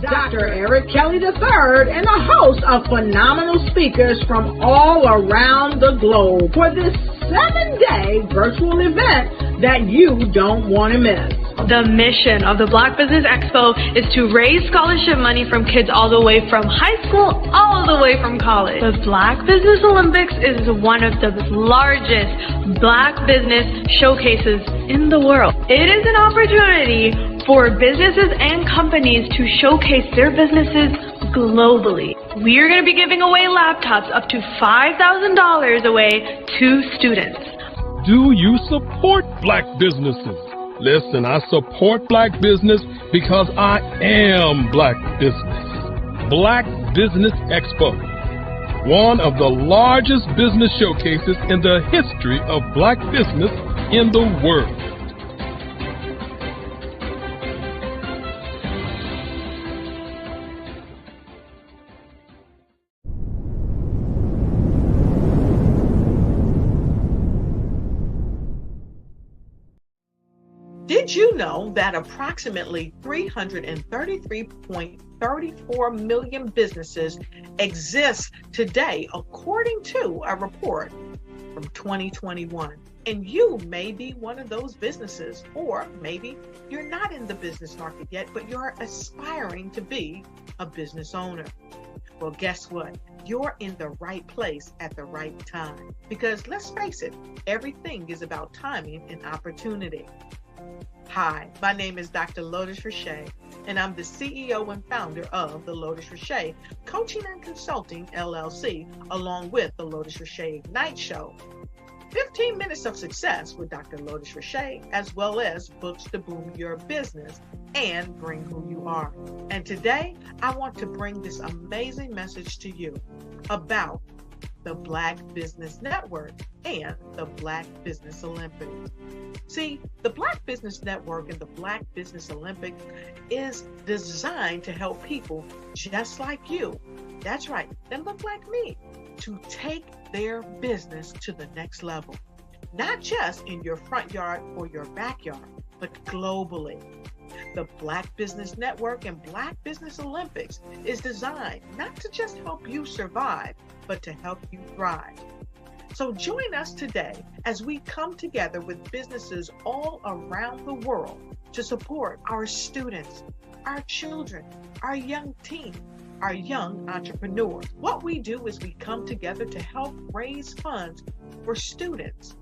Dr. Eric Kelly III and a host of phenomenal speakers from all around the globe for this 7-day virtual event that you don't want to miss. The mission of the Black Business Expo is to raise scholarship money from kids all the way from high school all the way from college. The Black Business Olympics is one of the largest Black business showcases in the world. It is an opportunity for businesses and companies to showcase their businesses globally. We are going to be giving away laptops up to $5,000 away to students. Do you support Black businesses? Listen, I support Black business because I am Black business. Black Business Expo, one of the largest business showcases in the history of Black business in the world. Did you know that approximately 333.34 million businesses exist today, according to a report from 2021? And you may be one of those businesses, or maybe you're not in the business market yet, but you're aspiring to be a business owner. Well, guess what? You're in the right place at the right time. Because let's face it, everything is about timing and opportunity. Hi, my name is Dr. Lotus Richey, and I'm the CEO and founder of the Lotus Richey Coaching and Consulting LLC, along with the Lotus Richey Ignite Show. 15 minutes of success with Dr. Lotus Richey, as well as books to boom your business and bring who you are. And today, I want to bring this amazing message to you about the Black Business Network and the Black Business Olympics. See, the Black Business Network and the Black Business Olympics is designed to help people just like you, that's right, that look like me, to take their business to the next level. Not just in your front yard or your backyard, but globally. The Black Business Network and Black Business Olympics is designed not to just help you survive, but to help you thrive. So join us today as we come together with businesses all around the world to support our students, our children, our young teens, our young entrepreneurs. What we do is we come together to help raise funds for students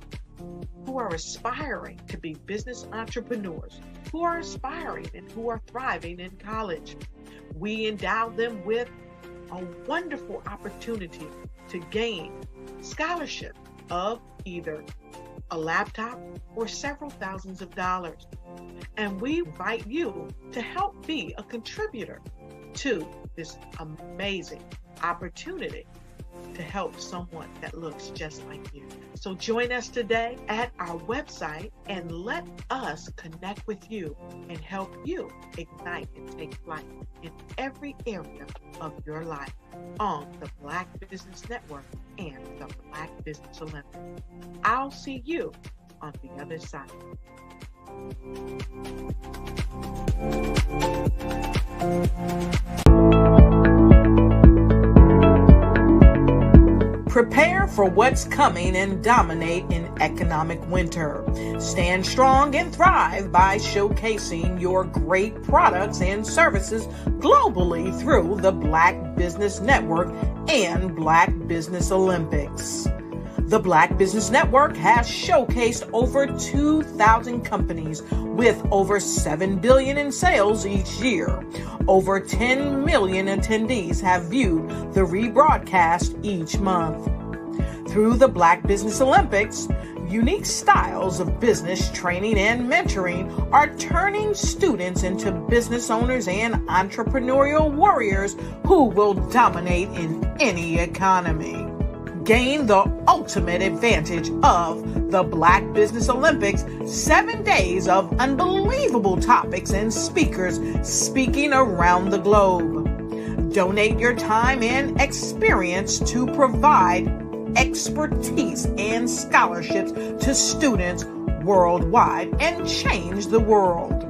who are aspiring to be business entrepreneurs, who are aspiring and who are thriving in college. We endow them with a wonderful opportunity to gain scholarship of either a laptop or several thousands of dollars. And we invite you to help be a contributor to this amazing opportunity to help someone that looks just like you. So join us today at our website and let us connect with you and help you ignite and take flight in every area of your life on the Black Business Network and the Black Business Olympics. I'll see you on the other side. Prepare for what's coming and dominate in economic winter. Stand strong and thrive by showcasing your great products and services globally through the Black Business Network and Black Business Olympics. The Black Business Network has showcased over 2,000 companies with over $7 billion in sales each year. Over 10 million attendees have viewed the rebroadcast each month. Through the Black Business Olympics, unique styles of business training and mentoring are turning students into business owners and entrepreneurial warriors who will dominate in any economy. Gain the ultimate advantage of the Black Business Olympics, 7 days of unbelievable topics and speakers speaking around the globe. Donate your time and experience to provide expertise and scholarships to students worldwide and change the world.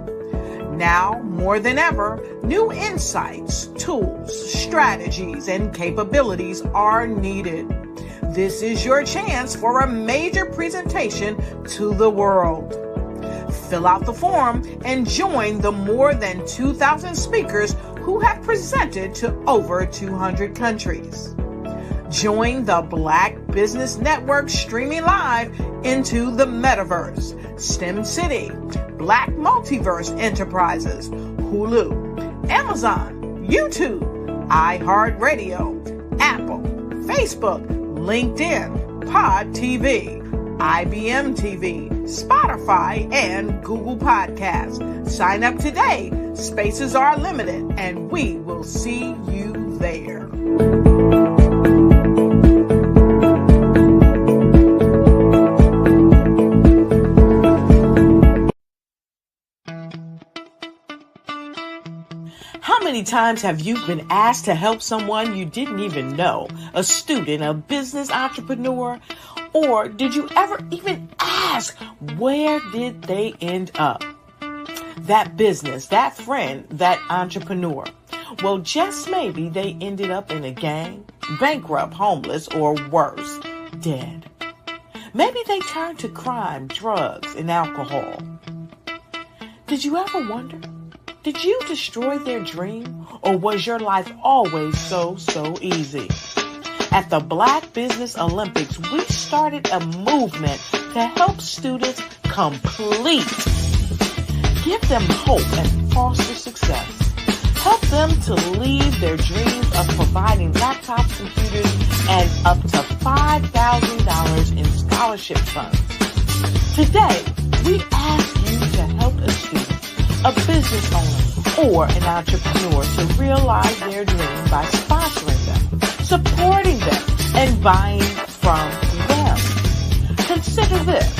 Now, more than ever, new insights, tools, strategies, and capabilities are needed. This is your chance for a major presentation to the world. Fill out the form and join the more than 2,000 speakers who have presented to over 200 countries. Join the Black Business Network streaming live into the Metaverse, STEM City, Black Multiverse Enterprises, Hulu, Amazon, YouTube, iHeartRadio, Apple, Facebook, LinkedIn, Pod TV, IBM TV, Spotify, and Google Podcasts. Sign up today. Spaces are limited, and we will see you there. How many times have you been asked to help someone you didn't even know, a student, a business entrepreneur? Or did you ever even ask, where did they end up? That business, that friend, that entrepreneur. Well, just maybe they ended up in a gang, bankrupt, homeless, or worse, dead. Maybe they turned to crime, drugs, and alcohol. Did you ever wonder? Did you destroy their dream, or was your life always so easy? At the Black Business Olympics, we started a movement to help students complete. Give them hope and foster success. Help them to leave their dreams of providing laptops, computers, and up to $5,000 in scholarship funds. Today, we ask you to help a student, a business owner, or an entrepreneur to realize their dream by sponsoring them, supporting them, and buying from them. Consider this.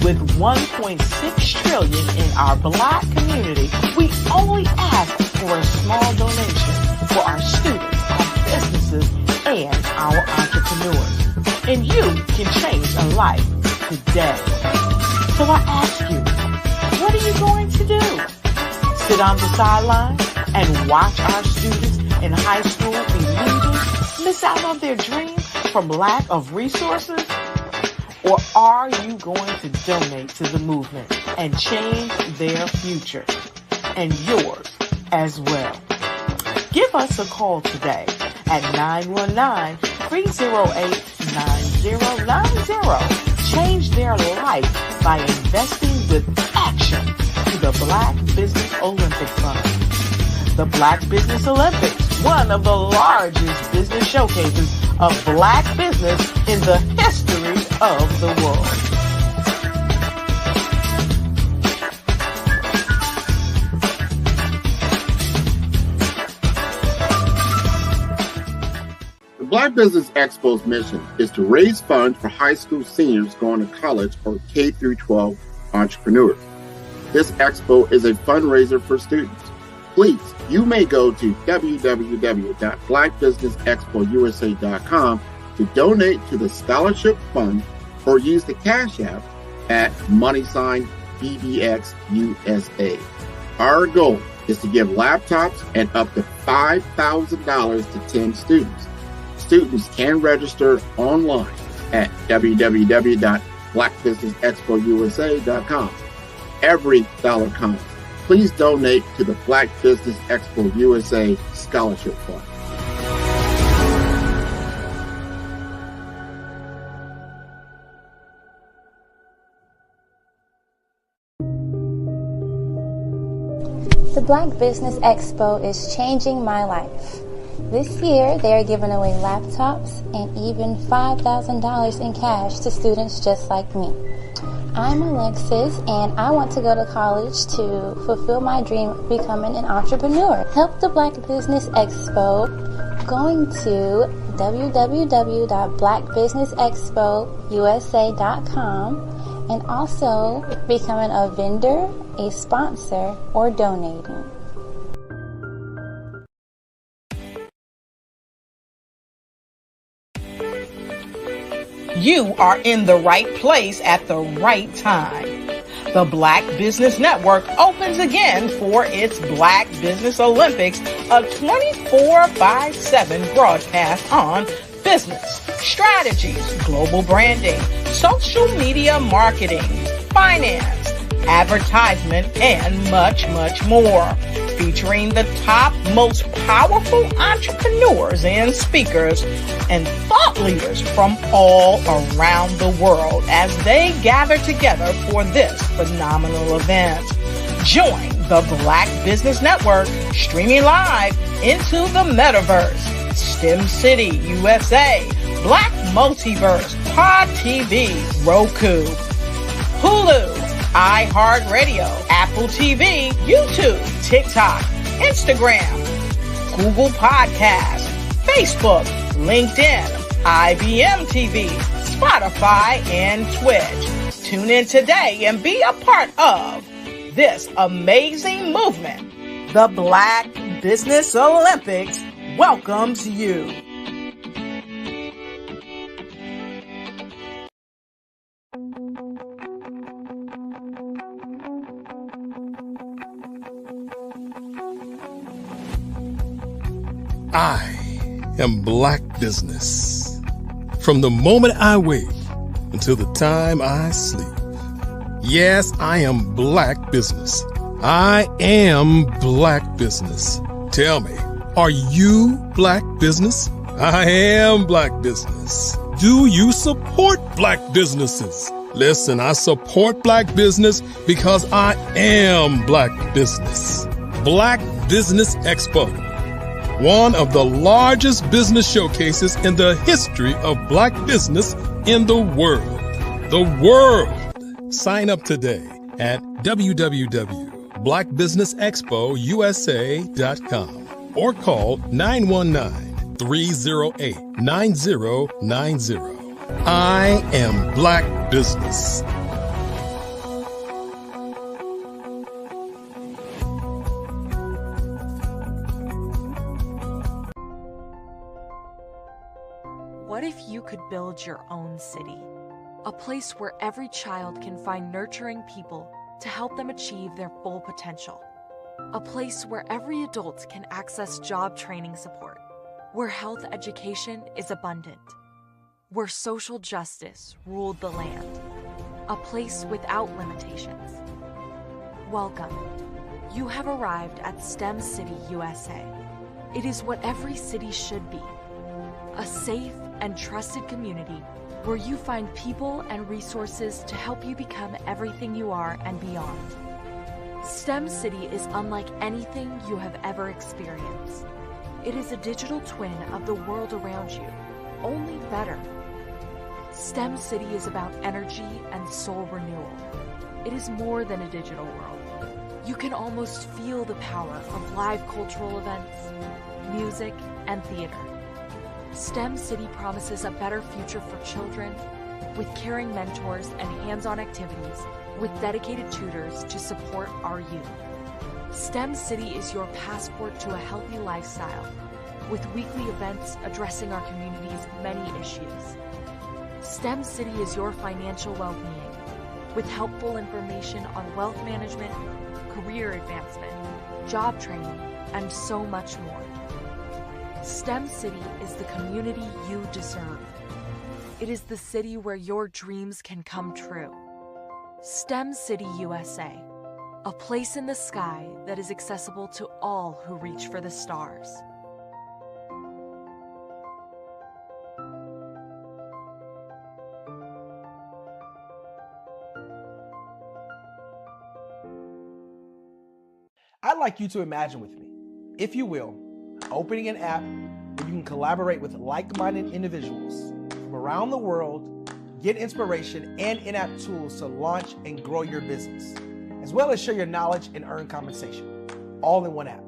With $1.6 trillion in our Black community, we only ask for a small donation for our students, our businesses, and our entrepreneurs. And you can change a life today. So I ask you, what are you going to do? Sit on the sideline and watch our students in high school be leaders, miss out on their dream from lack of resources? Or are you going to donate to the movement and change their future and yours as well? Give us a call today at 919-308-9090. Change their life by investing with action to the Black Business Olympic Fund. The Black Business Olympics, one of the largest business showcases of Black business in the history of the world. The Black Business Expo's mission is to raise funds for high school seniors going to college or K-12 entrepreneurs. This expo is a fundraiser for students. Please, you may go to www.blackbusinessexpousa.com to donate to the scholarship fund or use the Cash App at $BBXUSA. Our goal is to give laptops and up to $5,000 to 10 students. Students can register online at www.blackbusinessexpousa.com. Every dollar counts. Please donate to the Black Business Expo USA Scholarship Fund. The Black Business Expo is changing my life. This year, they are giving away laptops and even $5,000 in cash to students just like me. I'm Alexis, and I want to go to college to fulfill my dream of becoming an entrepreneur. Help the Black Business Expo going to www.blackbusinessexpousa.com and also becoming a vendor, a sponsor, or donating. You are in the right place at the right time. The Black Business Network opens again for its Black Business Olympics, a 24/7 broadcast on business, strategies, global branding, social media marketing, finance, advertisement, and much, much more. Featuring the top, most powerful entrepreneurs and speakers and thought leaders from all around the world as they gather together for this phenomenal event. Join the Black Business Network streaming live into the metaverse, STEM City USA, Black Multiverse, Pod TV, Roku, Hulu, iHeartRadio, Apple TV, YouTube, TikTok, Instagram, Google Podcasts, Facebook, LinkedIn, IBM TV, Spotify, and Twitch. Tune in today and be a part of this amazing movement. The Black Business Olympics welcomes you. I am Black Business. From the moment I wake until the time I sleep. Yes, I am Black Business. I am Black Business. Tell me, are you Black Business? I am Black Business. Do you support Black businesses? Listen, I support Black business because I am Black Business. Black Business Expo, one of the largest business showcases in the history of Black business in the world. The world! Sign up today at www.blackbusinessexpousa.com or call 919-308-9090. I am Black Business. What if you could build your own city? A place where every child can find nurturing people to help them achieve their full potential. A place where every adult can access job training support, where health education is abundant, where social justice ruled the land. A place without limitations. Welcome. You have arrived at STEM City USA. It is what every city should be. A safe and trusted community where you find people and resources to help you become everything you are and beyond. STEM City is unlike anything you have ever experienced. It is a digital twin of the world around you, only better. STEM City is about energy and soul renewal. It is more than a digital world. You can almost feel the power of live cultural events, music, and theater. STEM City promises a better future for children with caring mentors and hands-on activities with dedicated tutors to support our youth. STEM City is your passport to a healthy lifestyle with weekly events addressing our community's many issues. STEM City is your financial well-being with helpful information on wealth management, career advancement, job training, and so much more. STEM City is the community you deserve. It is the city where your dreams can come true. STEM City USA, a place in the sky that is accessible to all who reach for the stars. I'd like you to imagine with me, if you will, opening an app where you can collaborate with like-minded individuals from around the world, get inspiration and in-app tools to launch and grow your business, as well as share your knowledge and earn compensation, all in one app.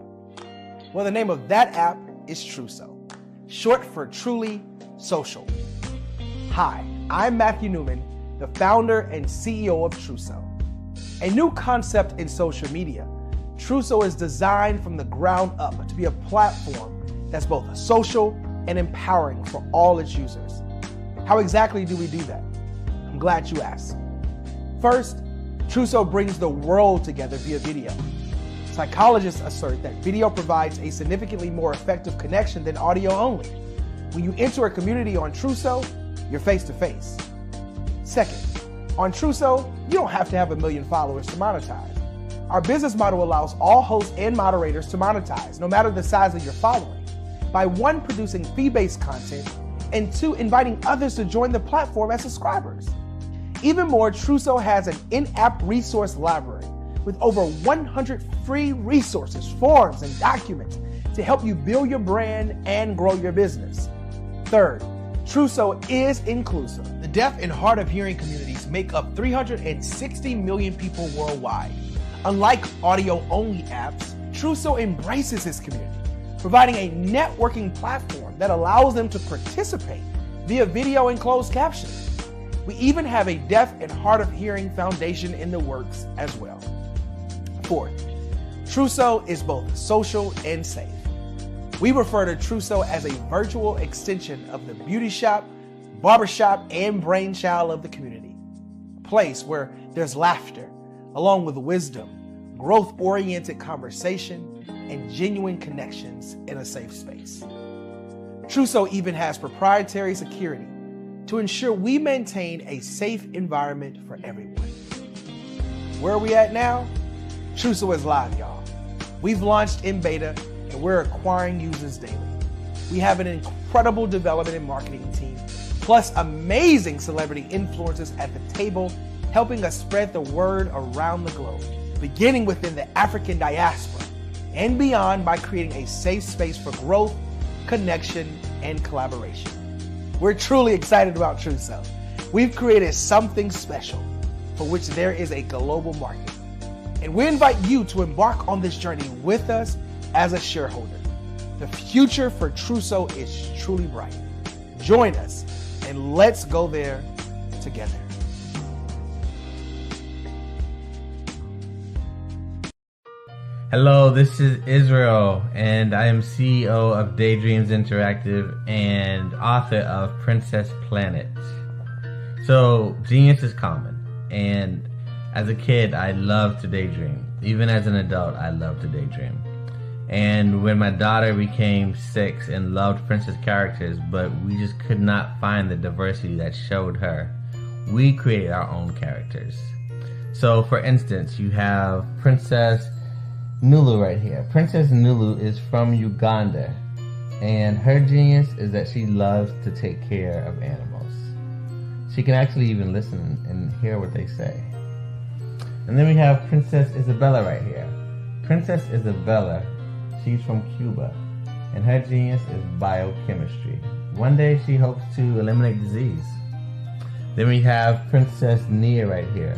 Well, the name of that app is Truso, short for Truly Social. Hi, I'm Matthew Newman, the founder and CEO of Truso. A new concept in social media, Truso is designed from the ground up to be a platform that's both social and empowering for all its users. How exactly do we do that? I'm glad you asked. First, Trusso brings the world together via video. Psychologists assert that video provides a significantly more effective connection than audio only. When you enter a community on Trusso, you're face to face. Second, on Trusso, you don't have to have 1 million followers to monetize. Our business model allows all hosts and moderators to monetize, no matter the size of your following, by 1, producing fee-based content, and 2, inviting others to join the platform as subscribers. Even more, Trusso has an in-app resource library with over 100 free resources, forms, and documents to help you build your brand and grow your business. Third, Trusso is inclusive. The deaf and hard of hearing communities make up 360 million people worldwide. Unlike audio-only apps, Trusso embraces this community, providing a networking platform that allows them to participate via video and closed captioning. We even have a deaf and hard of hearing foundation in the works as well. Fourth, Trusso is both social and safe. We refer to Trusso as a virtual extension of the beauty shop, barbershop, and brainchild of the community. A place where there's laughter, along with wisdom, growth-oriented conversation, and genuine connections in a safe space. Trusso even has proprietary security to ensure we maintain a safe environment for everyone. Where are we at now? Trusso is live, y'all. We've launched in beta and we're acquiring users daily. We have an incredible development and marketing team, plus amazing celebrity influencers at the table, helping us spread the word around the globe, beginning within the African diaspora and beyond by creating a safe space for growth, connection, and collaboration. We're truly excited about Trusso. We've created something special for which there is a global market. And we invite you to embark on this journey with us as a shareholder. The future for Trusso is truly bright. Join us and let's go there together. Hello, this is Israel, and I am CEO of Daydreams Interactive and author of Princess Planet. So, genius is common, and as a kid, I loved to daydream. Even as an adult, I loved to daydream. And when my daughter became 6 and loved princess characters, but we just could not find the diversity that showed her, we created our own characters. So, for instance, you have Princess Nulu right here. Princess Nulu is from Uganda, and her genius is that she loves to take care of animals. She can actually even listen and hear what they say. And then we have Princess Isabella right here. Princess Isabella, she's from Cuba, and her genius is biochemistry. One day she hopes to eliminate disease. Then we have Princess Nia right here,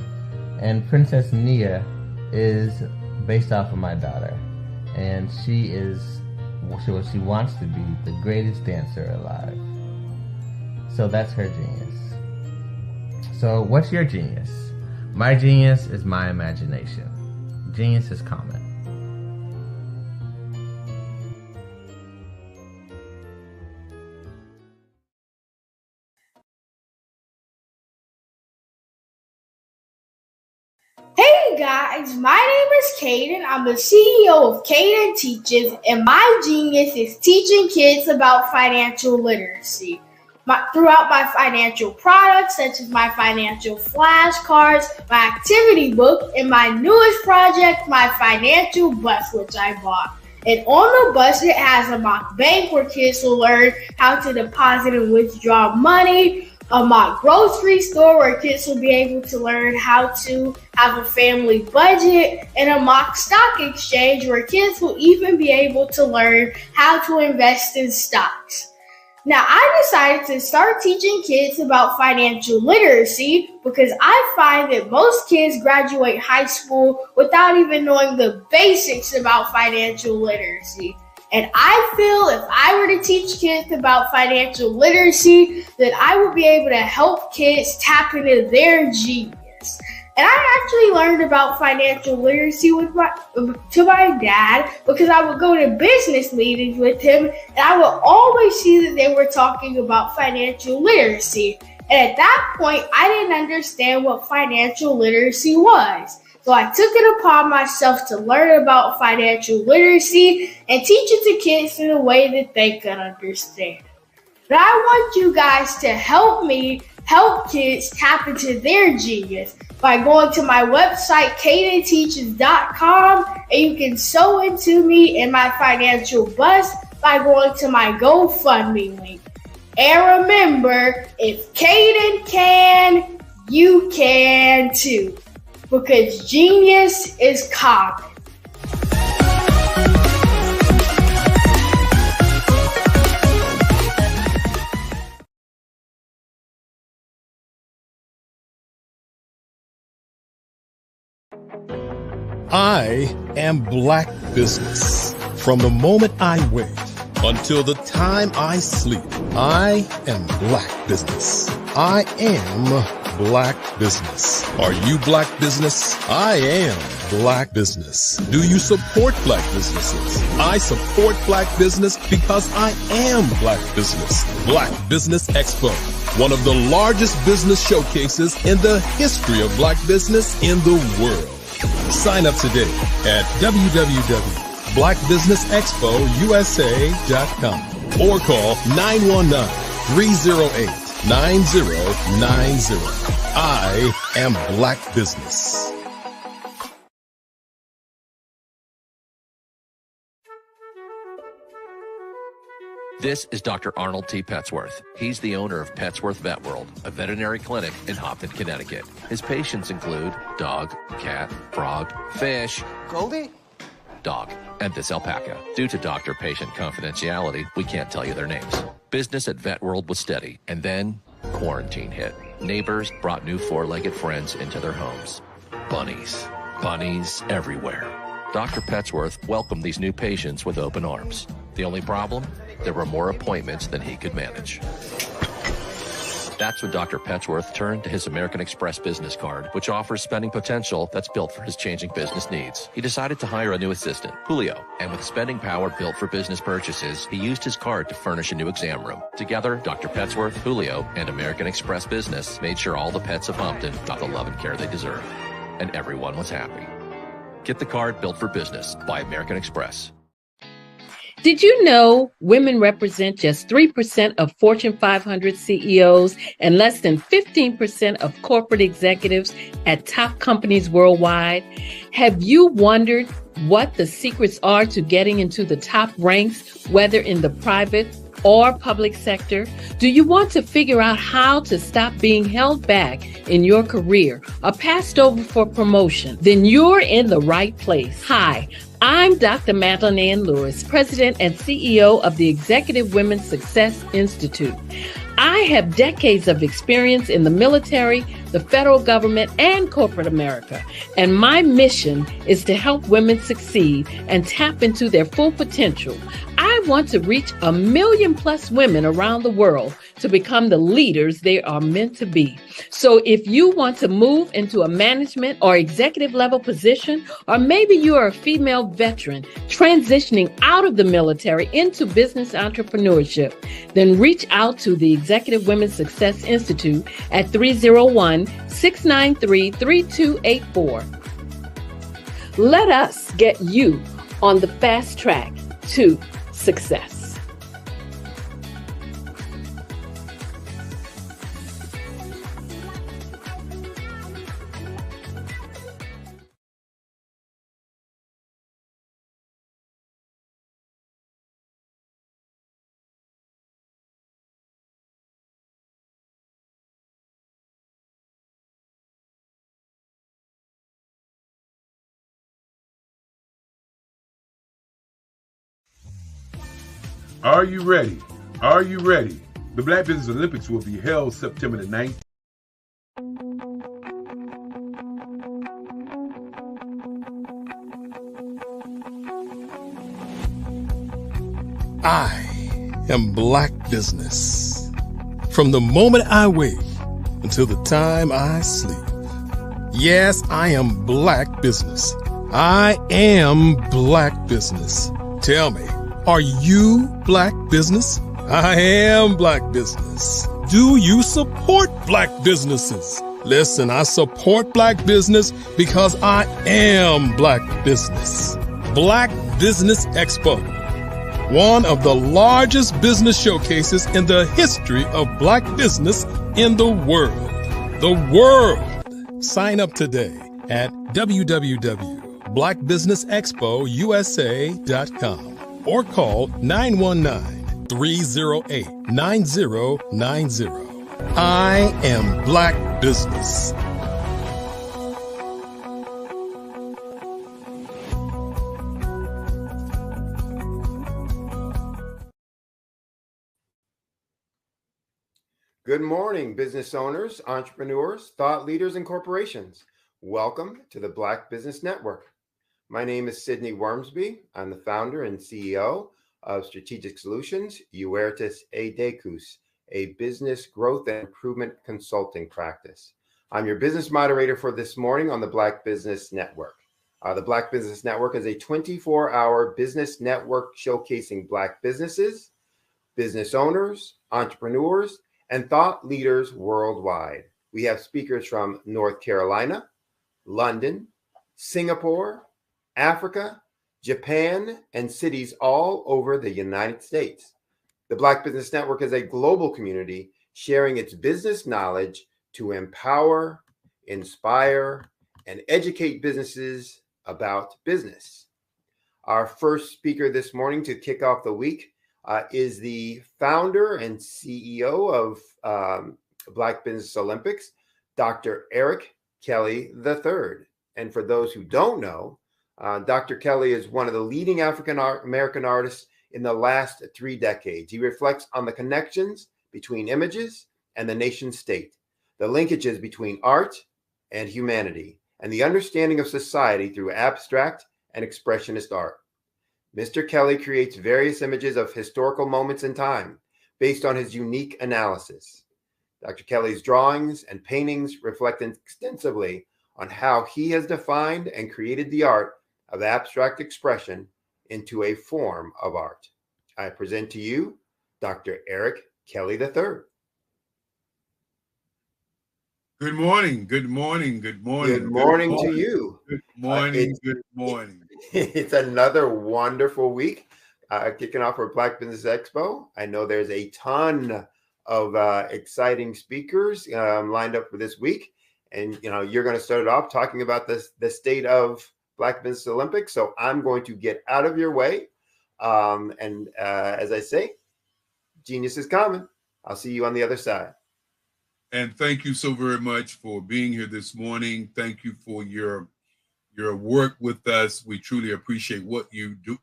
and Princess Nia is based off of my daughter, and she wants to be the greatest dancer alive. So that's her genius. So what's your genius? My genius is my imagination. Genius is common. Hey guys, my name is Caden. I'm the CEO of Caden Teaches, and my genius is teaching kids about financial literacy. Throughout my financial products, such as my financial flashcards, my activity book, and my newest project, my financial bus, which I bought. And on the bus, it has a mock bank where kids will learn how to deposit and withdraw money, a mock grocery store where kids will be able to learn how to have a family budget, and a mock stock exchange where kids will even be able to learn how to invest in stocks. Now, I decided to start teaching kids about financial literacy because I find that most kids graduate high school without even knowing the basics about financial literacy. And I feel if I were to teach kids about financial literacy, that I would be able to help kids tap into their genius. And I actually learned about financial literacy to my dad because I would go to business meetings with him, and I would always see that they were talking about financial literacy. And at that point, I didn't understand what financial literacy was. So I took it upon myself to learn about financial literacy and teach it to kids in a way that they could understand. But I want you guys to help me help kids tap into their genius by going to my website, cadenteaches.com, and you can sew into me in my financial bust by going to my GoFundMe link. And remember, if Caden can, you can too. Because genius is common. I am Black Business. From the moment I wake until the time I sleep, I am Black Business. I am Black Business. Are you Black Business? I am Black Business. Do you support Black businesses? I support Black business because I am Black Business. Black Business Expo, one of the largest business showcases in the history of Black business in the world. Sign up today at www.blackbusinessexpousa.com or call 919-308-9090. I am Black Business. This is Dr. Arnold T. Petsworth. He's the owner of Petsworth Vet World, a veterinary clinic in Hopton, Connecticut. His patients include dog, cat, frog, fish, Goldie? dog, and this alpaca. Due to doctor-patient confidentiality, we can't tell you their names. Business at Vet World was steady, and then quarantine hit. Neighbors brought new four-legged friends into their homes. Bunnies. Bunnies everywhere. Dr. Petsworth welcomed these new patients with open arms. The only problem? There were more appointments than he could manage. That's when Dr. Petsworth turned to his American Express business card, which offers spending potential that's built for his changing business needs. He decided to hire a new assistant, Julio, and with spending power built for business purchases, he used his card to furnish a new exam room. Together, Dr. Petsworth, Julio, and American Express Business made sure all the pets of Hopton got the love and care they deserve. And everyone was happy. Get the card built for business by American Express. Did you know women represent just 3% of Fortune 500 CEOs and less than 15% of corporate executives at top companies worldwide? Have you wondered what the secrets are to getting into the top ranks, whether in the private or public sector? Do you want to figure out how to stop being held back in your career or passed over for promotion? Then you're in the right place. Hi, I'm Dr. Madeline Ann Lewis, President and CEO of the Executive Women's Success Institute. I have decades of experience in the military, the federal government, and corporate America, and my mission is to help women succeed and tap into their full potential. I want to reach 1 million plus women around the world to become the leaders they are meant to be. So if you want to move into a management or executive level position, or maybe you are a female veteran transitioning out of the military into business entrepreneurship, then reach out to the Executive Women's Success Institute at 301-693-3284. Let us get you on the fast track to success. Are you ready? Are you ready? The Black Business Olympics will be held September the 9th. I am Black Business. From the moment I wake until the time I sleep. Yes, I am Black Business. I am Black Business. Tell me, are you Black Business? I am Black Business. Do you support Black businesses? Listen, I support Black business because I am Black business. Black Business Expo, one of the largest business showcases in the history of Black business in the world. The world. Sign up today at www.blackbusinessexpousa.com or call 919-308-9090. I am Black business. Good morning, business owners, entrepreneurs, thought leaders, and corporations. Welcome to the Black Business Network. My name is Sidney Wormsby. I'm the founder and CEO of Strategic Solutions, Huertas e Decus, a business growth and improvement consulting practice. I'm your business moderator for this morning on the Black Business Network. The Black Business Network is a 24-hour business network showcasing Black businesses, business owners, entrepreneurs, and thought leaders worldwide. We have speakers from North Carolina, London, Singapore, Africa, Japan, and cities all over the United States. The Black Business Network is a global community sharing its business knowledge to empower, inspire, and educate businesses about business. Our first speaker this morning to kick off the week is the founder and CEO of Black Business Olympics, Dr. Eric Kelly III. And for those who don't know, Dr. Kelly is one of the leading African American artists in the last 3 decades. He reflects on the connections between images and the nation state, the linkages between art and humanity, and the understanding of society through abstract and expressionist art. Mr. Kelly creates various images of historical moments in time based on his unique analysis. Dr. Kelly's drawings and paintings reflect extensively on how he has defined and created the art of abstract expression into a form of art. I present to you Dr. Eric Kelly III. Good morning, good morning, good morning. Good morning to you. Good morning, good morning. It's another wonderful week kicking off our Black Business Expo. I know there's a ton of exciting speakers lined up for this week. And, you're going to start it off talking about the state of Black Business Olympics. So I'm going to get out of your way. As I say, genius is coming. I'll see you on the other side. And thank you so very much for being here this morning. Thank you for your work with us. We truly appreciate what you do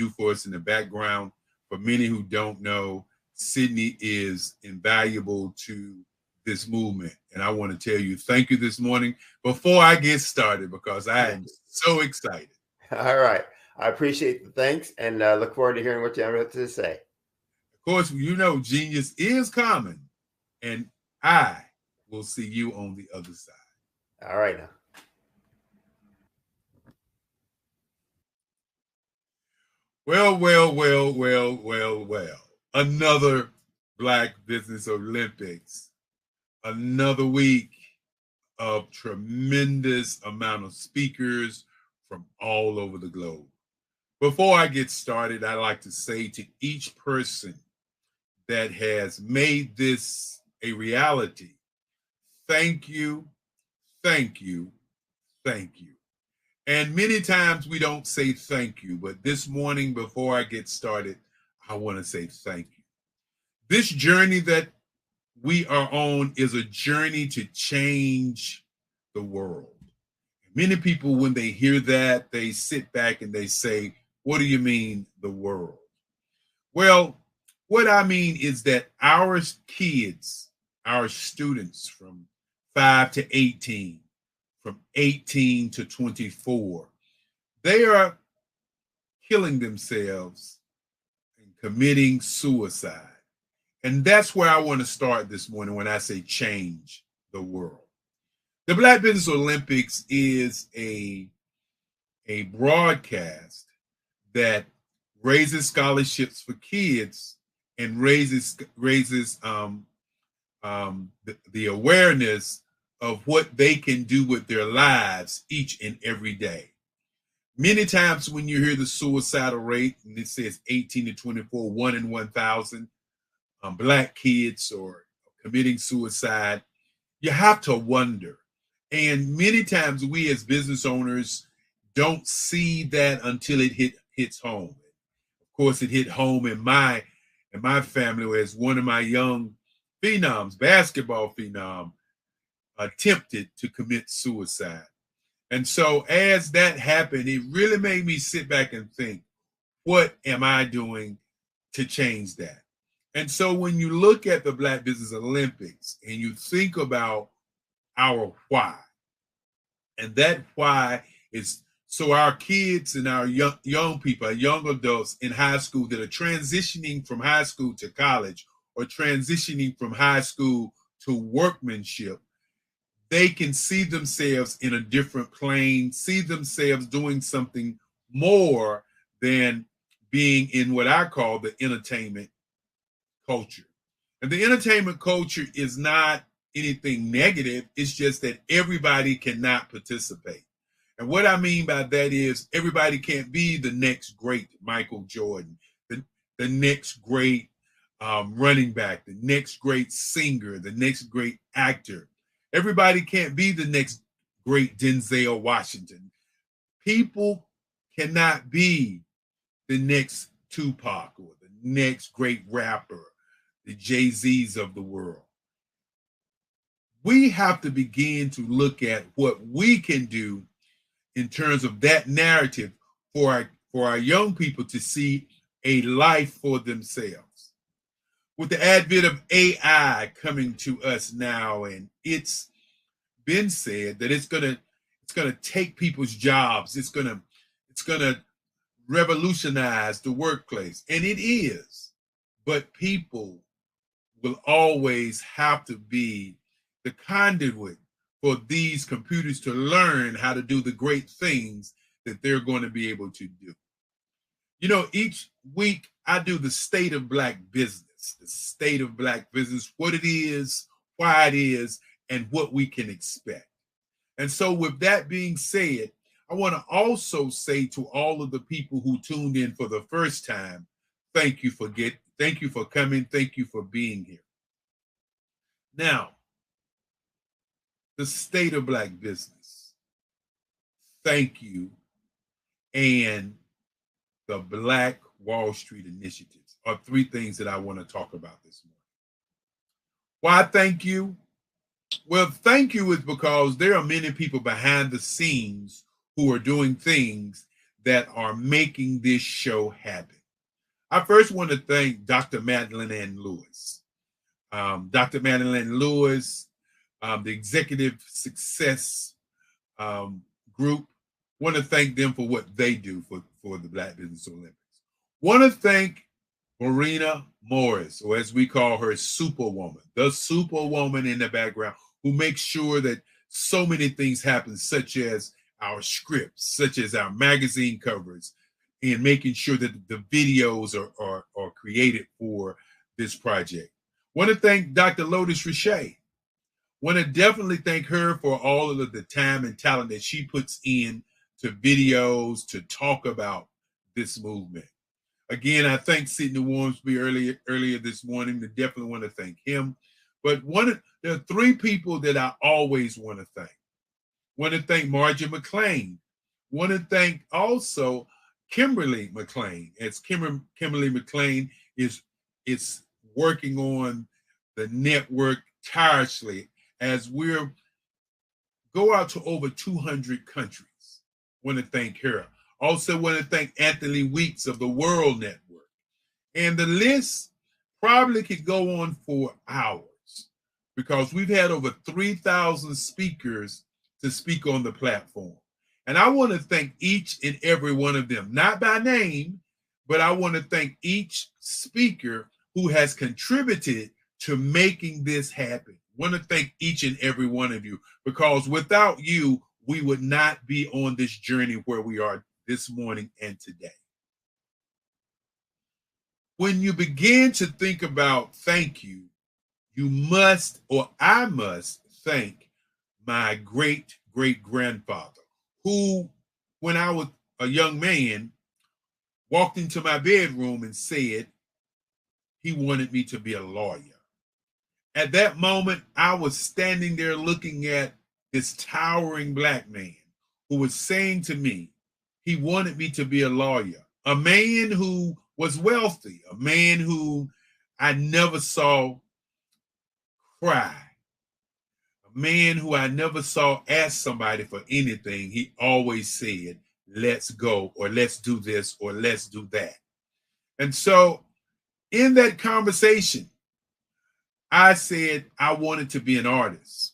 for us in the background. For many who don't know, Sydney is invaluable to this movement. And I want to tell you, thank you this morning before I get started, because I am so excited. All right. I appreciate the thanks and look forward to hearing what you have to say. Of course, genius is common, and I will see you on the other side. All right now. Well. Another Black Business Olympics. Another week of tremendous amount of speakers from all over the globe. Before I get started, I'd like to say to each person that has made this a reality, thank you, thank you, thank you. And many times we don't say thank you, but this morning before I get started, I want to say thank you. This journey that we are on is a journey to change the world. Many people, when they hear that, they sit back and they say, what do you mean the world? Well, what I mean is that our kids, our students from 5 to 18, from 18 to 24, they are killing themselves and committing suicide. And that's where I want to start this morning when I say change the world. The Black Business Olympics is a broadcast that raises scholarships for kids and raises the awareness of what they can do with their lives each and every day. Many times when you hear the suicidal rate, and it says 18 to 24, 1 in 1,000 Black kids are committing suicide, you have to wonder. And many times we as business owners don't see that until it hits home. Of course, it hit home in my family as one of my young phenoms, basketball phenom, attempted to commit suicide. And so as that happened, it really made me sit back and think, what am I doing to change that? And so when you look at the Black Business Olympics and you think about our why, and that why is so our kids and our young people, our young adults in high school that are transitioning from high school to college or transitioning from high school to workmanship, they can see themselves in a different plane, see themselves doing something more than being in what I call the entertainment culture. And the entertainment culture is not anything negative. It's just that everybody cannot participate. And what I mean by that is everybody can't be the next great Michael Jordan, the next great running back, the next great singer, the next great actor. Everybody can't be the next great Denzel Washington. People cannot be the next Tupac or the next great rapper, the Jay-Z's of the world. We have to begin to look at what we can do in terms of that narrative for our young people to see a life for themselves. With the advent of AI coming to us now, and it's been said that it's gonna take people's jobs. It's gonna revolutionize the workplace, and it is. But people will always have to be the conduit for these computers to learn how to do the great things that they're going to be able to do. You know, each week I do the state of Black business, what it is, why it is, and what we can expect. And so with that being said, I want to also say to all of the people who tuned in for the first time, thank you for coming, thank you for being here. Now, the state of Black business, thank you, and the Black Wall Street initiatives are three things that I want to talk about this morning. Why thank you? Well, thank you is because there are many people behind the scenes who are doing things that are making this show happen. I first want to thank Dr. Madeline Ann Lewis. Dr. Madeline Ann Lewis, the Executive Success Group, want to thank them for what they do for the Black Business Olympics. Want to thank Marina Morris, or as we call her, Superwoman, the Superwoman in the background, who makes sure that so many things happen, such as our scripts, such as our magazine covers, and making sure that the videos are created for this project. Want to thank Dr. Lotus Richey. Want to definitely thank her for all of the time and talent that she puts in to videos to talk about this movement. Again, I thank Sidney Wormsby earlier this morning. I definitely want to thank him. But there are three people that I always want to thank. Want to thank Margie McLean. Want to thank also Kimberly McLean, as Kimberly McLean is working on the network tirelessly as we're go out to over 200 countries. Want to thank her. Also want to thank Anthony Weeks of the World Network. And the list probably could go on for hours because we've had over 3,000 speakers to speak on the platform. And I want to thank each and every one of them, not by name, but I want to thank each speaker who has contributed to making this happen. I want to thank each and every one of you, because without you, we would not be on this journey where we are this morning and today. When you begin to think about thank you, you must, or I must, thank my great-great-grandfather, who, when I was a young man, walked into my bedroom and said he wanted me to be a lawyer. At that moment, I was standing there looking at this towering Black man who was saying to me he wanted me to be a lawyer, a man who was wealthy, a man who I never saw cry, a man who I never saw ask somebody for anything. He always said, let's go, or let's do this, or let's do that. And so in that conversation, I said I wanted to be an artist.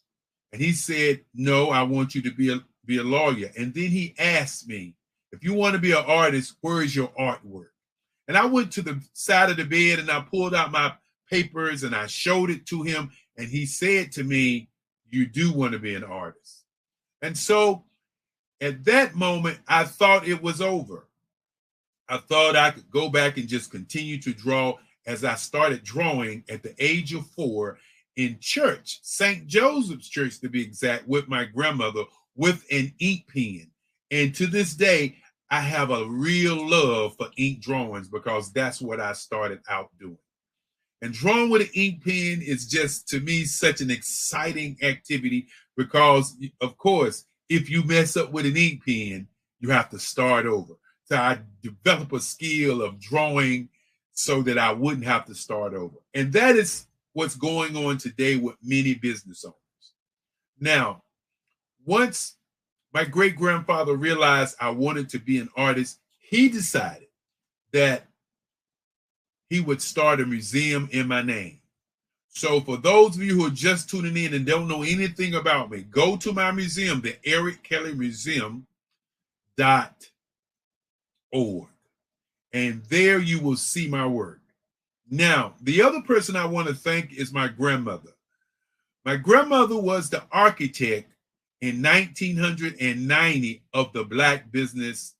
And he said, no, I want you to be a lawyer. And then he asked me, if you want to be an artist, where is your artwork? And I went to the side of the bed and I pulled out my papers and I showed it to him. And he said to me, you do want to be an artist. And so at that moment, I thought it was over. I thought I could go back and just continue to draw, as I started drawing at the age of 4 in church, St. Joseph's Church to be exact, with my grandmother, with an ink pen. And to this day, I have a real love for ink drawings because that's what I started out doing. And drawing with an ink pen is just, to me, such an exciting activity because, of course, if you mess up with an ink pen, you have to start over. So I develop a skill of drawing so that I wouldn't have to start over. And that is what's going on today with many business owners. Now, once my great-grandfather realized I wanted to be an artist, he decided that he would start a museum in my name. So for those of you who are just tuning in and don't know anything about me, go to my museum, the Eric Kelly Museum.org. And there you will see my work. Now, the other person I want to thank is my grandmother. My grandmother was the architect in 1990 of the Black Business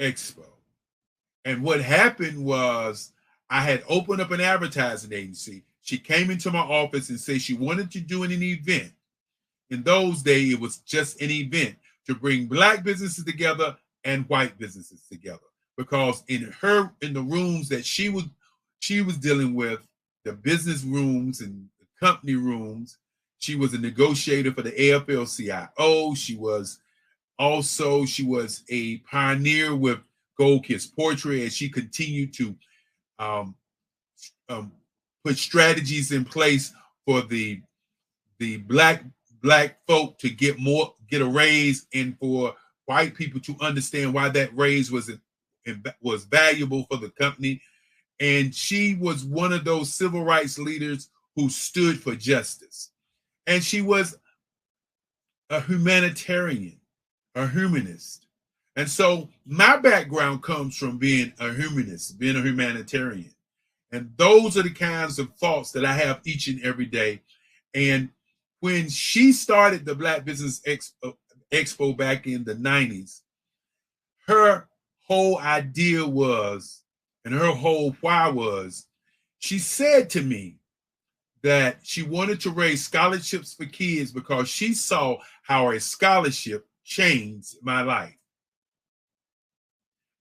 Expo. And what happened was I had opened up an advertising agency. She came into my office and said she wanted to do an event. In those days, it was just an event to bring Black businesses together and white businesses together. Because in the rooms that she was dealing with, the business rooms and the company rooms, she was a negotiator for the AFL-CIO. She was a pioneer with Gold Kiss Poetry, as she continued to put strategies in place for the black folk to get a raise, and for white people to understand why that raise was valuable for the company. And she was one of those civil rights leaders who stood for justice. And she was a humanitarian, a humanist. And so my background comes from being a humanist, being a humanitarian. And those are the kinds of thoughts that I have each and every day. And when she started the Black Business Expo back in the 90s, her whole idea was, and her whole why was, she said to me that she wanted to raise scholarships for kids because she saw how a scholarship changed my life.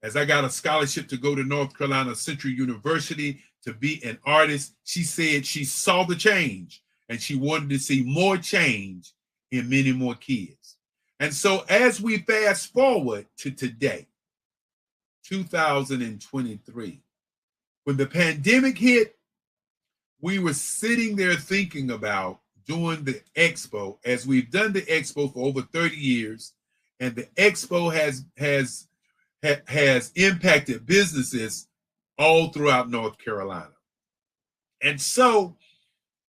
As I got a scholarship to go to North Carolina Central University to be an artist, she said she saw the change and she wanted to see more change in many more kids. And so as we fast forward to today, 2023, when the pandemic hit, we were sitting there thinking about doing the expo, as we've done the expo for over 30 years, and the expo has impacted businesses all throughout North Carolina. And so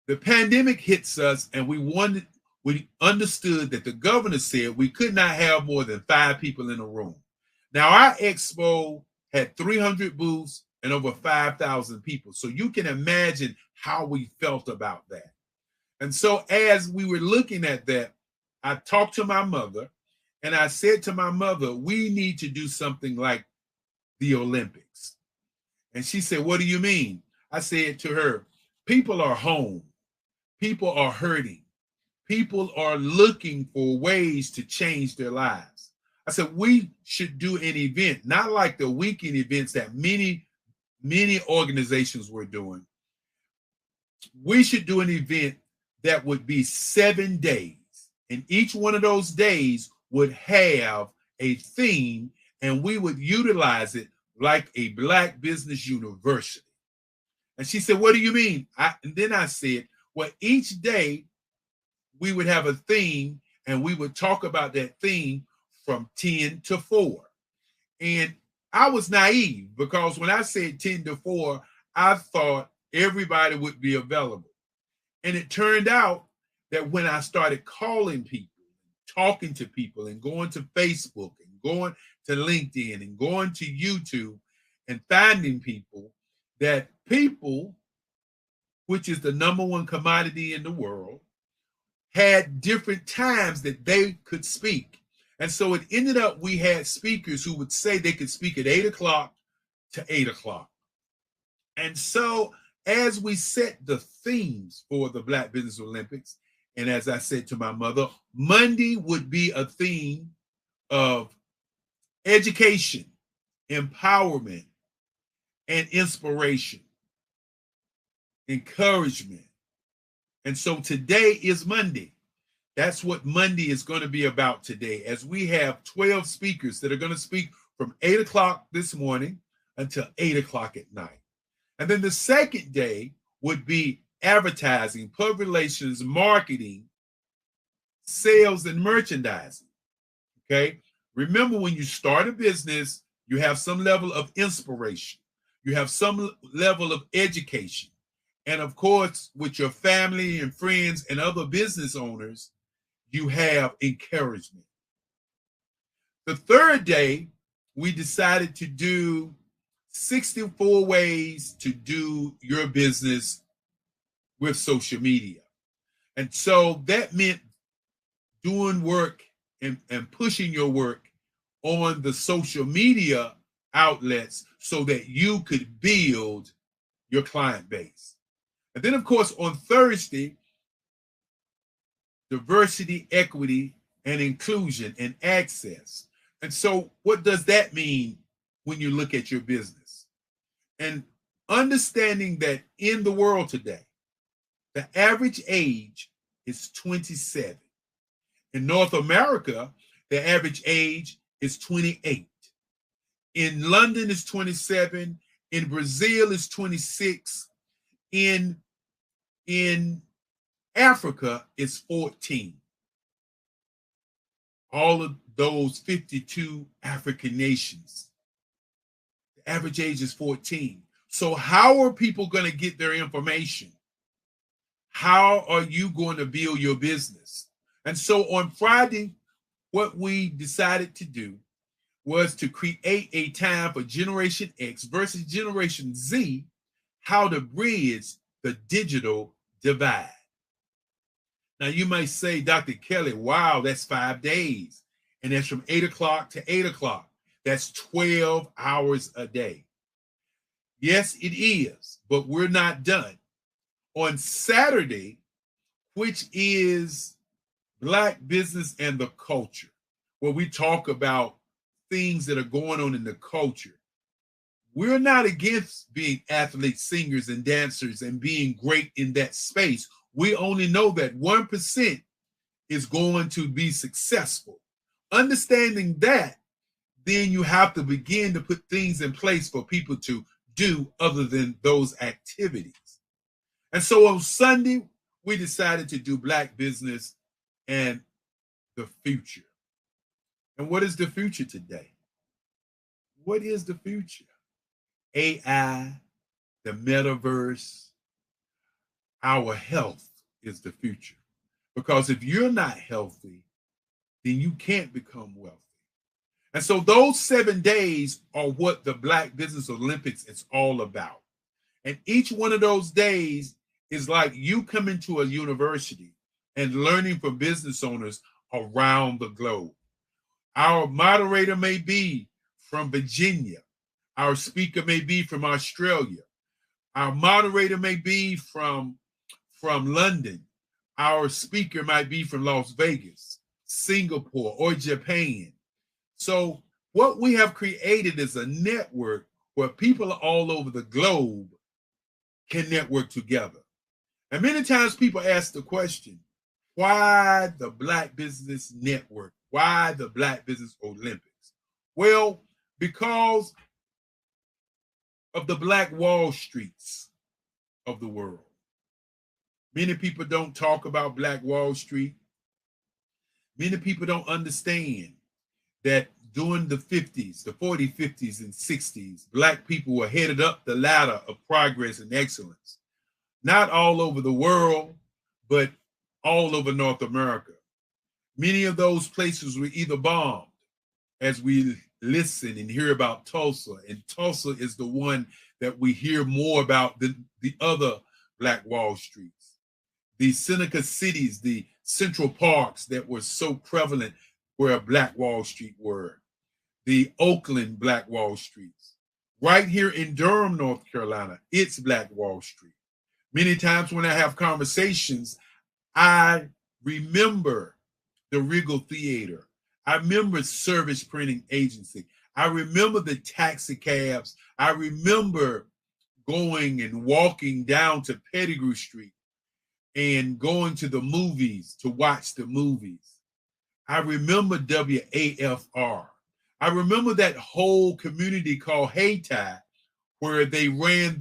the pandemic hits us, and we understood that the governor said we could not have more than 5 people in a room. Now, our expo had 300 booths and over 5,000 people. So you can imagine how we felt about that. And so as we were looking at that, I talked to my mother, and I said to my mother, we need to do something like the Olympics. And she said, what do you mean? I said to her, People are home. People are hurting. People are looking for ways to change their lives. I said, we should do an event, not like the weekend events that many organizations were doing. We should do an event that would be 7 days. And each one of those days would have a theme, and we would utilize it like a Black Business University. And she said, what do you mean? And then I said, well, each day we would have a theme, and we would talk about that theme from 10 to 4. And I was naive, because when I said 10 to 4, I thought everybody would be available. And it turned out that when I started calling people, talking to people, and going to Facebook, and going to LinkedIn, and going to YouTube, and finding people, that people, which is the #1 commodity in the world, had different times that they could speak. And so it ended up, we had speakers who would say they could speak at 8 o'clock to 8 o'clock. And so as we set the themes for the Black Business Olympics, and as I said to my mother, Monday would be a theme of education, empowerment, and inspiration, encouragement. And so today is Monday. That's what Monday is going to be about today, as we have 12 speakers that are going to speak from 8 o'clock this morning until 8 o'clock at night. And then the second day would be advertising, public relations, marketing, sales, and merchandising. Okay? Remember, when you start a business, you have some level of inspiration. You have some level of education. And of course, with your family and friends and other business owners, you have encouragement. The third day, we decided to do 64 ways to do your business with social media. And so that meant doing work and pushing your work on the social media outlets so that you could build your client base. And then, of course, on Thursday, diversity, equity, and inclusion and access. And so what does that mean when you look at your business? And understanding that in the world today, the average age is 27. In North America, the average age is 28. In London is 27. In Brazil is 26. In Africa is 14. All of those 52 African nations, the average age is 14. So how are people going to get their information? How are you going to build your business? And so on Friday, what we decided to do was to create a time for Generation X versus Generation Z, how to bridge the digital divide. Now, you might say, Dr. Kelly, wow, that's 5 days. And that's from 8 o'clock to 8 o'clock. That's 12 hours a day. Yes, it is, but we're not done. On Saturday, which is Black Business and the Culture, where we talk about things that are going on in the culture. We're not against being athletes, singers, and dancers and being great in that space. We only know that 1% is going to be successful. Understanding that, then you have to begin to put things in place for people to do other than those activities. And so on Sunday, we decided to do Black Business and the Future. And what is the future today? What is the future? AI, the metaverse, our health is the future. Because if you're not healthy, then you can't become wealthy. And so those 7 days are what the Black Business Olympics is all about. And each one of those days is like you coming to a university and learning from business owners around the globe. Our moderator may be from Virginia. Our speaker may be from Australia. Our moderator may be from London. Our speaker might be from Las Vegas, Singapore, or Japan. So what we have created is a network where people all over the globe can network together. And many times people ask the question, why the Black Business Network? Why the Black Business Olympics? Well, because of the Black Wall Streets of the world. Many people don't talk about Black Wall Street. Many people don't understand that during the 50s, the 40s, 50s, and 60s, Black people were headed up the ladder of progress and excellence. Not all over the world, but all over North America. Many of those places were either bombed, as we listen and hear about Tulsa, and Tulsa is the one that we hear more about than the other Black Wall Streets. The Seneca cities, the Central Parks that were so prevalent where Black Wall Street were. The Oakland Black Wall Streets. Right here in Durham, North Carolina, it's Black Wall Street. Many times when I have conversations, I remember the Regal Theater. I remember Service Printing Agency. I remember the taxi cabs. I remember going and walking down to Pettigrew Street and going to the movies to watch the movies. I remember WAFR. I remember that whole community called Hayti, where they ran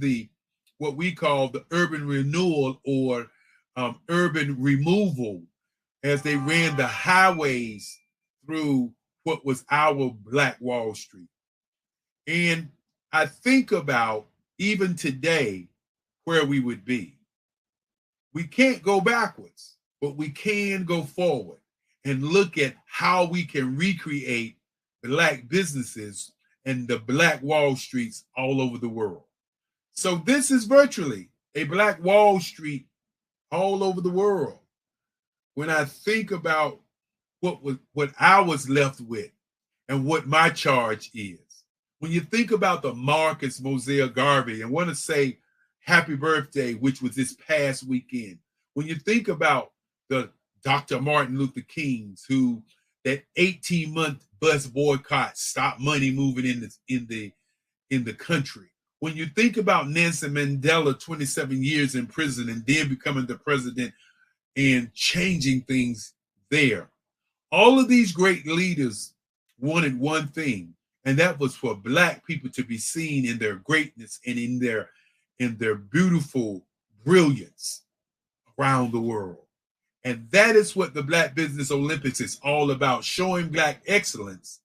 what we call the urban renewal or urban removal, as they ran the highways through what was our Black Wall Street. And I think about even today where we would be. We can't go backwards, but we can go forward and look at how we can recreate Black businesses and the Black Wall Streets all over the world. So this is virtually a Black Wall Street all over the world. When I think about what I was left with and what my charge is. When you think about the Marcus Moselle Garvey, and want to say happy birthday, which was this past weekend. When you think about the Dr. Martin Luther Kings, who that 18-month bus boycott stopped money moving in the country. When you think about Nelson Mandela, 27 years in prison and then becoming the president and changing things there. All of these great leaders wanted one thing, and that was for Black people to be seen in their greatness and in their beautiful brilliance around the world. And that is what the Black Business Olympics is all about, showing Black excellence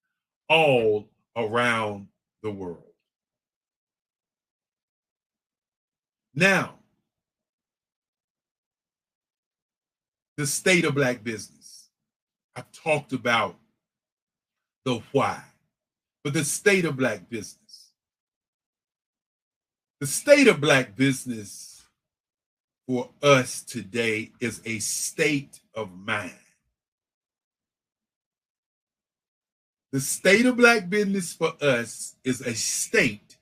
all around the world. Now, the state of Black business. I've talked about the why, but the state of Black business. The state of Black business for us today is a state of mind. The state of Black business for us is a state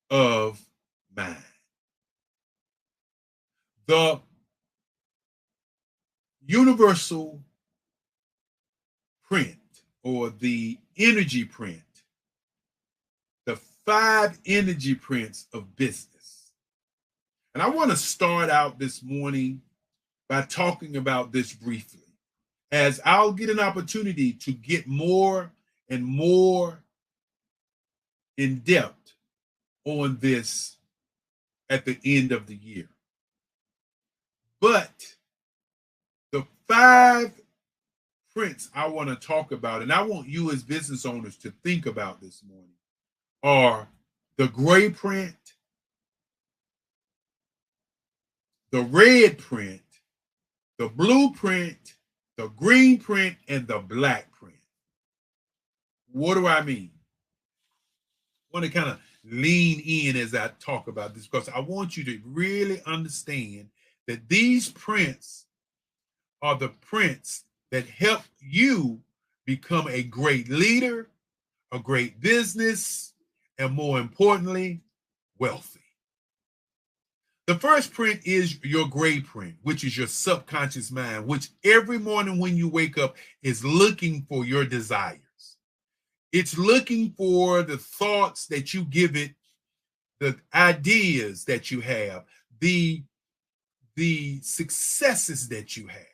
of mind. The universal print or the energy print, the 5 energy prints of business. And I want to start out this morning by talking about this briefly, as I'll get an opportunity to get more and more in depth on this at the end of the year. But the 5 prints I want to talk about, and I want you as business owners to think about this morning, are the gray print, the red print, the blue print, the green print, and the black print. What do I mean? I want to kind of lean in as I talk about this, because I want you to really understand that these prints are the prints that help you become a great leader, a great business, and more importantly, wealthy. The first print is your gray print, which is your subconscious mind, which every morning when you wake up is looking for your desires. It's looking for the thoughts that you give it, the ideas that you have, the successes that you have.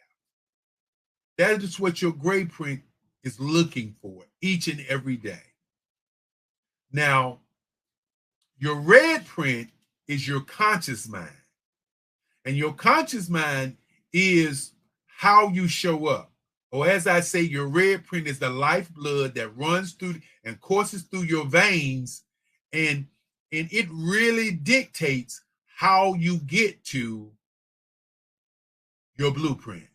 That is what your gray print is looking for each and every day. Now, your red print is your conscious mind. And your conscious mind is how you show up. Or as I say, your red print is the lifeblood that runs through and courses through your veins, and it really dictates how you get to your blueprint.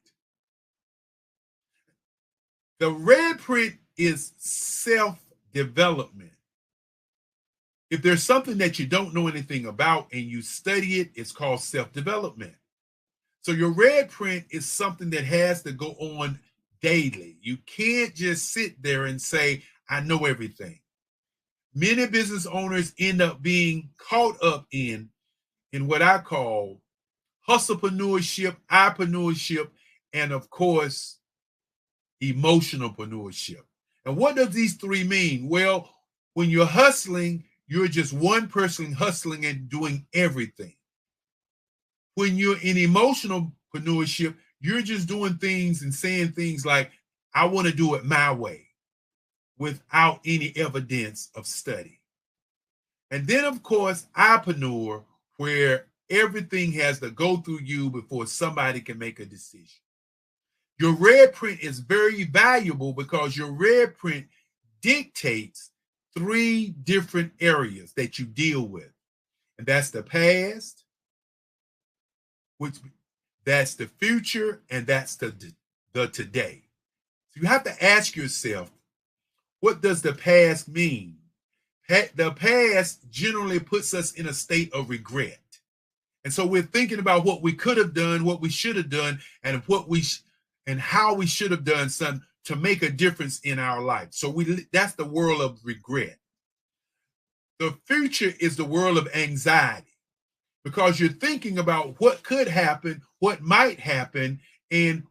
The red print is self-development. If there's something that you don't know anything about and you study it, it's called self-development. So your red print is something that has to go on daily. You can't just sit there and say, I know everything. Many business owners end up being caught up in what I call hustlepreneurship, entrepreneurship, and of course, emotionalpreneurship. And what does these three mean? Well, when you're hustling, you're just one person hustling and doing everything. When you're in emotionalpreneurship, you're just doing things and saying things like, I want to do it my way, without any evidence of study. And then, of course, entrepreneur, where everything has to go through you before somebody can make a decision. Your red print is very valuable because your red print dictates three different areas that you deal with. And that's the past, that's the future, and that's the today. So you have to ask yourself, what does the past mean? The past generally puts us in a state of regret. And so we're thinking about what we could have done, what we should have done, and and how we should have done something to make a difference in our life. So that's the world of regret. The future is the world of anxiety, because you're thinking about what could happen, what might happen, and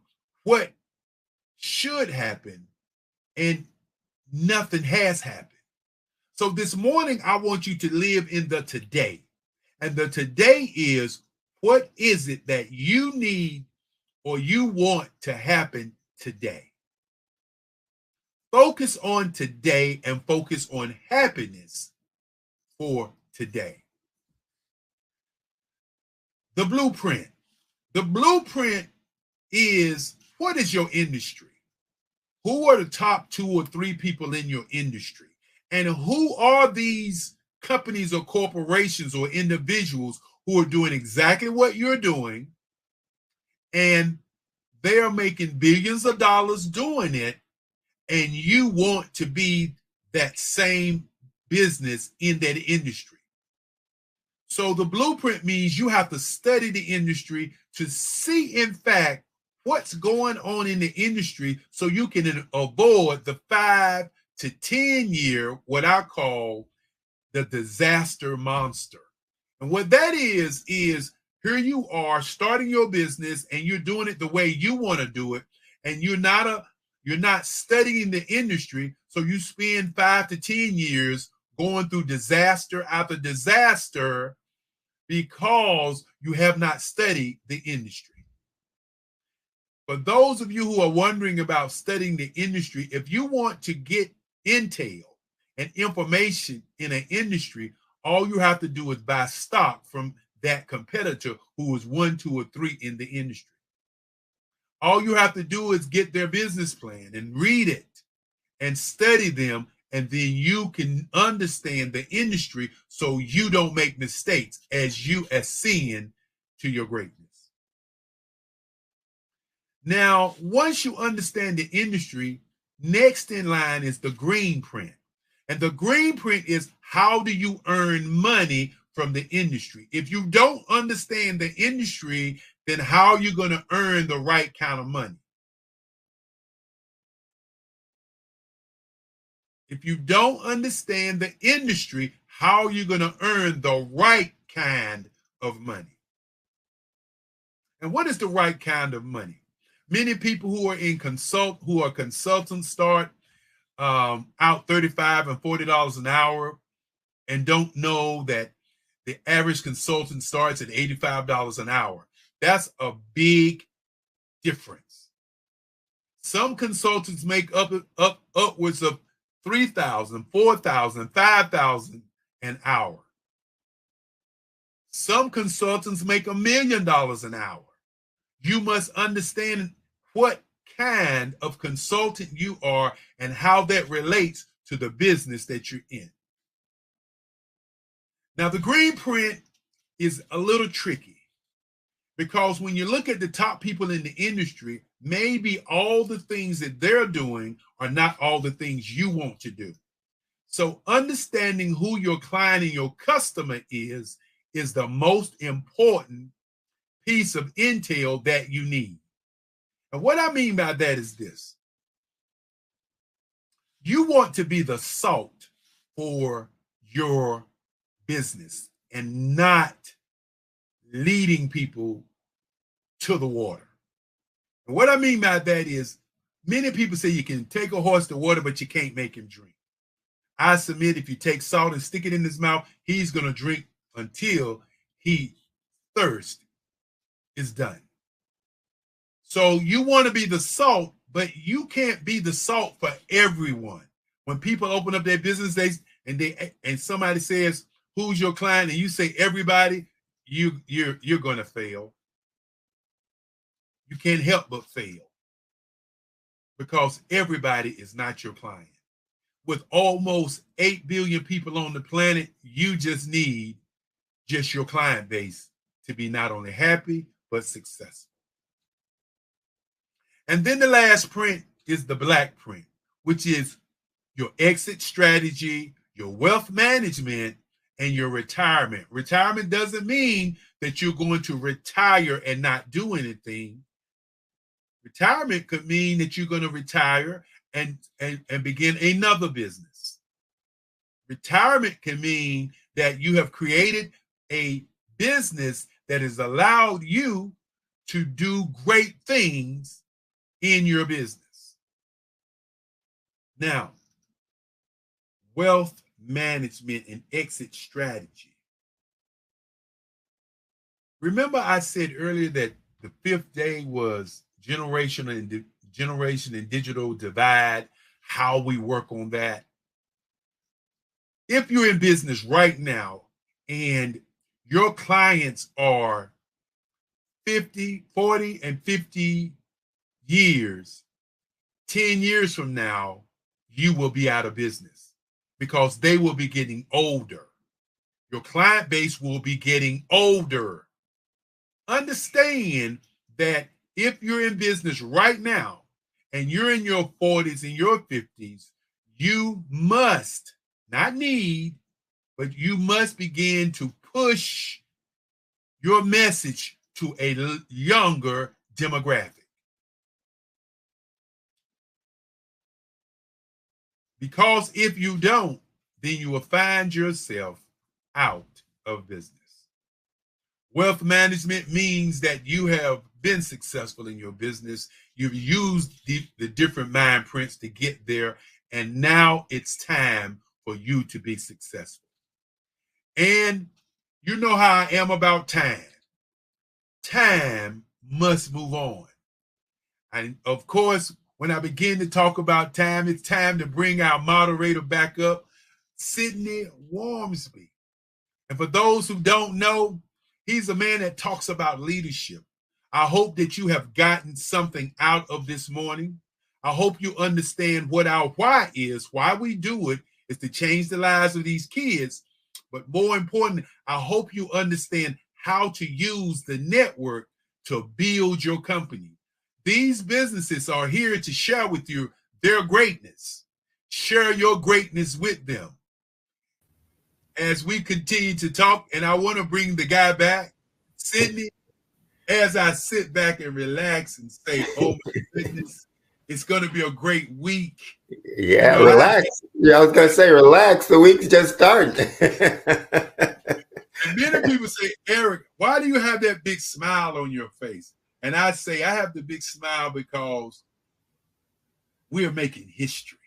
what should happen, and nothing has happened. So this morning, I want you to live in the today. And the today is, what is it that you need or you want to happen today? Focus on today and focus on happiness for today. The blueprint. The blueprint is, what is your industry? Who are the top 2 or 3 people in your industry? And who are these companies or corporations or individuals who are doing exactly what you're doing, and they are making billions of dollars doing it, and you want to be that same business in that industry? So the blueprint means you have to study the industry to see, in fact, what's going on in the industry so you can avoid the 5 to 10 year, what I call the disaster monster. And what that is here you are starting your business and you're doing it the way you want to do it, and you're not studying the industry, so you spend 5 to 10 years going through disaster after disaster because you have not studied the industry. For those of you who are wondering about studying the industry, if you want to get intel and information in an industry, all you have to do is buy stock from that competitor who is 1, 2, or 3 in the industry. All you have to do is get their business plan and read it and study them, and then you can understand the industry so you don't make mistakes as you ascend to your greatness. Now, once you understand the industry, next in line is the green print. And the green print is, how do you earn money from the industry? If you don't understand the industry, then how are you going to earn the right kind of money? If you don't understand the industry, how are you going to earn the right kind of money? And what is the right kind of money? Many people who are consultants start out $35 and $40 an hour and don't know that the average consultant starts at $85 an hour. That's a big difference. Some consultants make upwards of $3,000, $4,000, $5,000 an hour. Some consultants make $1 million an hour. You must understand what kind of consultant you are and how that relates to the business that you're in. Now, the green print is a little tricky because when you look at the top people in the industry, maybe all the things that they're doing are not all the things you want to do. So understanding who your client and your customer is the most important piece of intel that you need. And what I mean by that is this. You want to be the salt for your business and not leading people to the water. And what I mean by that is many people say you can take a horse to water, but you can't make him drink. I submit if you take salt and stick it in his mouth, he's going to drink until he thirst is done. So you want to be the salt, but you can't be the salt for everyone. When people open up their business and somebody says, "Who's your client?" and you say everybody, you're going to fail. You can't help but fail because everybody is not your client. With almost 8 billion people on the planet, you just need just your client base to be not only happy, but successful. And then the last print is the black print, which is your exit strategy, your wealth management, and your retirement. Retirement doesn't mean that you're going to retire and not do anything. Retirement could mean that you're going to retire and begin another business. Retirement can mean that you have created a business that has allowed you to do great things in your business. Now, wealth management and exit strategy. Remember I said earlier that the 5th day was generation and digital divide, how we work on that. If you're in business right now and your clients are 50, 40, and 50 years, 10 years from now, you will be out of business because they will be getting older. Your client base will be getting older. Understand that if you're in business right now and you're in your 40s and your 50s, you must, not need, but you must begin to push your message to a younger demographic. Because if you don't, then you will find yourself out of business. Wealth management means that you have been successful in your business. You've used the different mind prints to get there, and now it's time for you to be successful. And you know how I am about time. Time must move on. And of course, when I begin to talk about time, it's time to bring our moderator back up, Sidney Wormsby. And for those who don't know, he's a man that talks about leadership. I hope that you have gotten something out of this morning. I hope you understand what our why is. Why we do it is to change the lives of these kids. But more importantly, I hope you understand how to use the network to build your company. These businesses are here to share with you their greatness. Share your greatness with them. As we continue to talk, and I want to bring the guy back, Sidney, as I sit back and relax and say, oh my goodness, it's going to be a great week. Yeah, relax. Yeah, I was going to say, relax. The week's just started. And many people say, Eric, why do you have that big smile on your face? And I say, I have the big smile because we are making history.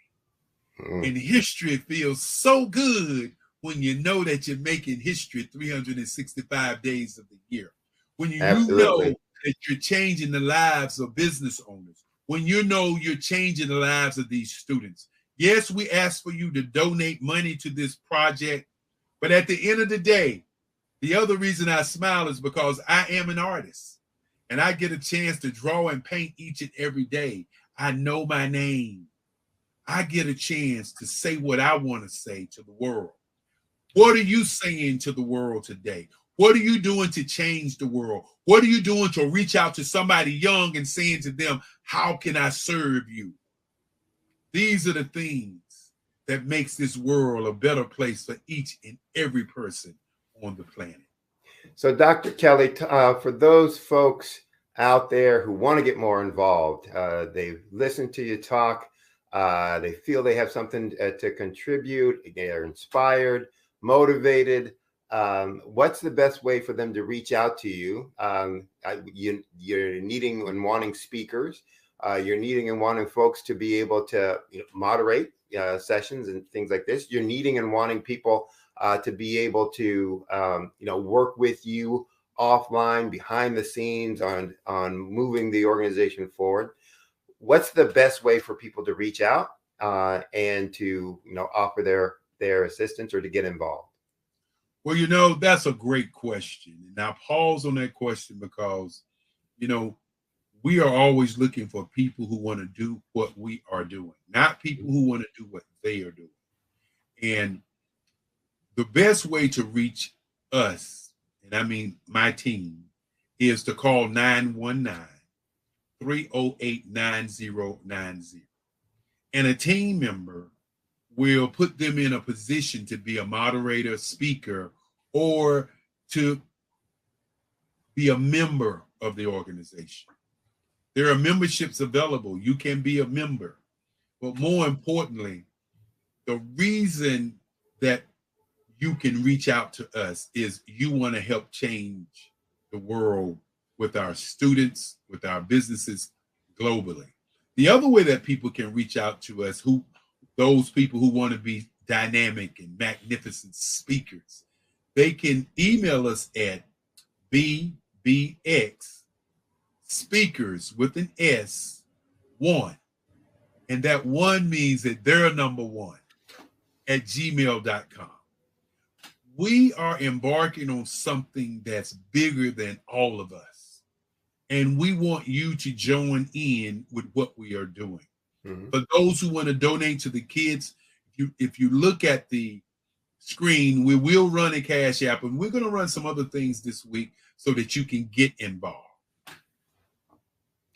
And history feels so good when you know that you're making history 365 days of the year. When you know that you're changing the lives of business owners. When you know you're changing the lives of these students. Yes, we ask for you to donate money to this project. But at the end of the day, the other reason I smile is because I am an artist. And I get a chance to draw and paint each and every day. I know my name. I get a chance to say what I want to say to the world. What are you saying to the world today? What are you doing to change the world? What are you doing to reach out to somebody young and saying to them, how can I serve you? These are the things that makes this world a better place for each and every person on the planet. So Dr. Kelly, for those folks out there who want to get more involved, they've listened to you talk, they feel they have something to contribute, they're inspired, motivated. What's the best way for them to reach out to you? You're needing and wanting speakers. You're needing and wanting folks to be able to moderate sessions and things like this. You're needing and wanting people to be able to work with you offline, behind the scenes on moving the organization forward. What's the best way for people to reach out and to offer their assistance or to get involved? Well, that's a great question. And I pause on that question because, we are always looking for people who want to do what we are doing, not people who want to do what they are doing. And the best way to reach us, and I mean my team, is to call 919-308-9090. And a team member will put them in a position to be a moderator, speaker, or to be a member of the organization. There are memberships available. You can be a member. But more importantly, the reason that you can reach out to us is you want to help change the world with our students, with our businesses globally. The other way that people can reach out to us, those people who want to be dynamic and magnificent speakers, they can email us at bbxspeakers with an S 1. And that 1 means that they're number 1 at gmail.com. We are embarking on something that's bigger than all of us. And we want you to join in with what we are doing. Mm-hmm. For those who want to donate to the kids, if you look at the screen, we will run a Cash App, and we're going to run some other things this week so that you can get involved.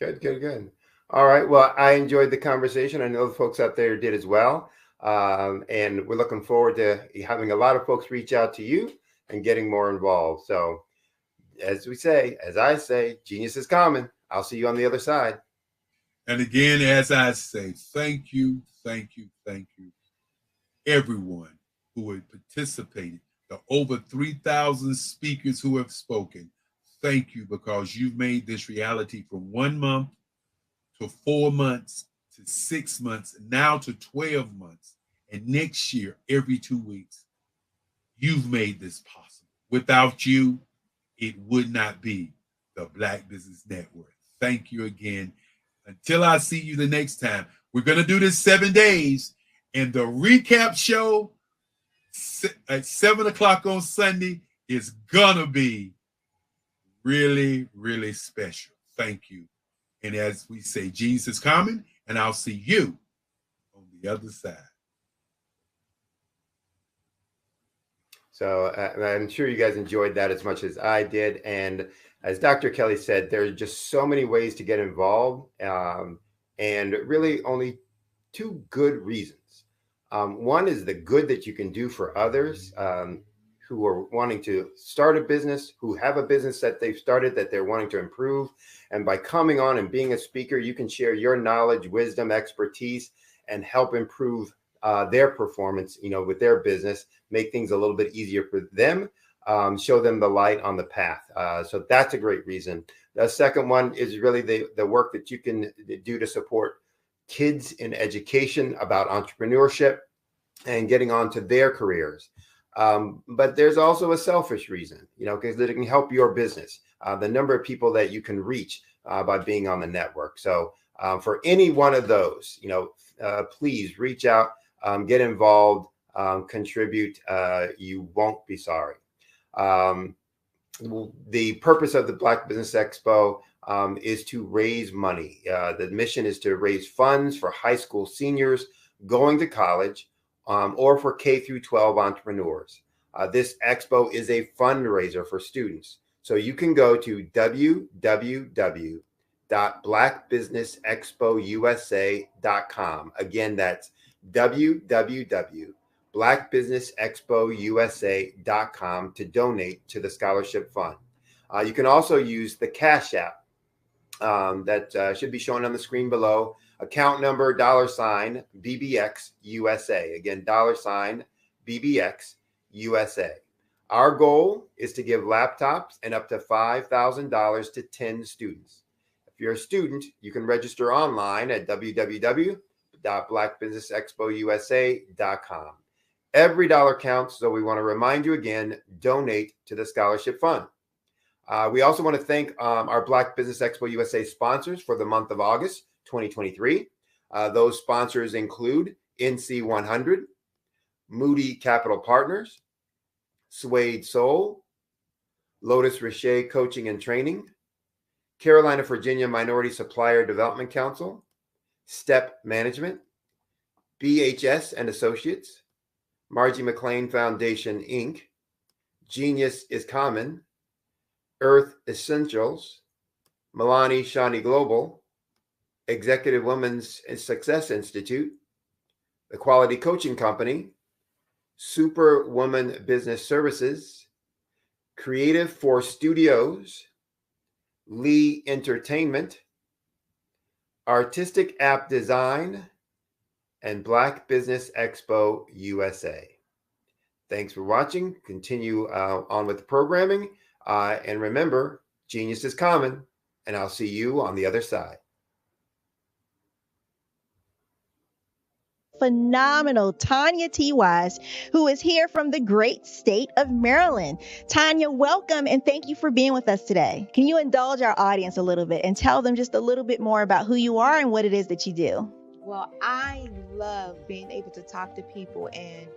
Good. All right. Well, I enjoyed the conversation. I know the folks out there did as well. And we're looking forward to having a lot of folks reach out to you and getting more involved. So as I say, genius is common. I'll see you on the other side. And again, as I say, thank you, everyone who had participated, the over 3,000 speakers who have spoken. Thank you, because you've made this reality from 1 month to 4 months to 6 months, now to 12 months. And next year, every 2 weeks, you've made this possible. Without you, it would not be the Black Business Network. Thank you again. Until I see you the next time, we're going to do this 7 days. And the recap show at 7 o'clock on Sunday is going to be really, really special. Thank you. And as we say, Jesus is coming, and I'll see you on the other side. So I'm sure you guys enjoyed that as much as I did. And as Dr. Kelly said, there are just so many ways to get involved, and really only 2 good reasons. One is the good that you can do for others who are wanting to start a business, who have a business that they've started that they're wanting to improve. And by coming on and being a speaker, you can share your knowledge, wisdom, expertise, and help improve their performance, with their business, make things a little bit easier for them, show them the light on the path. So that's a great reason. The second one is really the work that you can do to support kids in education about entrepreneurship and getting on to their careers. But there's also a selfish reason, because it can help your business, the number of people that you can reach by being on the network. So for any one of those, please reach out, get involved, contribute. You won't be sorry. The purpose of the Black Business Expo is to raise money. The mission is to raise funds for high school seniors going to college or for K through 12 entrepreneurs. This expo is a fundraiser for students. So you can go to www.blackbusinessexpousa.com. Again, that's www.blackbusinessexpousa.com to donate to the scholarship fund. You can also use the Cash App that should be shown on the screen below. Account number $BBX USA. Again, $BBX USA. Our goal is to give laptops and up to $5,000 to 10 students. If you're a student, you can register online at www.blackbusinessexpousa.com. Every dollar counts, so we want to remind you again, donate to the scholarship fund. We also want to thank our Black Business Expo USA sponsors for the month of August 2023. Those sponsors include NC 100, Moody Capital Partners, Suede Soul, Lotus Richer Coaching and Training, Carolina, Virginia Minority Supplier Development Council, Step Management, BHS and Associates, Margie McLean Foundation, Inc., Genius is Common, Earth Essentials, Milani Shani Global, Executive Women's Success Institute, the Quality Coaching Company, Superwoman Business Services, Creative Force Studios, Lee Entertainment, Artistic App Design, and Black Business Expo USA. Thanks for watching. Continue on with the programming. And remember, genius is common, and I'll see you on the other side. Phenomenal Tanya T. Wise, who is here from the great state of Maryland. Tanya, welcome and thank you for being with us today. Can you indulge our audience a little bit and tell them just a little bit more about who you are and what it is that you do? Well, I love being able to talk to people and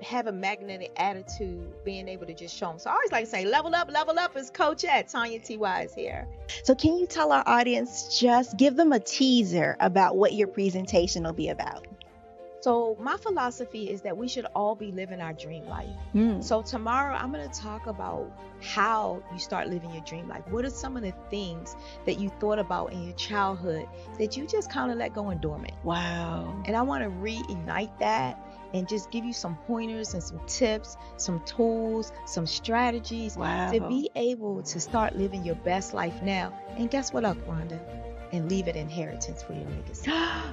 have a magnetic attitude, being able to just show them. So I always like to say, level up is Coach at Tanya T. Wise here. So can you tell our audience, just give them a teaser about what your presentation will be about? So my philosophy is that we should all be living our dream life. So tomorrow I'm going to talk about how you start living your dream life. What are some of the things that you thought about in your childhood that you just kind of let go and dormant? Wow. And I want to reignite that and just give you some pointers and some tips, some tools, some strategies to be able to start living your best life now. And guess what, Rhonda? And leave it inheritance for your legacy.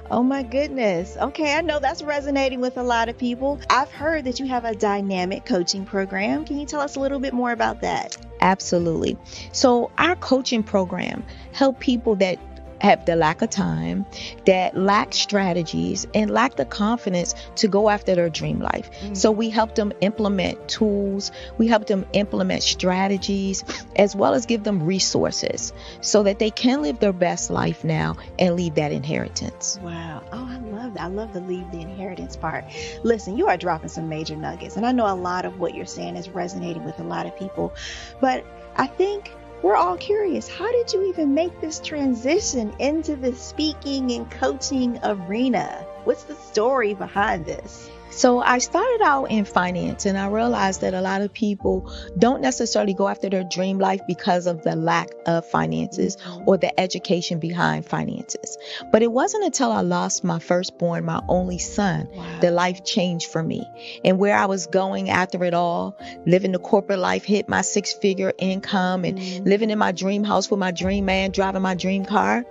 Oh my goodness. Okay, I know that's resonating with a lot of people. I've heard that you have a dynamic coaching program. Can you tell us a little bit more about that? Absolutely. So our coaching program help people that have the lack of time, that lack strategies, and lack the confidence to go after their dream life. So we help them implement tools, we help them implement strategies, as well as give them resources so that they can live their best life now and leave that inheritance. Wow. Oh, I love that. I love the leave the inheritance part. Listen, you are dropping some major nuggets, and I know a lot of what you're saying is resonating with a lot of people, but I think we're all curious, how did you even make this transition into the speaking and coaching arena? What's the story behind this? So I started out in finance, and I realized that a lot of people don't necessarily go after their dream life because of the lack of finances or the education behind finances. But it wasn't until I lost my firstborn, my only son, that life changed for me. And where I was going after it all, living the corporate life, hit my 6-figure income and living in my dream house with my dream man, driving my dream car.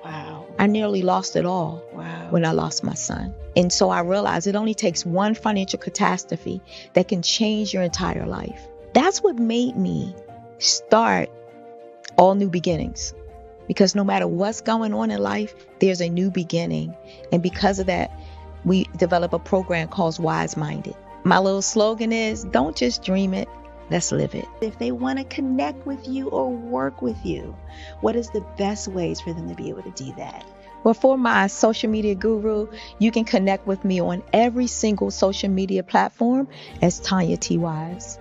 I nearly lost it all when I lost my son. And so I realized it only takes one financial catastrophe that can change your entire life. That's what made me start All New Beginnings. Because no matter what's going on in life, there's a new beginning. And because of that, we develop a program called Wise Minded. My little slogan is, don't just dream it, let's live it. If they want to connect with you or work with you, what is the best ways for them to be able to do that? Well, for my social media guru, you can connect with me on every single social media platform as Tanya T. Wise.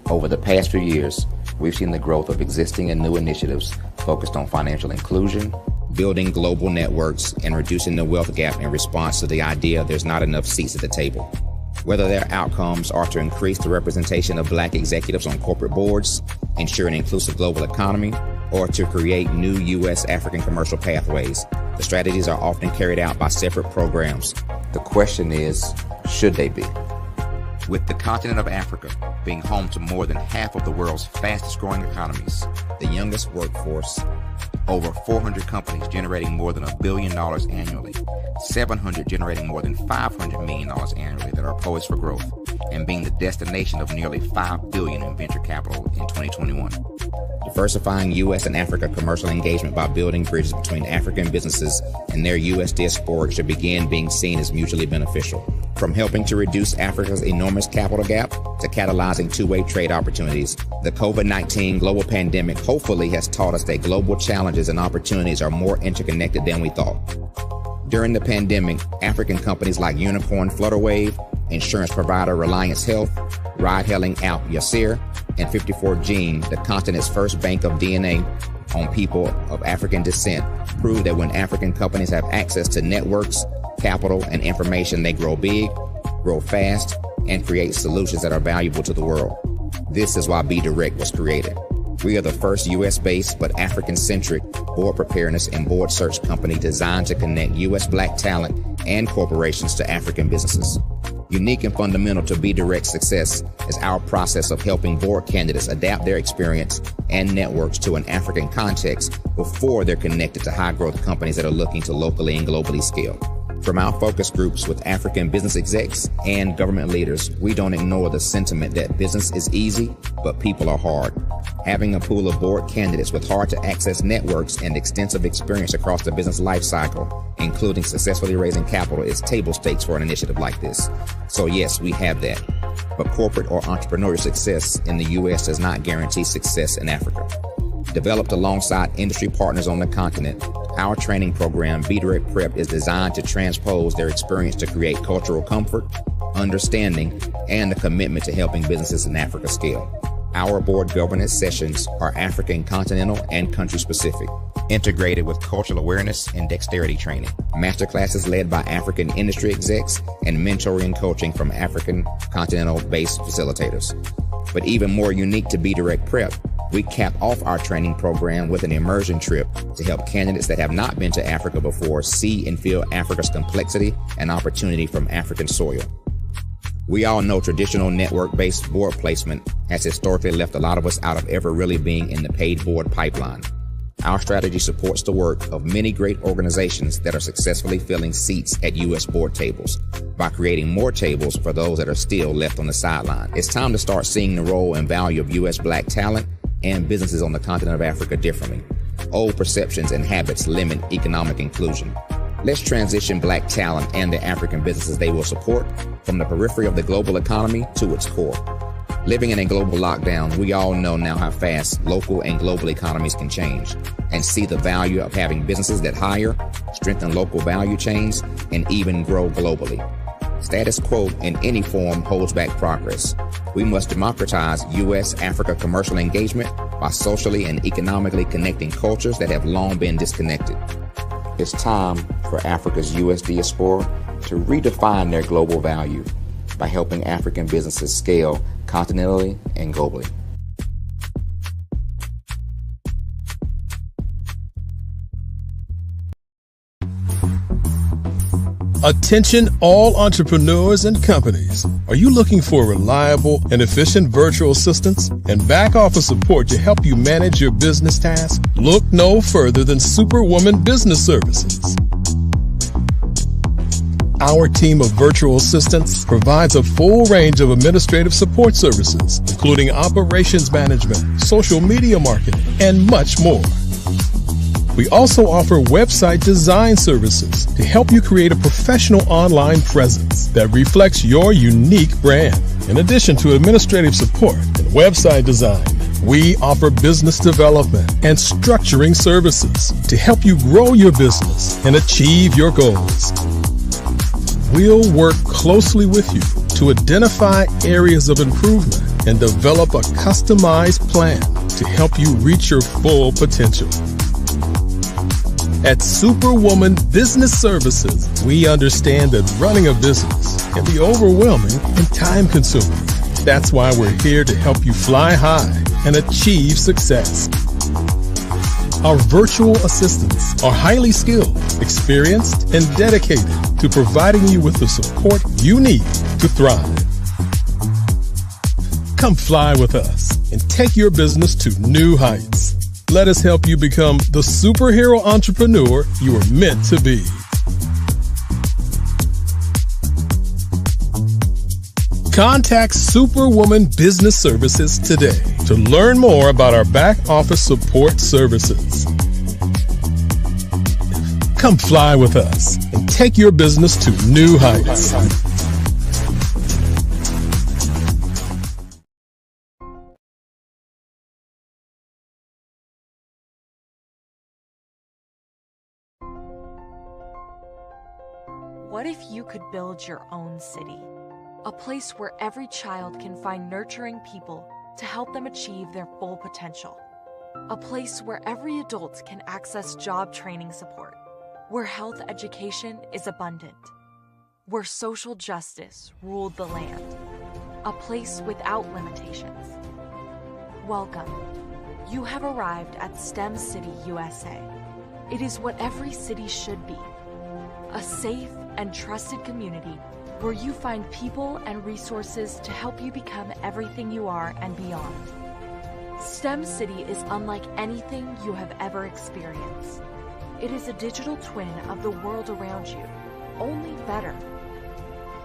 Over the past few years, we've seen the growth of existing and new initiatives focused on financial inclusion, building global networks, and reducing the wealth gap in response to the idea there's not enough seats at the table. Whether their outcomes are to increase the representation of Black executives on corporate boards, ensure an inclusive global economy, or to create new U.S. African commercial pathways, the strategies are often carried out by separate programs. The question is, should they be? With the continent of Africa being home to more than half of the world's fastest growing economies, the youngest workforce, over 400 companies generating more than $1 billion annually, 700 generating more than $500 million annually that are poised for growth, and being the destination of nearly $5 billion in venture capital in 2021. Diversifying U.S. and Africa commercial engagement by building bridges between African businesses and their U.S. diaspora should begin being seen as mutually beneficial. From helping to reduce Africa's enormous capital gap to catalyzing two-way trade opportunities, the COVID-19 global pandemic hopefully has taught us that global challenges and opportunities are more interconnected than we thought. During the pandemic, African companies like Unicorn Flutterwave, insurance provider Reliance Health, ride-hailing app Yasir, and 54Gene, the continent's first bank of DNA on people of African descent, prove that when African companies have access to networks, capital, and information, they grow big, grow fast, and create solutions that are valuable to the world. This is why Be Direct was created. We are the first U.S.-based but African-centric board preparedness and board search company designed to connect U.S. Black talent and corporations to African businesses. Unique and fundamental to Be Direct's success is our process of helping board candidates adapt their experience and networks to an African context before they're connected to high-growth companies that are looking to locally and globally scale. From our focus groups with African business execs and government leaders, we don't ignore the sentiment that business is easy, but people are hard. Having a pool of board candidates with hard-to-access networks and extensive experience across the business life cycle, including successfully raising capital, is table stakes for an initiative like this. So yes, we have that. But corporate or entrepreneurial success in the U.S. does not guarantee success in Africa. Developed alongside industry partners on the continent, our training program, Be Direct Prep, is designed to transpose their experience to create cultural comfort, understanding, and a commitment to helping businesses in Africa scale. Our board governance sessions are African, continental, and country-specific, integrated with cultural awareness and dexterity training, masterclasses led by African industry execs, and mentoring and coaching from African continental-based facilitators. But even more unique to Be Direct Prep, we cap off our training program with an immersion trip to help candidates that have not been to Africa before see and feel Africa's complexity and opportunity from African soil. We all know traditional network-based board placement has historically left a lot of us out of ever really being in the paid board pipeline. Our strategy supports the work of many great organizations that are successfully filling seats at U.S. board tables by creating more tables for those that are still left on the sideline. It's time to start seeing the role and value of U.S. Black talent and businesses on the continent of Africa differently. Old perceptions and habits limit economic inclusion. Let's transition Black talent and the African businesses they will support from the periphery of the global economy to its core. Living in a global lockdown, we all know now how fast local and global economies can change, and see the value of having businesses that hire, strengthen local value chains, and even grow globally. Status quo in any form holds back progress. We must democratize U.S.-Africa commercial engagement by socially and economically connecting cultures that have long been disconnected. It's time for Africa's U.S. diaspora to redefine their global value by helping African businesses scale continentally and globally. Attention all entrepreneurs and companies. Are you looking for reliable and efficient virtual assistants and back office support to help you manage your business tasks? Look no further than Superwoman Business Services. Our team of virtual assistants provides a full range of administrative support services, including operations management, social media marketing, and much more. We also offer website design services to help you create a professional online presence that reflects your unique brand. In addition to administrative support and website design, we offer business development and structuring services to help you grow your business and achieve your goals. We'll work closely with you to identify areas of improvement and develop a customized plan to help you reach your full potential. At Superwoman Business Services, we understand that running a business can be overwhelming and time-consuming. That's why we're here to help you fly high and achieve success. Our virtual assistants are highly skilled, experienced, and dedicated to providing you with the support you need to thrive. Come fly with us and take your business to new heights. Let us help you become the superhero entrepreneur you are meant to be. Contact Superwoman Business Services today to learn more about our back office support services. Come fly with us and take your business to new heights. What if you could build your own city? A place where every child can find nurturing people to help them achieve their full potential. A place where every adult can access job training support. Where health education is abundant. Where social justice ruled the land. A place without limitations. Welcome. You have arrived at STEM City USA. It is what every city should be. A safe and trusted community where you find people and resources to help you become everything you are and beyond. STEM City is unlike anything you have ever experienced. It is a digital twin of the world around you, only better.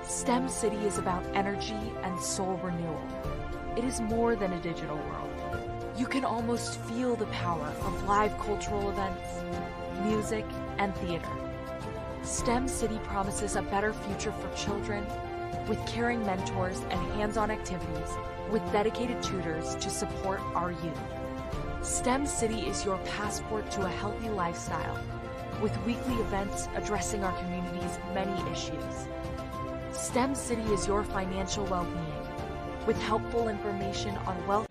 STEM City is about energy and soul renewal. It is more than a digital world. You can almost feel the power of live cultural events, music, and theater. STEM City promises a better future for children with caring mentors and hands-on activities with dedicated tutors to support our youth. STEM City is your passport to a healthy lifestyle with weekly events addressing our community's many issues. STEM City is your financial well-being with helpful information on wealth.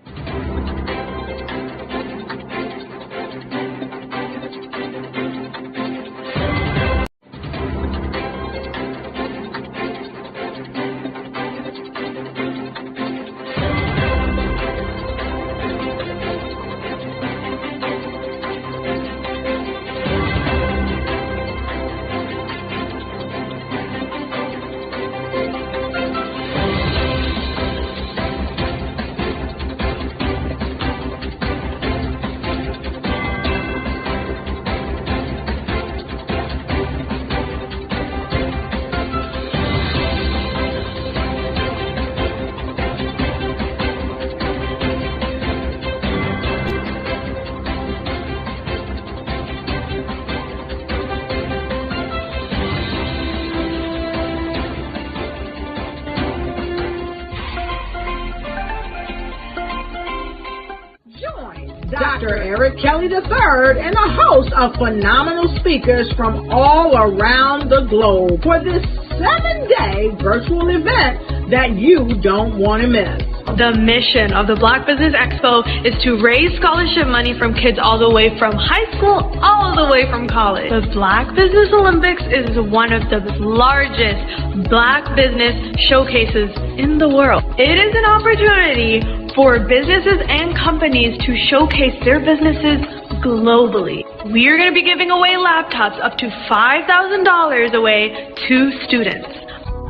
Dr. Eric Kelly III and a host of phenomenal speakers from all around the globe for this 7-day virtual event that you don't want to miss. The mission of the Black Business Expo is to raise scholarship money from kids all the way from high school, all the way from college. The Black Business Olympics is one of the largest Black business showcases in the world. It is an opportunity for businesses and companies to showcase their businesses globally. We are going to be giving away laptops up to $5,000 away to students.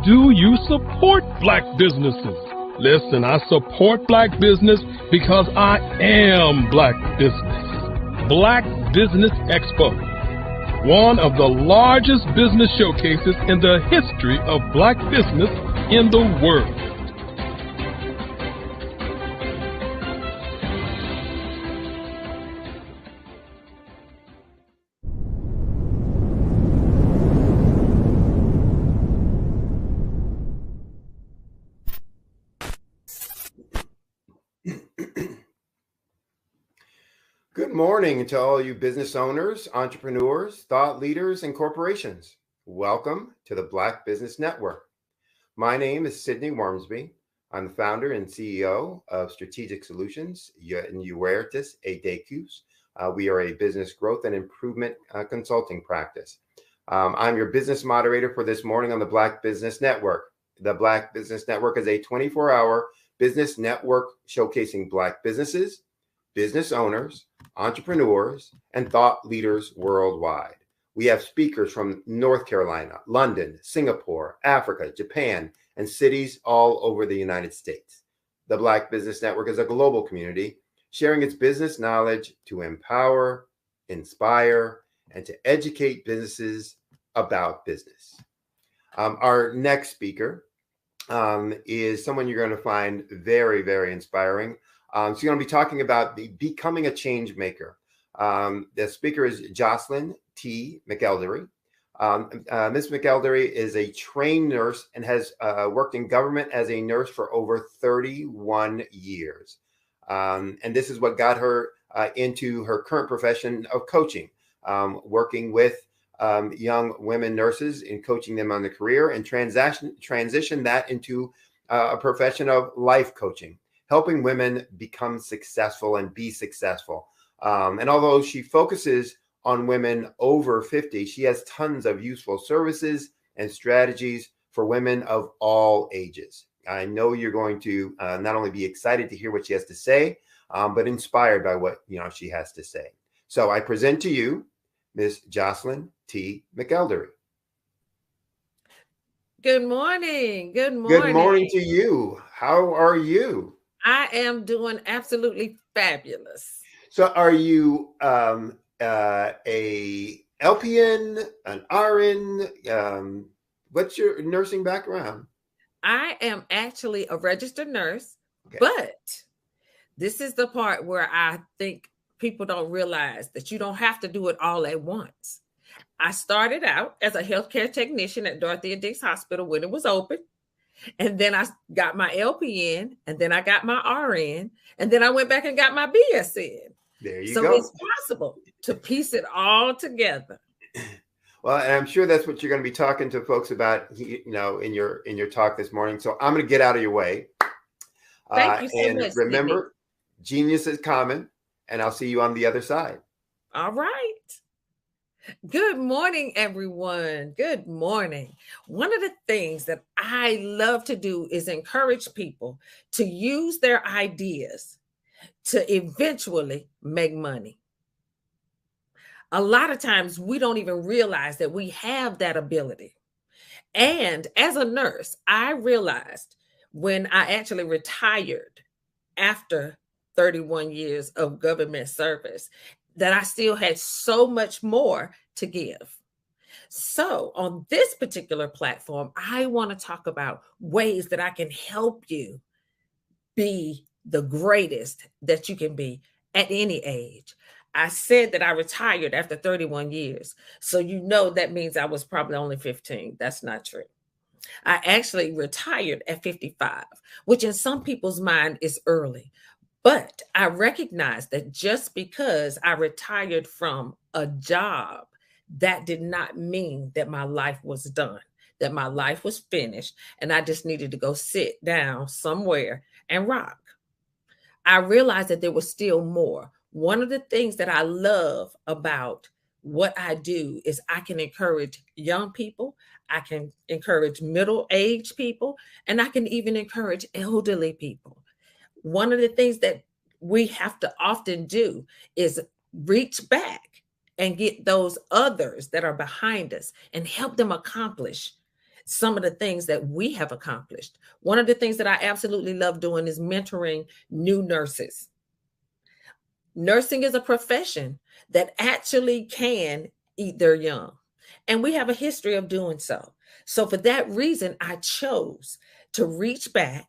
Do you support Black businesses? Listen, I support Black business because I am Black business. Black Business Expo. one of the largest business showcases in the history of Black business in the world. Good morning to all you business owners, entrepreneurs, thought leaders, and corporations. Welcome to the Black Business Network. My name is Sidney Wormsby. I'm the founder and CEO of Strategic Solutions in Huertas Edecus. We are a business growth and improvement consulting practice. I'm your business moderator for this morning on the Black Business Network. The Black Business Network is a 24-hour business network showcasing Black businesses, business owners, entrepreneurs, and thought leaders worldwide. We have speakers from North Carolina, London, Singapore, Africa, Japan, and cities all over the United States. The Black Business Network is a global community sharing its business knowledge to empower, inspire, and to educate businesses about business. Our next speaker is someone you're going to find very, very inspiring. She's going to be talking about becoming a change maker. The speaker is Jocelyn T. McElderry. Ms. McElderry is a trained nurse and has worked in government as a nurse for over 31 years. And this is what got her into her current profession of coaching, working with young women nurses and coaching them on the career, and transition that into a profession of life coaching, helping women become successful and be successful. And although she focuses on women over 50, she has tons of useful services and strategies for women of all ages. I know you're going to not only be excited to hear what she has to say, but inspired by what she has to say. So I present to you Ms. Jocelyn T. McElderry. Good morning. Good morning. Good morning to you. How are you? I am doing absolutely fabulous. So are you a LPN, an RN? What's your nursing background? I am actually a registered nurse, but this is the part where I think people don't realize that you don't have to do it all at once. I started out as a healthcare technician at Dorothea Dix Hospital when it was open. And then I got my LPN, and then I got my RN, and then I went back and got my BSN. There you go. So it's possible to piece it all together. Well, and I'm sure that's what you're going to be talking to folks about, in your talk this morning. So I'm going to get out of your way. Thank you so much. And remember, genius is common, and I'll see you on the other side. All right. Good morning, everyone. Good morning. One of the things that I love to do is encourage people to use their ideas to eventually make money. A lot of times we don't even realize that we have that ability. And as a nurse, I realized when I actually retired after 31 years of government service that I still had so much more to give. So on this particular platform, I want to talk about ways that I can help you be the greatest that you can be at any age. I said that I retired after 31 years. So that means I was probably only 15. That's not true. I actually retired at 55, which in some people's mind is early. But I recognize that just because I retired from a job, that did not mean that my life was done, that my life was finished, and I just needed to go sit down somewhere and rock. I realized that there was still more. One of the things that I love about what I do is I can encourage young people, I can encourage middle-aged people, and I can even encourage elderly people. One of the things that we have to often do is reach back and get those others that are behind us and help them accomplish some of the things that we have accomplished. One of the things that I absolutely love doing is mentoring new nurses. Nursing is a profession that actually can eat their young. And we have a history of doing so. So for that reason, I chose to reach back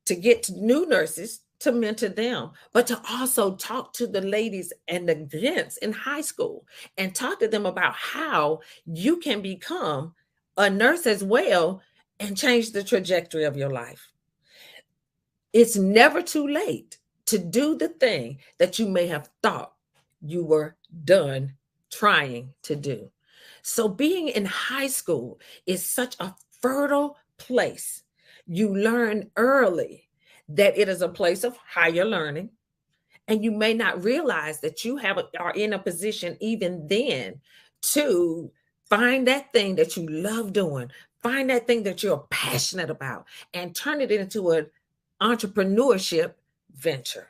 to get to new nurses to mentor them, but to also talk to the ladies and the gents in high school and talk to them about how you can become a nurse as well and change the trajectory of your life. It's never too late to do the thing that you may have thought you were done trying to do. So being in high school is such a fertile place. You learn early that it is a place of higher learning, and you may not realize that you are in a position even then to find that thing that you love doing, find that thing that you're passionate about, and turn it into an entrepreneurship venture.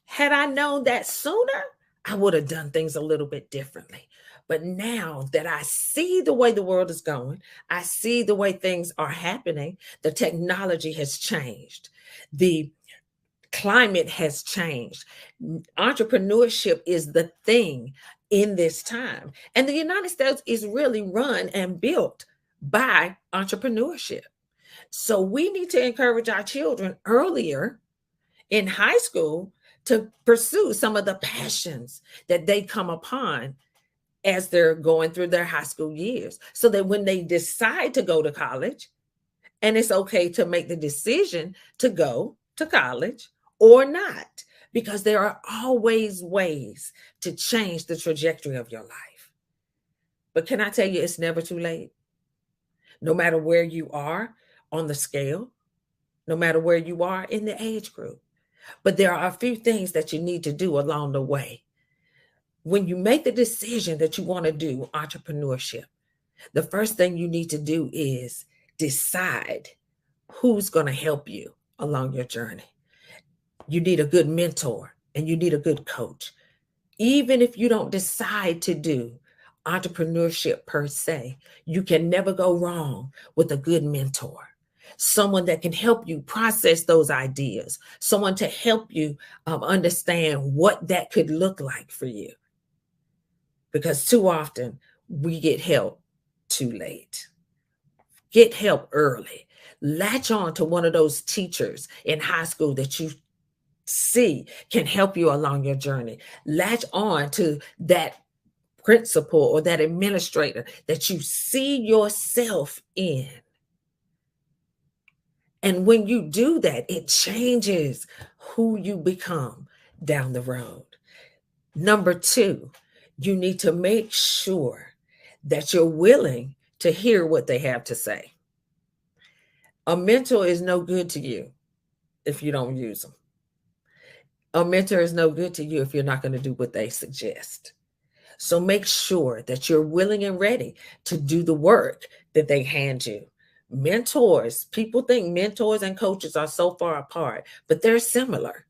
Had I known that sooner, I would have done things a little bit differently. But now that I see the way the world is going, I see the way things are happening, the technology has changed. The climate has changed. Entrepreneurship is the thing in this time. And the United States is really run and built by entrepreneurship. So we need to encourage our children earlier in high school to pursue some of the passions that they come upon as they're going through their high school years, so that when they decide to go to college, and it's okay to make the decision to go to college or not, because there are always ways to change the trajectory of your life. But can I tell you, it's never too late. No matter where you are on the scale, no matter where you are in the age group. But there are a few things that you need to do along the way. When you make the decision that you want to do entrepreneurship, the first thing you need to do is decide who's going to help you along your journey. You need a good mentor and you need a good coach. Even if you don't decide to do entrepreneurship per se, you can never go wrong with a good mentor. Someone that can help you process those ideas, someone to help you understand what that could look like for you. Because too often we get help too late. Get help early. Latch on to one of those teachers in high school that you see can help you along your journey. Latch on to that principal or that administrator that you see yourself in. And when you do that, it changes who you become down the road. Number 2, you need to make sure that you're willing to hear what they have to say. A mentor is no good to you if you don't use them. A mentor is no good to you if you're not going to do what they suggest. So make sure that you're willing and ready to do the work that they hand you. Mentors, people think mentors and coaches are so far apart, but they're similar.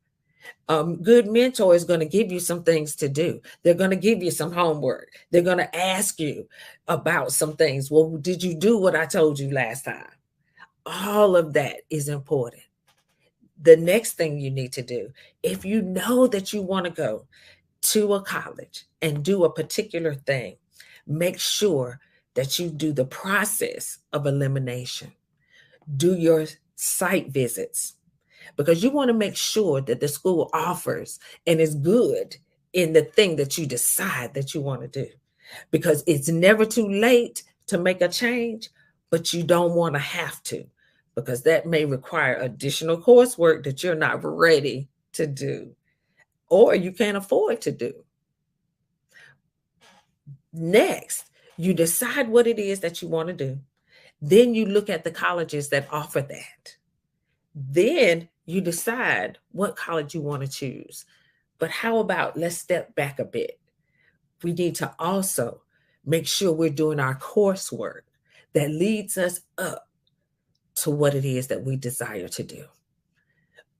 Good mentor is going to give you some things to do. They're going to give you some homework. They're going to ask you about some things. Well, did you do what I told you last time? All of that is important. The next thing you need to do, if you know that you want to go to a college and do a particular thing, make sure that you do the process of elimination. Do your site visits, because you want to make sure that the school offers and is good in the thing that you decide that you want to do. Because it's never too late to make a change, but you don't want to have to, because that may require additional coursework that you're not ready to do or you can't afford to do. Next, you decide what it is that you want to do. Then you look at the colleges that offer that. Then you decide what college you want to choose. But how about, let's step back a bit. We need to also make sure we're doing our coursework that leads us up to what it is that we desire to do.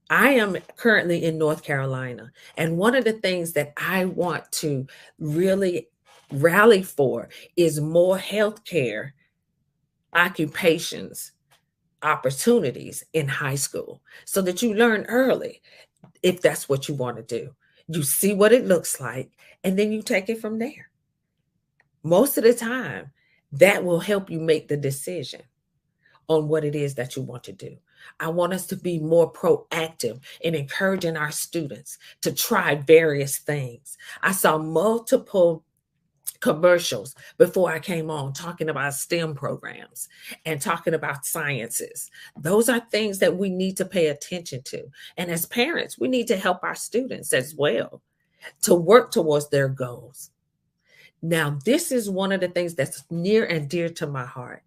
I am currently in North Carolina, and one of the things that I want to really rally for is more healthcare occupations, opportunities in high school, so that you learn early if that's what you want to do. You see what it looks like, and then you take it from there. Most of the time, that will help you make the decision on what it is that you want to do. I want us to be more proactive in encouraging our students to try various things. I saw multiple commercials before I came on talking about STEM programs and talking about sciences. Those are things that we need to pay attention to. And as parents, we need to help our students as well to work towards their goals. Now, this is one of the things that's near and dear to my heart.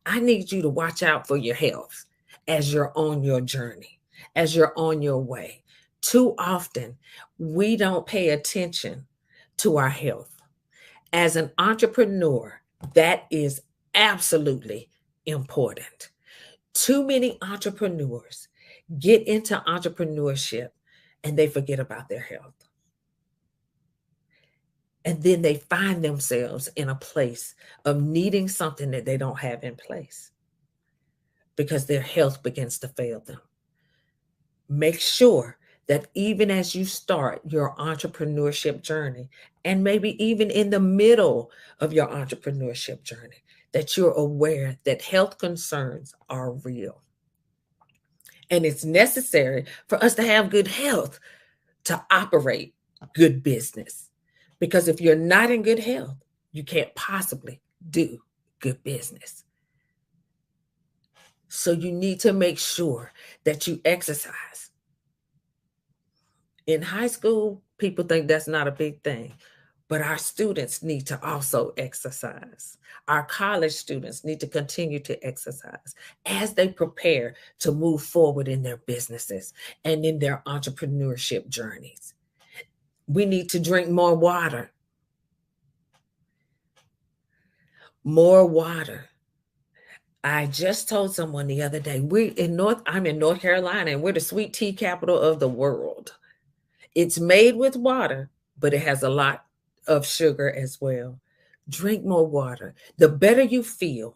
I need you to watch out for your health as you're on your journey, as you're on your way. Too often, we don't pay attention to our health. As an entrepreneur, that is absolutely important. Too many entrepreneurs get into entrepreneurship and they forget about their health. And then they find themselves in a place of needing something that they don't have in place because their health begins to fail them. Make sure that even as you start your entrepreneurship journey, and maybe even in the middle of your entrepreneurship journey, that you're aware that health concerns are real. And it's necessary for us to have good health to operate good business. Because if you're not in good health, you can't possibly do good business. So you need to make sure that you exercise. In high school, people think that's not a big thing, but our students need to also exercise. Our college students need to continue to exercise as they prepare to move forward in their businesses and in their entrepreneurship journeys. We need to drink more water. More water. I just told someone the other day, I'm in North Carolina, and we're the sweet tea capital of the world. It's made with water, but it has a lot of sugar as well. Drink more water. The better you feel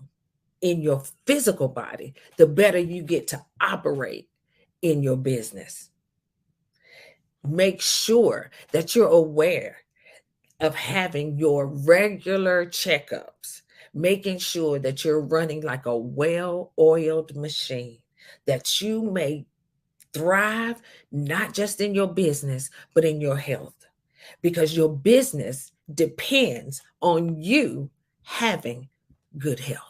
in your physical body, the better you get to operate in your business. Make sure that you're aware of having your regular checkups, making sure that you're running like a well-oiled machine, that you may thrive not just in your business, but in your health, because your business depends on you having good health.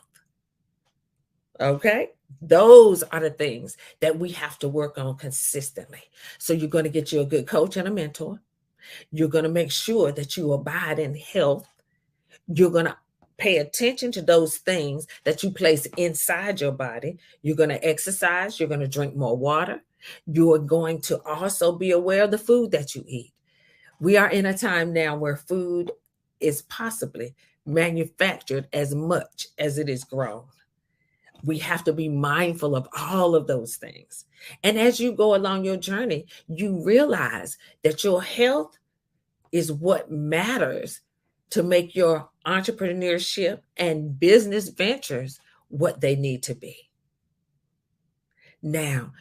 Okay? Those are the things that we have to work on consistently. So you're going to get you a good coach and a mentor. You're going to make sure that you abide in health. You're going to pay attention to those things that you place inside your body. You're going to exercise. You're going to drink more water. You're going to also be aware of the food that you eat. We are in a time now where food is possibly manufactured as much as it is grown. We have to be mindful of all of those things. And as you go along your journey, you realize that your health is what matters to make your entrepreneurship and business ventures what they need to be. Now,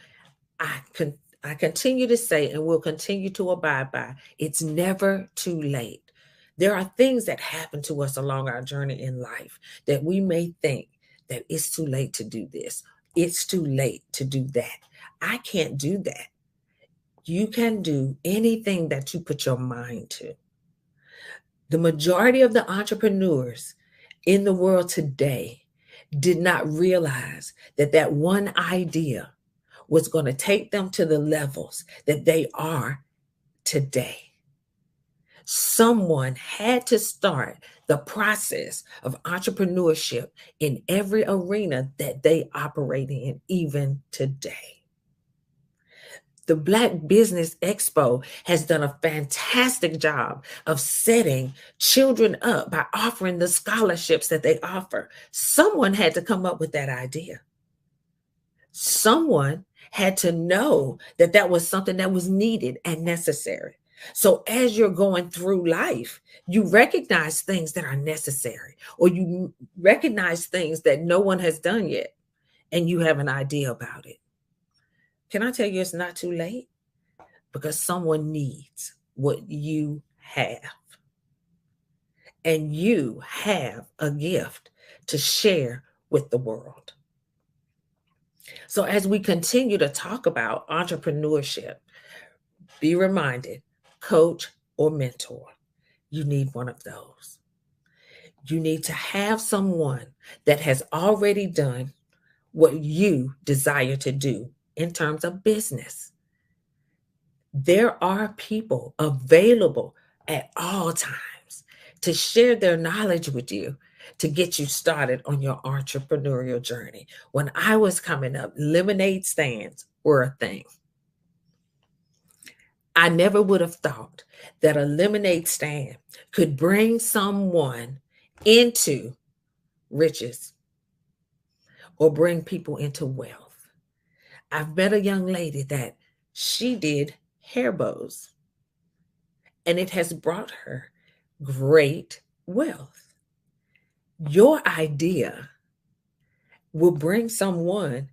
I continue to say, and will continue to abide by, it's never too late. There are things that happen to us along our journey in life that we may think that it's too late to do this. It's too late to do that. I can't do that. You can do anything that you put your mind to. The majority of the entrepreneurs in the world today did not realize that that one idea was going to take them to the levels that they are today. Someone had to start the process of entrepreneurship in every arena that they operate in, even today. The Black Business Expo has done a fantastic job of setting children up by offering the scholarships that they offer. Someone had to come up with that idea. Someone had to know that that was something that was needed and necessary. So as you're going through life, you recognize things that are necessary, or you recognize things that no one has done yet, and you have an idea about it. Can I tell you it's not too late? Because someone needs what you have. And you have a gift to share with the world. So as we continue to talk about entrepreneurship, be reminded, coach or mentor, you need one of those. You need to have someone that has already done what you desire to do in terms of business. There are people available at all times to share their knowledge with you to get you started on your entrepreneurial journey. When I was coming up, lemonade stands were a thing. I never would have thought that a lemonade stand could bring someone into riches or bring people into wealth. I've met a young lady that she did hair bows, and it has brought her great wealth. Your idea will bring someone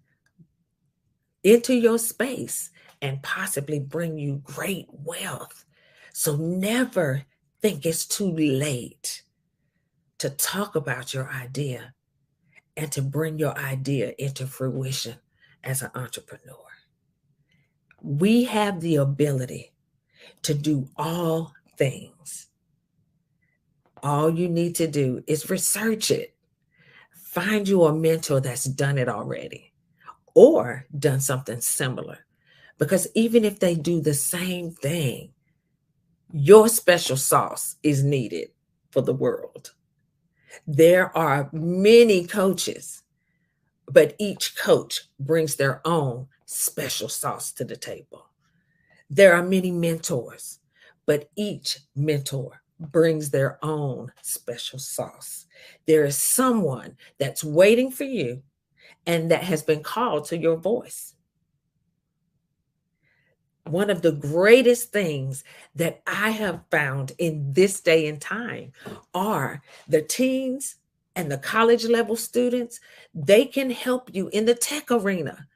into your space and possibly bring you great wealth. So never think it's too late to talk about your idea and to bring your idea into fruition as an entrepreneur. We have the ability to do all things. All you need to do is research it. Find you a mentor that's done it already or done something similar. Because even if they do the same thing, your special sauce is needed for the world. There are many coaches, but each coach brings their own special sauce to the table. There are many mentors, but each mentor brings their own special sauce. There is someone that's waiting for you and that has been called to your voice. One of the greatest things that I have found in this day and time are the teens and the college level students. They can help you in the tech arena.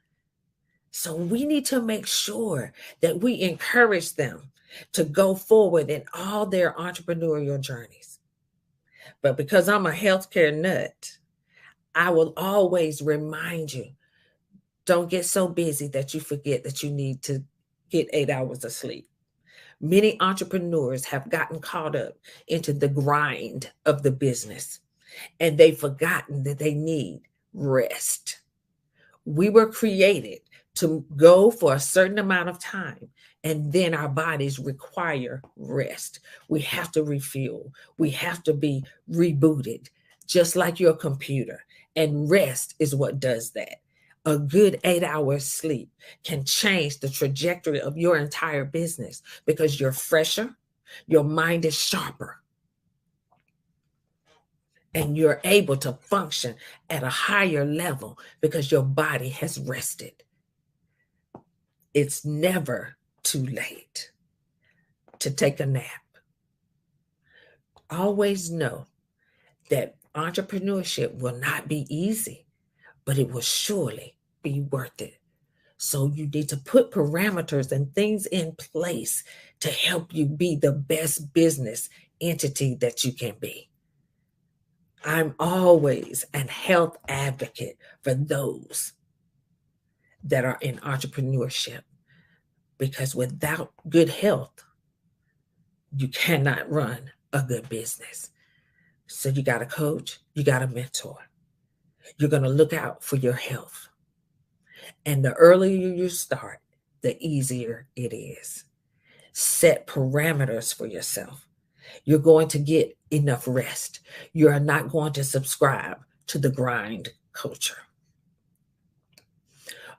So we need to make sure that we encourage them to go forward in all their entrepreneurial journeys. But because I'm a healthcare nut, I will always remind you, don't get so busy that you forget that you need to get 8 hours of sleep. Many entrepreneurs have gotten caught up into the grind of the business, and they've forgotten that they need rest. We were created to go for a certain amount of time, and then our bodies require rest. We have to refuel. We have to be rebooted, just like your computer. And rest is what does that. A good 8 hours sleep can change the trajectory of your entire business because you're fresher, your mind is sharper, and you're able to function at a higher level because your body has rested. It's never too late to take a nap. Always know that entrepreneurship will not be easy, but it will surely be worth it. So you need to put parameters and things in place to help you be the best business entity that you can be. I'm always a health advocate for those that are in entrepreneurship, because without good health, you cannot run a good business. So you got a coach, you got a mentor. You're going to look out for your health. And the earlier you start, the easier it is. Set parameters for yourself. You're going to get enough rest. You are not going to subscribe to the grind culture.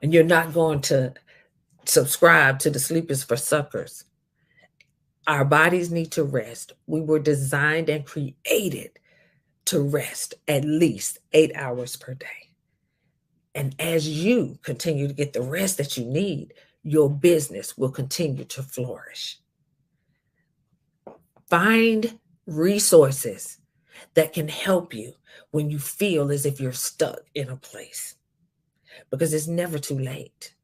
And you're not going to subscribe to the sleepers for suckers. Our bodies need to rest. We were designed and created to rest at least 8 hours per day. And as you continue to get the rest that you need, your business will continue to flourish. Find resources that can help you when you feel as if you're stuck in a place, because it's never too late.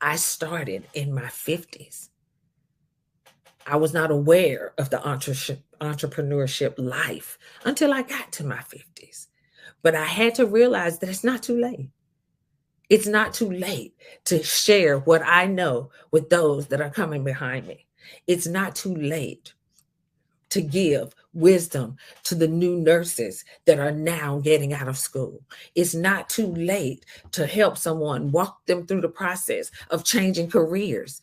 I started in my 50s. I was not aware of the entrepreneurship life until I got to my 50s. But I had to realize that it's not too late. It's not too late to share what I know with those that are coming behind me. It's not too late to give wisdom to the new nurses that are now getting out of school. It's not too late to help someone walk them through the process of changing careers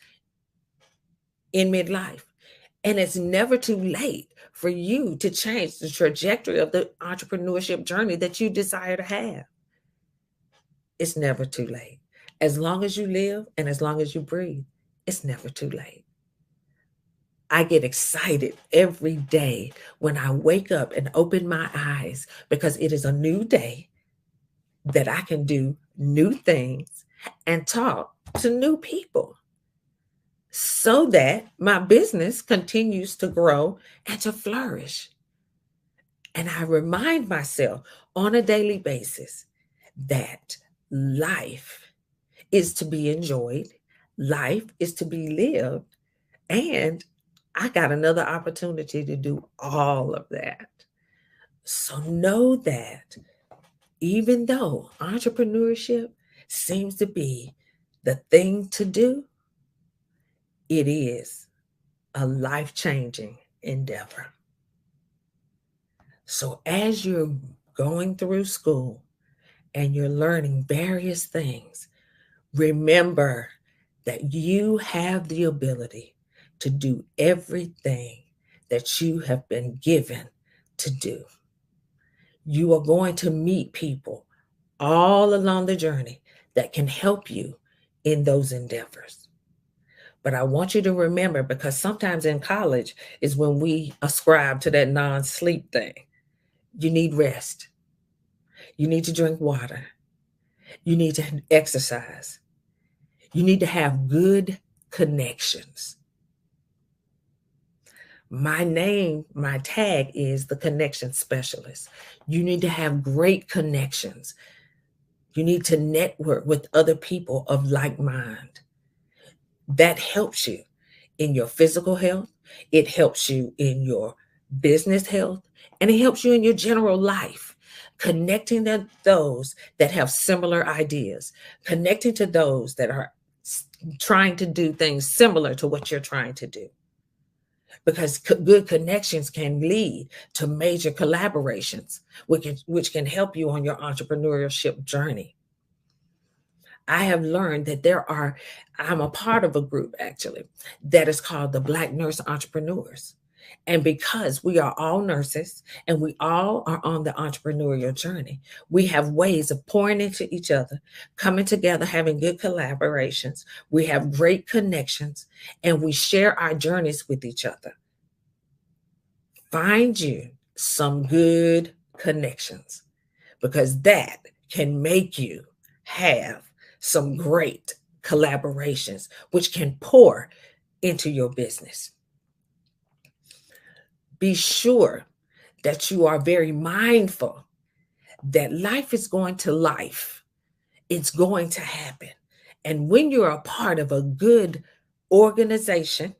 in midlife. And it's never too late for you to change the trajectory of the entrepreneurship journey that you desire to have. It's never too late. As long as you live and as long as you breathe, it's never too late. I get excited every day when I wake up and open my eyes because it is a new day that I can do new things and talk to new people so that my business continues to grow and to flourish. And I remind myself on a daily basis that life is to be enjoyed, life is to be lived, and I got another opportunity to do all of that. So know that even though entrepreneurship seems to be the thing to do, it is a life-changing endeavor. So as you're going through school and you're learning various things, remember that you have the ability to do everything that you have been given to do. You are going to meet people all along the journey that can help you in those endeavors. But I want you to remember, because sometimes in college is when we ascribe to that non-sleep thing. You need rest. You need to drink water. You need to exercise. You need to have good connections. My name, my tag is the connection specialist. You need to have great connections. You need to network with other people of like mind. That helps you in your physical health. It helps you in your business health, and it helps you in your general life. Connecting to those that have similar ideas, connecting to those that are trying to do things similar to what you're trying to do. Because good connections can lead to major collaborations, which can help you on your entrepreneurship journey. I have learned that I'm a part of a group actually that is called the Black Nurse Entrepreneurs. And because we are all nurses and we all are on the entrepreneurial journey, we have ways of pouring into each other, coming together, having good collaborations. We have great connections and we share our journeys with each other. Find you some good connections, because that can make you have some great collaborations, which can pour into your business. Be sure that you are very mindful that life is going to life. It's going to happen. And when you're a part of a good organization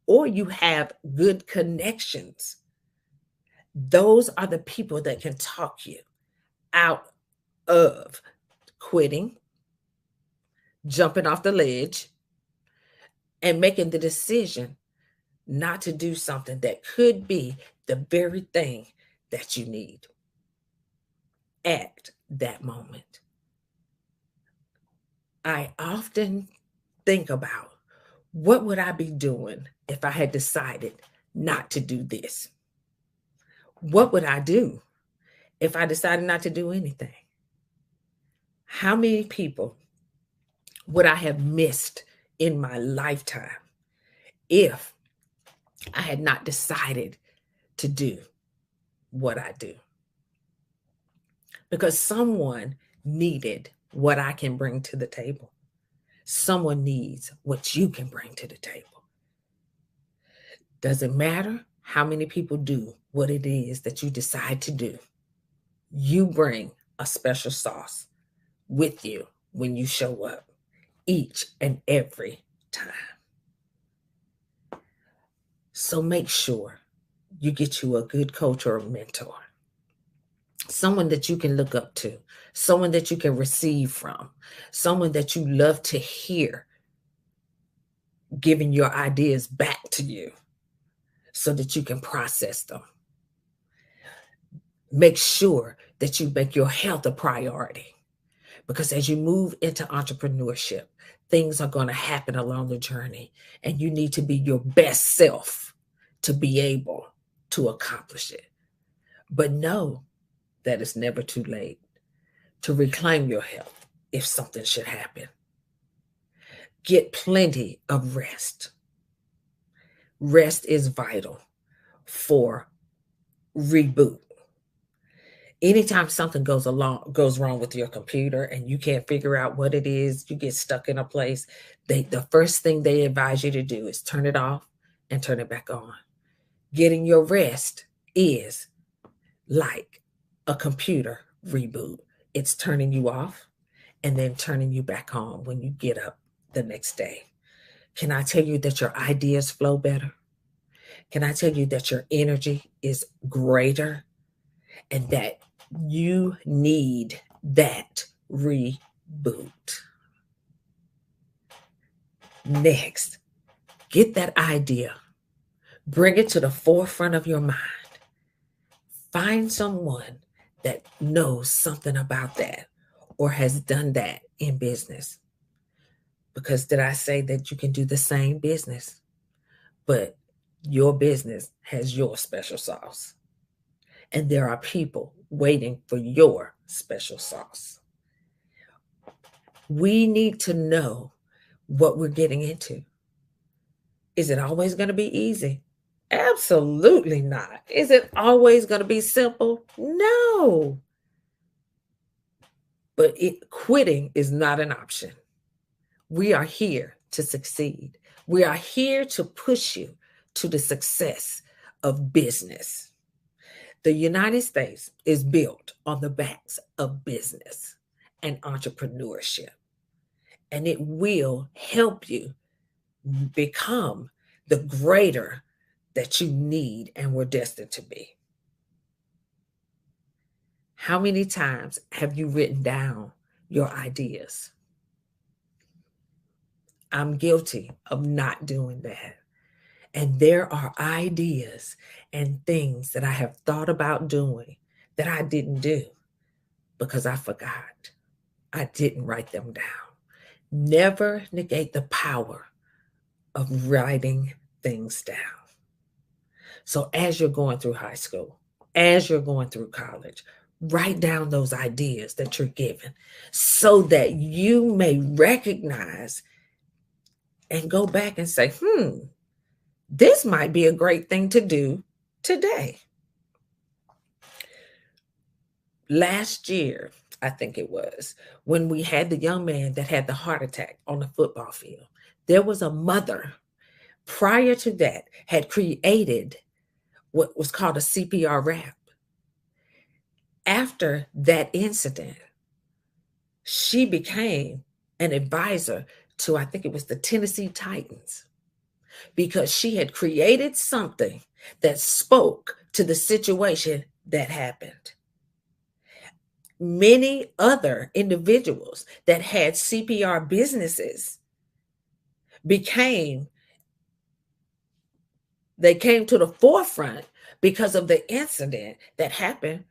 or you have good connections, those are the people that can talk you out of quitting, jumping off the ledge, and making the decision not to do something that could be the very thing that you need at that moment. I often think about, what would I be doing if I had decided not to do this? What would I do if I decided not to do anything? How many people would I have missed in my lifetime if I had not decided to do what I do? Because someone needed what I can bring to the table. Someone needs what you can bring to the table. Doesn't matter how many people do what it is that you decide to do. You bring a special sauce with you when you show up each and every time. So make sure you get you a good coach or a mentor, someone that you can look up to, someone that you can receive from, someone that you love to hear giving your ideas back to you so that you can process them. Make sure that you make your health a priority, because as you move into entrepreneurship, things are going to happen along the journey, and you need to be your best self to be able to accomplish it. But know that it's never too late to reclaim your health if something should happen. Get plenty of rest. Rest is vital for reboot. Anytime something goes wrong with your computer and you can't figure out what it is, you get stuck in a place, the first thing they advise you to do is turn it off and turn it back on. Getting your rest is like a computer reboot. It's turning you off and then turning you back on when you get up the next day. Can I tell you that your ideas flow better? Can I tell you that your energy is greater and that you need that reboot? Next, get that idea. Bring it to the forefront of your mind. Find someone that knows something about that or has done that in business. Because did I say that you can do the same business, but your business has your special sauce? And there are people waiting for your special sauce. We need to know what we're getting into. Is it always going to be easy? Absolutely not. Is it always going to be simple? No. But quitting is not an option. We are here to succeed. We are here to push you to the success of business. The United States is built on the backs of business and entrepreneurship, and it will help you become the greater that you need and were destined to be. How many times have you written down your ideas? I'm guilty of not doing that. And there are ideas and things that I have thought about doing that I didn't do because I forgot. I didn't write them down. Never negate the power of writing things down. So as you're going through high school, as you're going through college, write down those ideas that you're given so that you may recognize and go back and say, this might be a great thing to do today. Last year, I think it was, when we had the young man that had the heart attack on the football field, there was a mother prior to that had created what was called a CPR rap. After that incident, she became an advisor to, I think it was the Tennessee Titans, because she had created something that spoke to the situation that happened. Many other individuals that had CPR businesses came to the forefront because of the incident that happened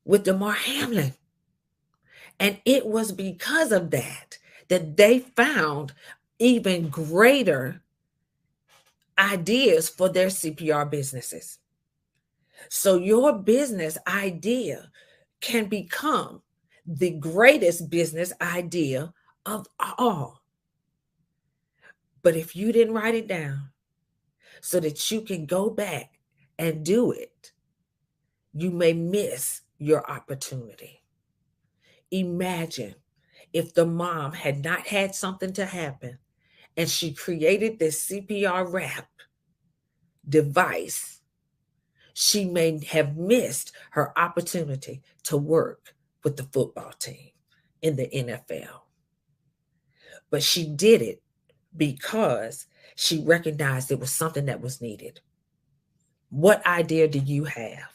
with Damar Hamlin. And it was because of that they found even greater ideas for their CPR businesses. So your business idea can become the greatest business idea of all. But if you didn't write it down so that you can go back and do it, you may miss your opportunity. Imagine if the mom had not had something to happen and she created this CPR rap device, she may have missed her opportunity to work with the football team in the NFL. But she did it because she recognized it was something that was needed. What idea do you have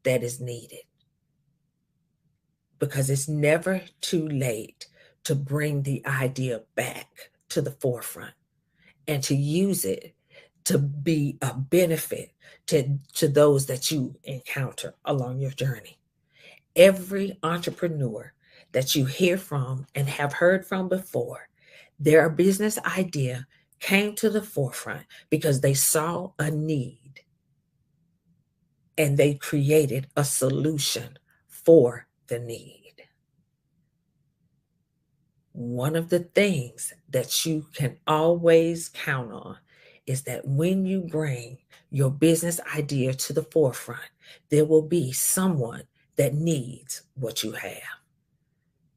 that is needed? Because it's never too late to bring the idea back to the forefront and to use it to be a benefit to those that you encounter along your journey. Every entrepreneur that you hear from and have heard from before, their business idea came to the forefront because they saw a need and they created a solution for the need. One of the things that you can always count on is that when you bring your business idea to the forefront, there will be someone that needs what you have.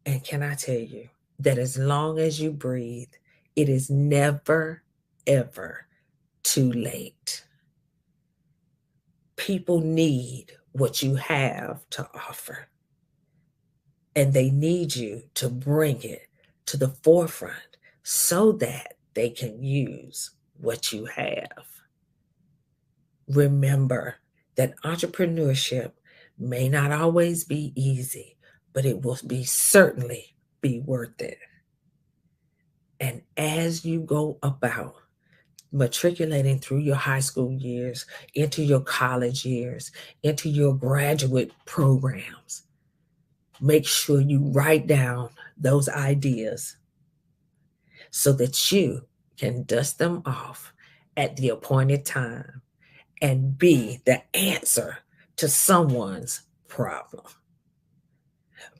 And can I tell you that as long as you breathe, it is never, ever too late. People need what you have to offer, and they need you to bring it to the forefront so that they can use what you have. Remember that entrepreneurship may not always be easy, but it will certainly be worth it. And as you go about matriculating through your high school years, into your college years, into your graduate programs, make sure you write down those ideas so that you can dust them off at the appointed time and be the answer to someone's problem.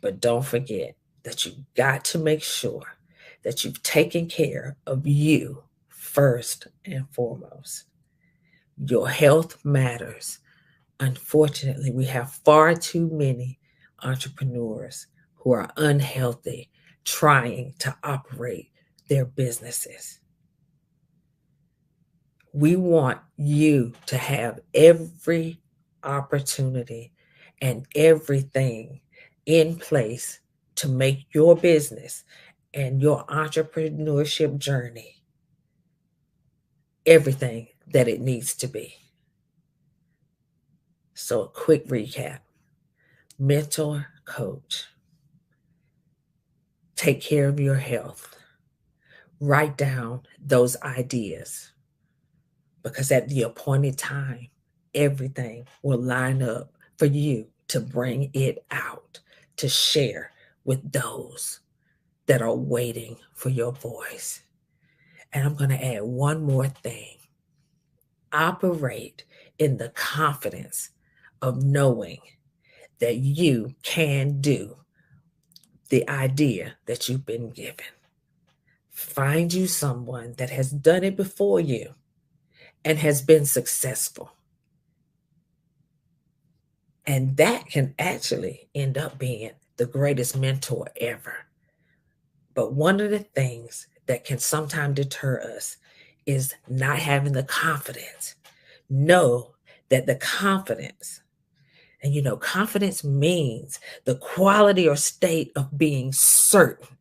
But don't forget that you've got to make sure that you've taken care of you first and foremost. Your health matters. Unfortunately, we have far too many entrepreneurs who are unhealthy trying to operate their businesses. We want you to have every opportunity and everything in place to make your business and your entrepreneurship journey everything that it needs to be. So a quick recap: mentor, coach, take care of your health, write down those ideas, because at the appointed time, everything will line up for you to bring it out, to share with those that are waiting for your voice. And I'm going to add one more thing. Operate in the confidence of knowing that you can do the idea that you've been given. Find you someone that has done it before you and has been successful. And that can actually end up being the greatest mentor ever. But one of the things that can sometimes deter us is not having the confidence. Know that the confidence, and you know, confidence means the quality or state of being certain.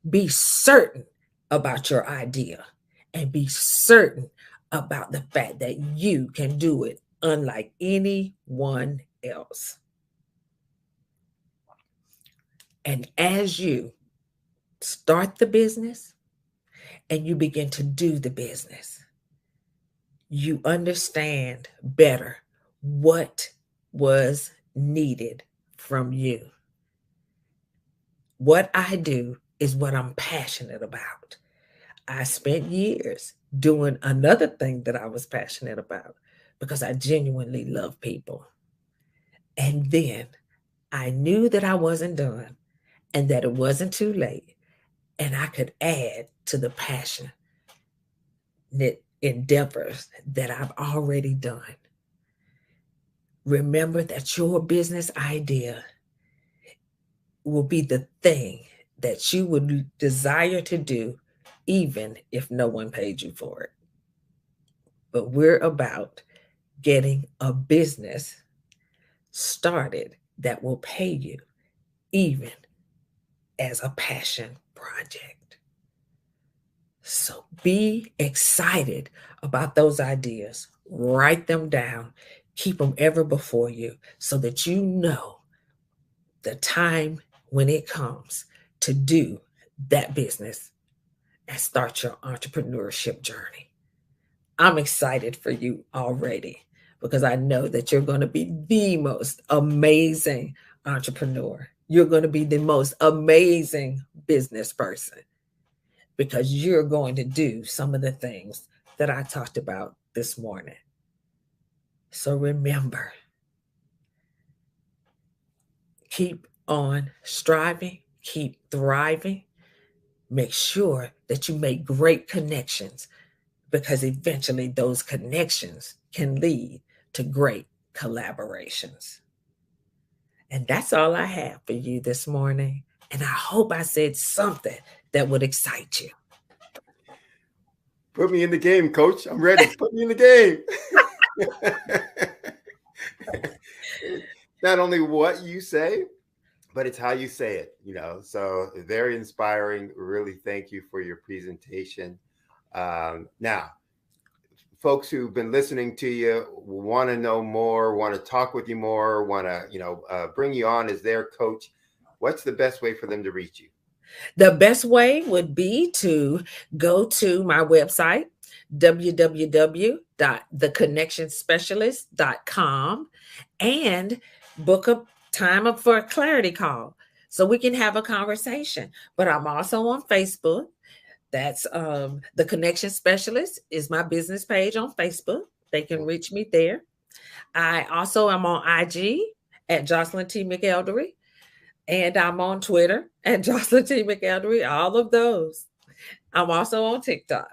Be certain about your idea and be certain about the fact that you can do it unlike anyone else. And as you start the business and you begin to do the business, you understand better what was needed from you. What I do is what I'm passionate about. I spent years doing another thing that I was passionate about because I genuinely love people. And then I knew that I wasn't done and that it wasn't too late, and I could add to the passionate endeavors that I've already done. Remember that your business idea will be the thing that you would desire to do even if no one paid you for it. But we're about getting a business started that will pay you even as a passion project. So Be excited about those ideas. Write them down. Keep them ever before you so that you know the time when it comes to do that business and start your entrepreneurship journey. I'm excited for you already because I know that you're going to be the most amazing entrepreneur. You're going to be the most amazing business person because you're going to do some of the things that I talked about this morning. So remember, keep on striving, keep thriving. Make sure that you make great connections because eventually those connections can lead to great collaborations. And that's all I have for you this morning. And I hope I said something that would excite you. Put me in the game, coach. I'm ready. Put me in the game. Not only what you say, but it's how you say it, So very inspiring. Really thank you for your presentation. Now, folks who've been listening to you want to know more, want to talk with you more, want to, bring you on as their coach. What's the best way for them to reach you? The best way would be to go to my website, www.theconnectionspecialist.com, and book a time up for a clarity call so we can have a conversation. But I'm also on Facebook. That's The Connection Specialist is my business page on Facebook. They can reach me there. I also am on IG at Jocelyn T. McElderry. And I'm on Twitter at Jocelyn T. McElderry, all of those. I'm also on TikTok.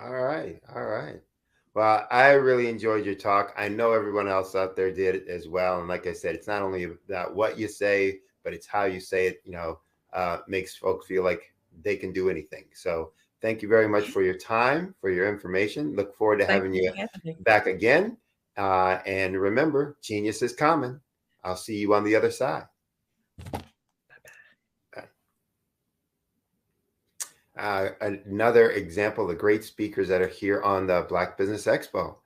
All right. Well, I really enjoyed your talk. I know everyone else out there did it as well. And like I said, it's not only about what you say, but it's how you say it, makes folks feel like they can do anything. So thank you very much for your time, for your information. Look forward to having you back again. And remember, genius is common. I'll see you on the other side. Another example of the great speakers that are here on the Black Business Expo.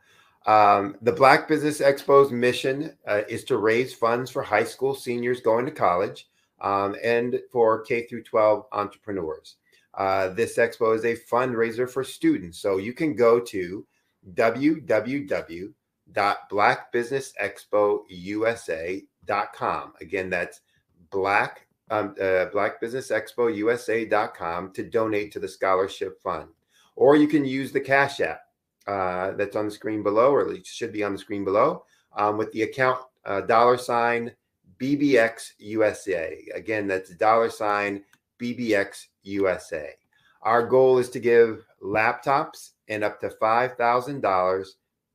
The Black Business Expo's mission is to raise funds for high school seniors going to college and for K through 12 entrepreneurs. This expo is a fundraiser for students. So you can go to www.blackbusinessexpousa.com. Again, that's blackbusinessexpousa.com to donate to the scholarship fund. Or you can use the Cash App that's on the screen below, or it should be on the screen below, with the account $BBXUSA. Again, that's $BBXUSA. Our goal is to give laptops and up to $5,000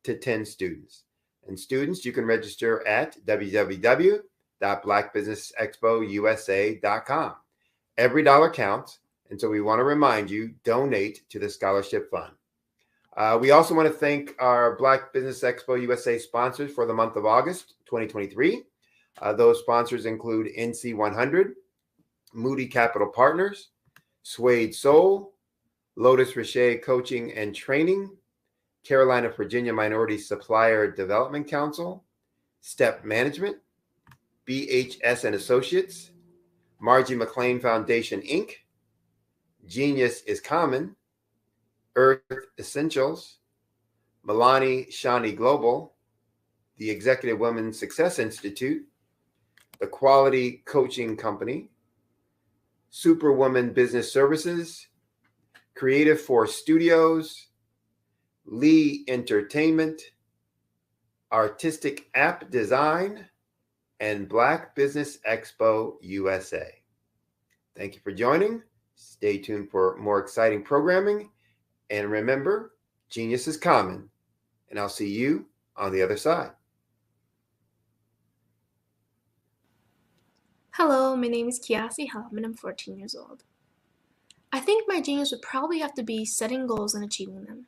to 10 students. And students, you can register at www.blackbusinessexpousa.com. Every dollar counts, and so we want to remind you, donate to the scholarship fund. We also want to thank our Black Business Expo USA sponsors for the month of August 2023. Those sponsors include NC100, Moody Capital Partners, Suede Soul, Lotus Richer Coaching and Training, Carolina, Virginia Minority Supplier Development Council, Step Management, BHS and Associates, Margie McLean Foundation, Inc., Genius is Common, Earth Essentials, Milani Shani Global, the Executive Women's Success Institute, the Quality Coaching Company, Superwoman Business Services, Creative Force Studios, Lee Entertainment, Artistic App Design, and Black Business Expo USA. Thank you for joining. Stay tuned for more exciting programming. And remember, genius is common. And I'll see you on the other side. Hello, my name is Kiasi Helm and I'm 14 years old. I think my genius would probably have to be setting goals and achieving them.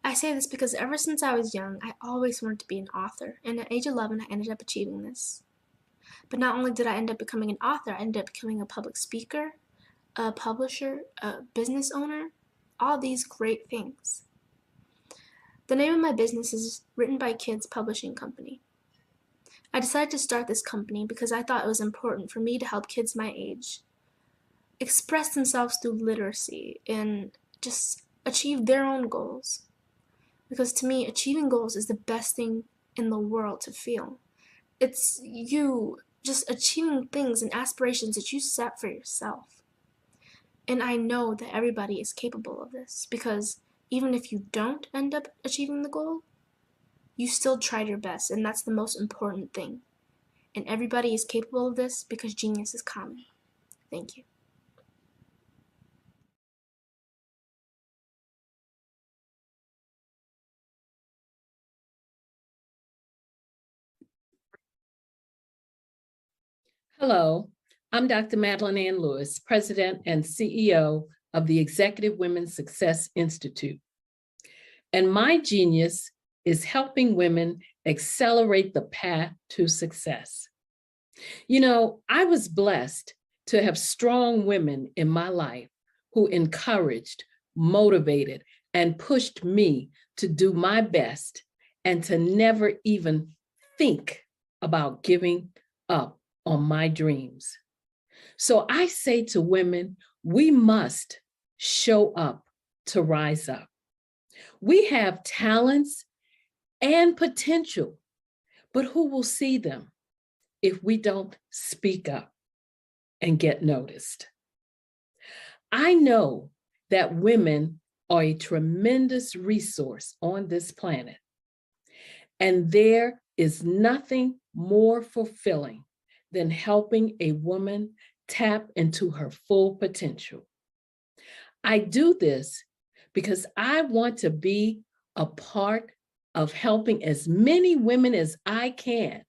I say this because ever since I was young, I always wanted to be an author, and at age 11, I ended up achieving this. But not only did I end up becoming an author, I ended up becoming a public speaker, a publisher, a business owner, all these great things. The name of my business is Written by Kids Publishing Company. I decided to start this company because I thought it was important for me to help kids my age express themselves through literacy and just achieve their own goals. Because to me, achieving goals is the best thing in the world to feel. It's you just achieving things and aspirations that you set for yourself. And I know that everybody is capable of this because even if you don't end up achieving the goal, you still tried your best, and that's the most important thing. And everybody is capable of this because genius is common. Thank you. Hello, I'm Dr. Madeline Ann Lewis, President and CEO of the Executive Women's Success Institute. And my genius is helping women accelerate the path to success. You know, I was blessed to have strong women in my life who encouraged, motivated, and pushed me to do my best and to never even think about giving up on my dreams. So I say to women, we must show up to rise up. We have talents and potential, but who will see them if we don't speak up and get noticed? I know that women are a tremendous resource on this planet, and there is nothing more fulfilling than helping a woman tap into her full potential. I do this because I want to be a part of helping as many women as I can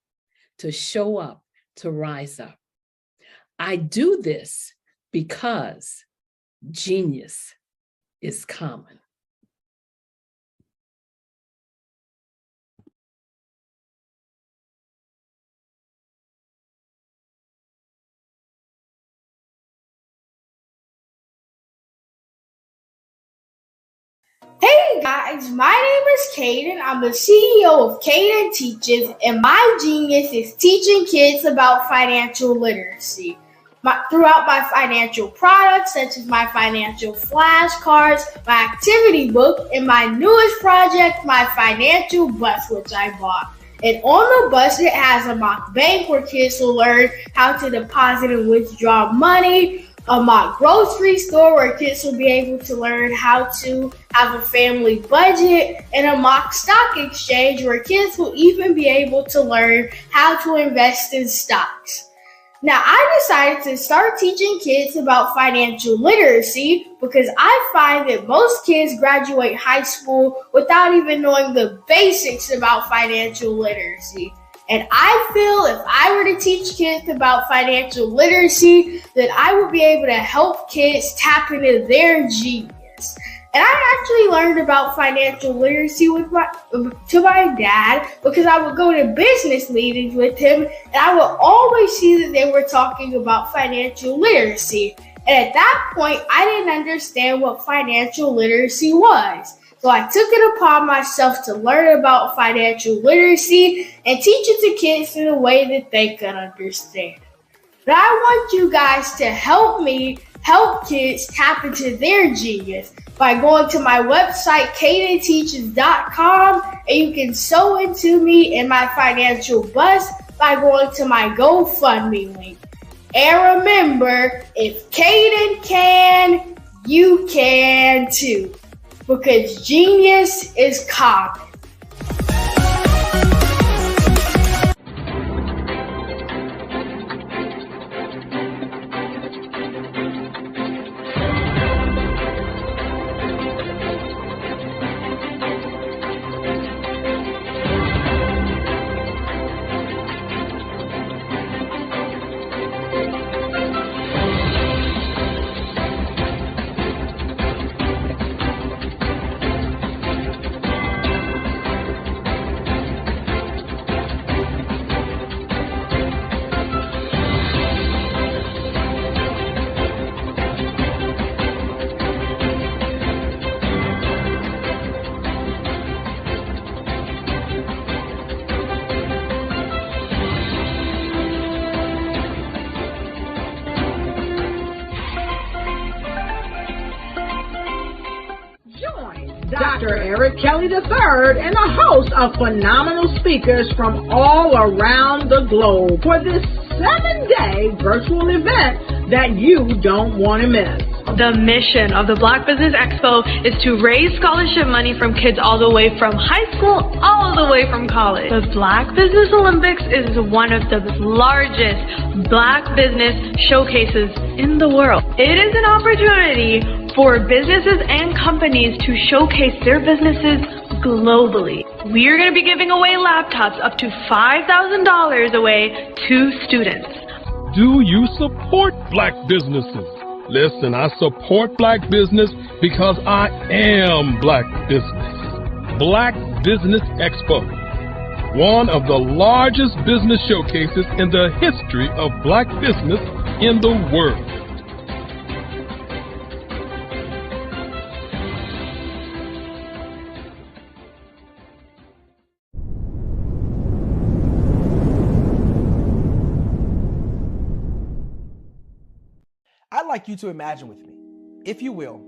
to show up, to rise up. I do this because genius is common. Hey guys, my name is Caden. I'm the CEO of Caden Teaches, and my genius is teaching kids about financial literacy. Throughout my financial products, such as my financial flashcards, my activity book, and my newest project, my financial bus, which I bought. And on the bus, it has a mock bank where kids will learn how to deposit and withdraw money, a mock grocery store where kids will be able to learn how to have a family budget, and a mock stock exchange where kids will even be able to learn how to invest in stocks. Now, I decided to start teaching kids about financial literacy because I find that most kids graduate high school without even knowing the basics about financial literacy. And I feel if I were to teach kids about financial literacy, that I would be able to help kids tap into their genius. And I actually learned about financial literacy to my dad because I would go to business meetings with him, and I would always see that they were talking about financial literacy. And at that point, I didn't understand what financial literacy was. So I took it upon myself to learn about financial literacy and teach it to kids in a way that they could understand. But I want you guys to help me help kids tap into their genius by going to my website, cadenteaches.com, and you can sew into me in my financial bus by going to my GoFundMe link. And remember, if Caden can, you can too, because genius is common. Dr. Eric Kelly III and a host of phenomenal speakers from all around the globe for this 7-day virtual event that you don't want to miss. The mission of the Black Business Expo is to raise scholarship money from kids all the way from high school, all the way from college. The Black Business Olympics is one of the largest Black business showcases in the world. It is an opportunity for businesses and companies to showcase their businesses globally. We are going to be giving away laptops up to $5,000 away to students. Do you support Black businesses? Listen, I support Black business because I am Black business. Black Business Expo, one of the largest business showcases in the history of Black business in the world. I'd like you to imagine with me, if you will,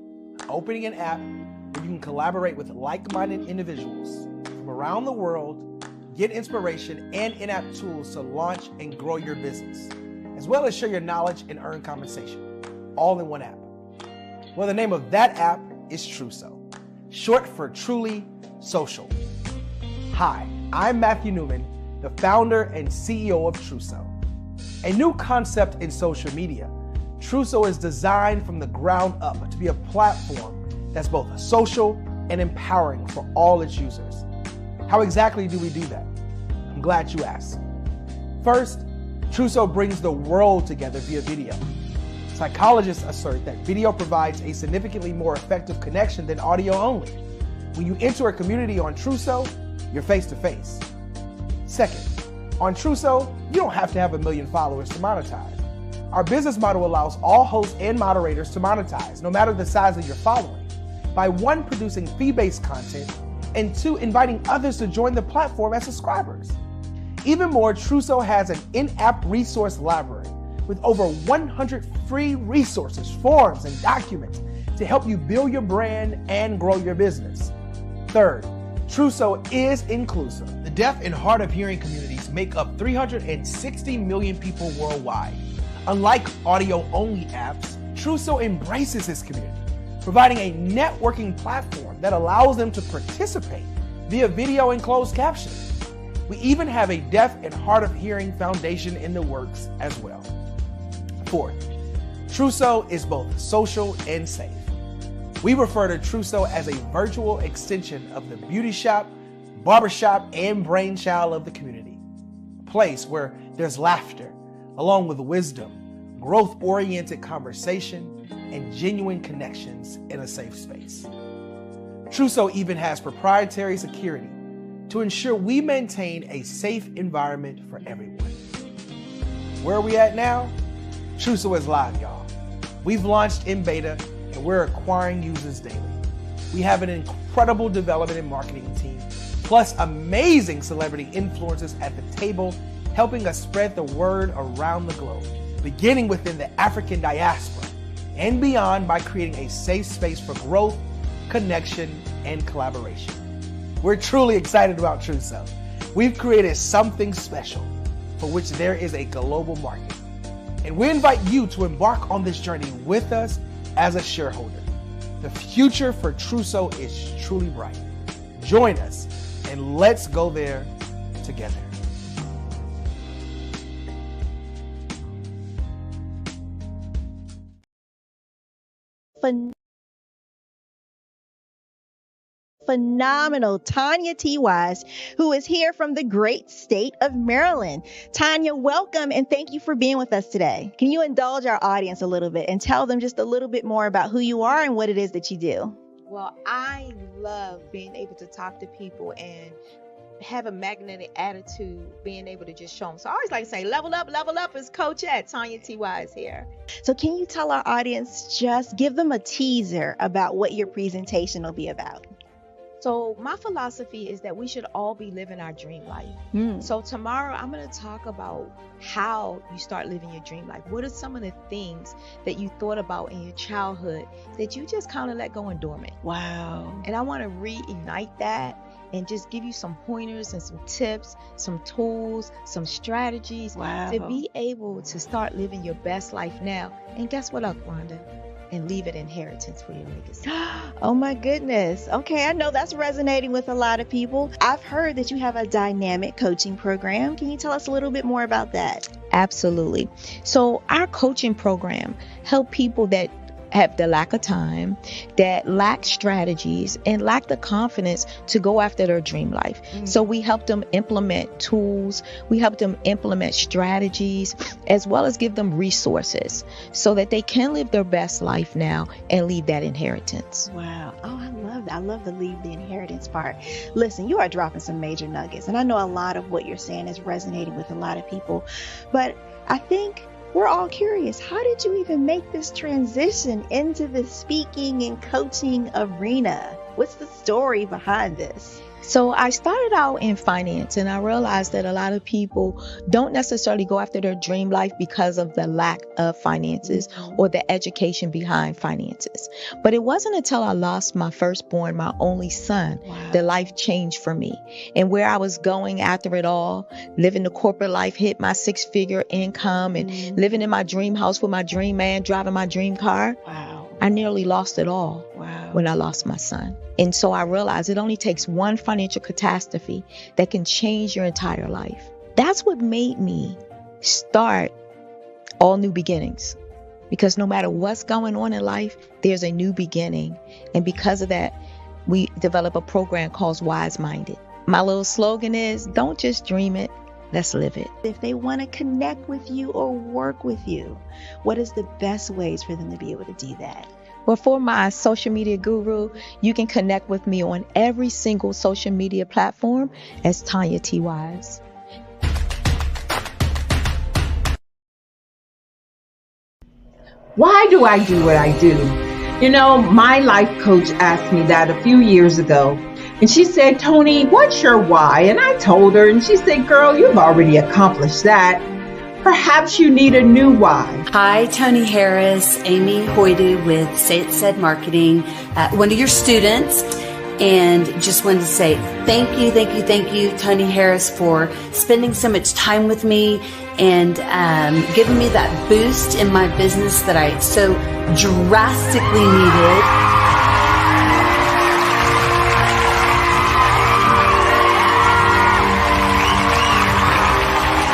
opening an app where you can collaborate with like-minded individuals from around the world, get inspiration and in-app tools to launch and grow your business, as well as share your knowledge and earn compensation, all in one app. Well, the name of that app is Truso, short for Truly Social. Hi, I'm Matthew Newman, the founder and CEO of Truso, a new concept in social media. Truso is designed from the ground up to be a platform that's both social and empowering for all its users. How exactly do we do that? I'm glad you asked. First, Truso brings the world together via video. Psychologists assert that video provides a significantly more effective connection than audio only. When you enter a community on Truso, you're face to face. Second, on Truso, you don't have to have 1 million followers to monetize. Our business model allows all hosts and moderators to monetize, no matter the size of your following, by 1, producing fee-based content, and 2, inviting others to join the platform as subscribers. Even more, Truso has an in-app resource library with over 100 free resources, forms, and documents to help you build your brand and grow your business. Third, Truso is inclusive. The deaf and hard of hearing communities make up 360 million people worldwide. Unlike audio-only apps, Truso embraces this community, providing a networking platform that allows them to participate via video and closed captioning. We even have a deaf and hard of hearing foundation in the works as well. Fourth, Truso is both social and safe. We refer to Truso as a virtual extension of the beauty shop, barbershop, and brainchild of the community. A place where there's laughter, along with wisdom, growth-oriented conversation, and genuine connections in a safe space. Truso even has proprietary security to ensure we maintain a safe environment for everyone. Where are we at now? Truso is live, y'all. We've launched in beta, and we're acquiring users daily. We have an incredible development and marketing team, plus amazing celebrity influencers at the table, helping us spread the word around the globe, beginning within the African diaspora and beyond by creating a safe space for growth, connection, and collaboration. We're truly excited about Truso. We've created something special for which there is a global market. And we invite you to embark on this journey with us as a shareholder. The future for Truso is truly bright. Join us and let's go there together. Phenomenal Tanya T. Wise, who is here from the great state of Maryland. Tanya, welcome and thank you for being with us today. Can you indulge our audience a little bit and tell them just a little bit more about who you are and what it is that you do? Well, I love being able to talk to people and have a magnetic attitude, being able to just show them. So I always like to say, level up is Coach at Tanya T. Wise here. So can you tell our audience, just give them a teaser about what your presentation will be about? So my philosophy is that we should all be living our dream life. So tomorrow I'm going to talk about how you start living your dream life. What are some of the things that you thought about in your childhood that you just kind of let go and dormant? Wow. And I want to reignite that and just give you some pointers and some tips, some tools, some strategies to be able to start living your best life now. And guess what, Wanda? And leave an inheritance for your legacy. Oh my goodness. Okay, I know that's resonating with a lot of people. I've heard that you have a dynamic coaching program. Can you tell us a little bit more about that? Absolutely. So our coaching program help people that have the lack of time, that lack strategies, and lack the confidence to go after their dream life. So we help them implement tools, we help them implement strategies, as well as give them resources so that they can live their best life now and leave that inheritance. Wow. Oh, I love that. I love the leave the inheritance part. Listen, you are dropping some major nuggets, and I know a lot of what you're saying is resonating with a lot of people, but I think we're all curious. How did you even make this transition into the speaking and coaching arena? What's the story behind this? So I started out in finance, and I realized that a lot of people don't necessarily go after their dream life because of the lack of finances or the education behind finances. But it wasn't until I lost my firstborn, my only son, that life changed for me. And where I was going after it all, living the corporate life, hit my 6-figure income and living in my dream house with my dream man, driving my dream car. I nearly lost it all when I lost my son. And so I realized it only takes one financial catastrophe that can change your entire life. That's what made me start All New Beginnings. Because no matter what's going on in life, there's a new beginning. And because of that, we develop a program called Wise Minded. My little slogan is, don't just dream it, let's live it. If they want to connect with you or work with you, what is the best ways for them to be able to do that? Well, for my social media guru, you can connect with me on every single social media platform as Tanya T. Wise. Why do I do what I do? You know, my life coach asked me that a few years ago. And she said, Tony, what's your why? And I told her, and she said, girl, you've already accomplished that. Perhaps you need a new why. Hi, Tony Harris, Amy Hoydu with Say It Said Marketing, one of your students. And just wanted to say thank you, Tony Harris, for spending so much time with me and giving me that boost in my business that I so drastically needed.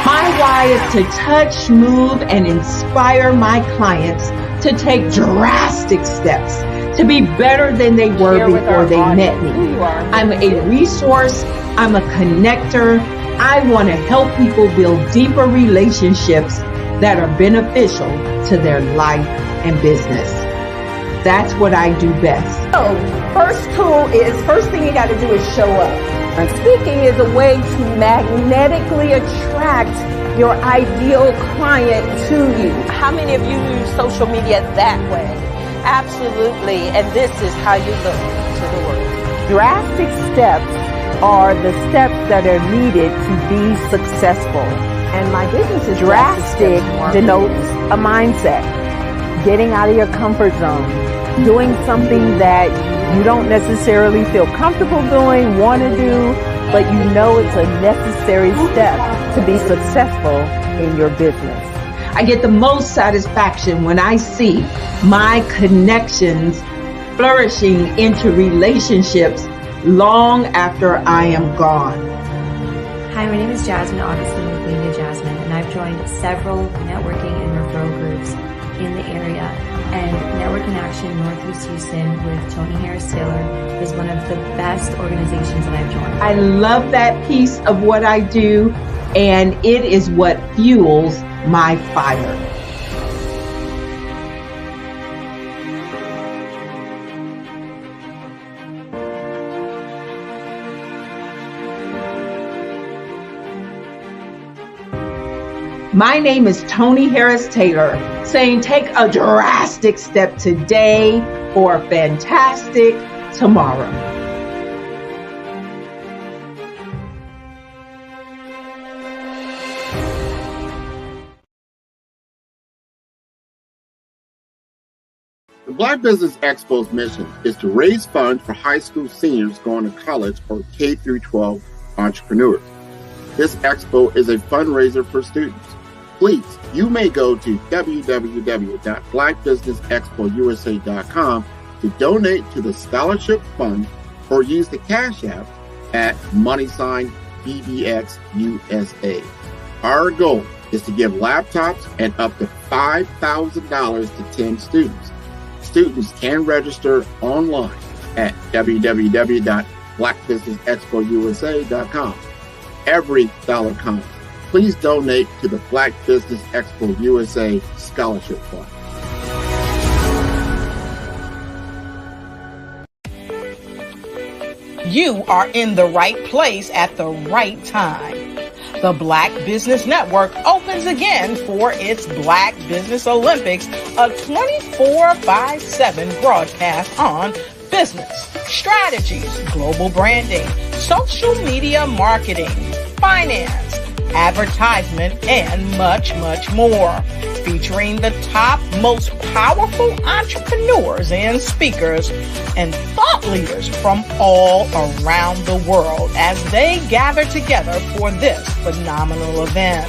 My why is to touch, move, and inspire my clients to take drastic steps to be better than they were before they met me. I'm a resource. I'm a connector. I want to help people build deeper relationships that are beneficial to their life and business. That's what I do best. So, first thing you got to do is show up. And speaking is a way to magnetically attract your ideal client to you. How many of you use social media that way? Absolutely. And this is how you look to the world. Drastic steps are the steps that are needed to be successful. And my business is drastic denotes a mindset. Getting out of your comfort zone. Doing something that you don't necessarily feel comfortable doing, want to do, but you know it's a necessary step to be successful in your business. I get the most satisfaction when I see my connections flourishing into relationships long after I am gone. Hi, my name is Jasmine Augustine with Media Jasmine, and I've joined several networking and referral groups in the area. And Network in Action Northeast Houston with Tony Harris Taylor is one of the best organizations that I've joined. I love that piece of what I do, and it is what fuels my fire. My name is Tony Harris Taylor, saying take a drastic step today for a fantastic tomorrow. Black Business Expo's mission is to raise funds for high school seniors going to college or K through 12 entrepreneurs. This expo is a fundraiser for students. Please, you may go to www.blackbusinessexpousa.com to donate to the scholarship fund or use the Cash App at $BBXUSA. Our goal is to give laptops and up to $5,000 to 10 students. Students can register online at www.blackbusinessexpousa.com. Every dollar counts. Please donate to the Black Business Expo USA Scholarship Fund. You are in the right place at the right time. The Black Business Network opens again for its Black Business Olympics, a 24/7 broadcast on business, strategies, global branding, social media marketing, finance, advertisement, and much, much more. Featuring the top, most powerful entrepreneurs and speakers and thought leaders from all around the world as they gather together for this phenomenal event.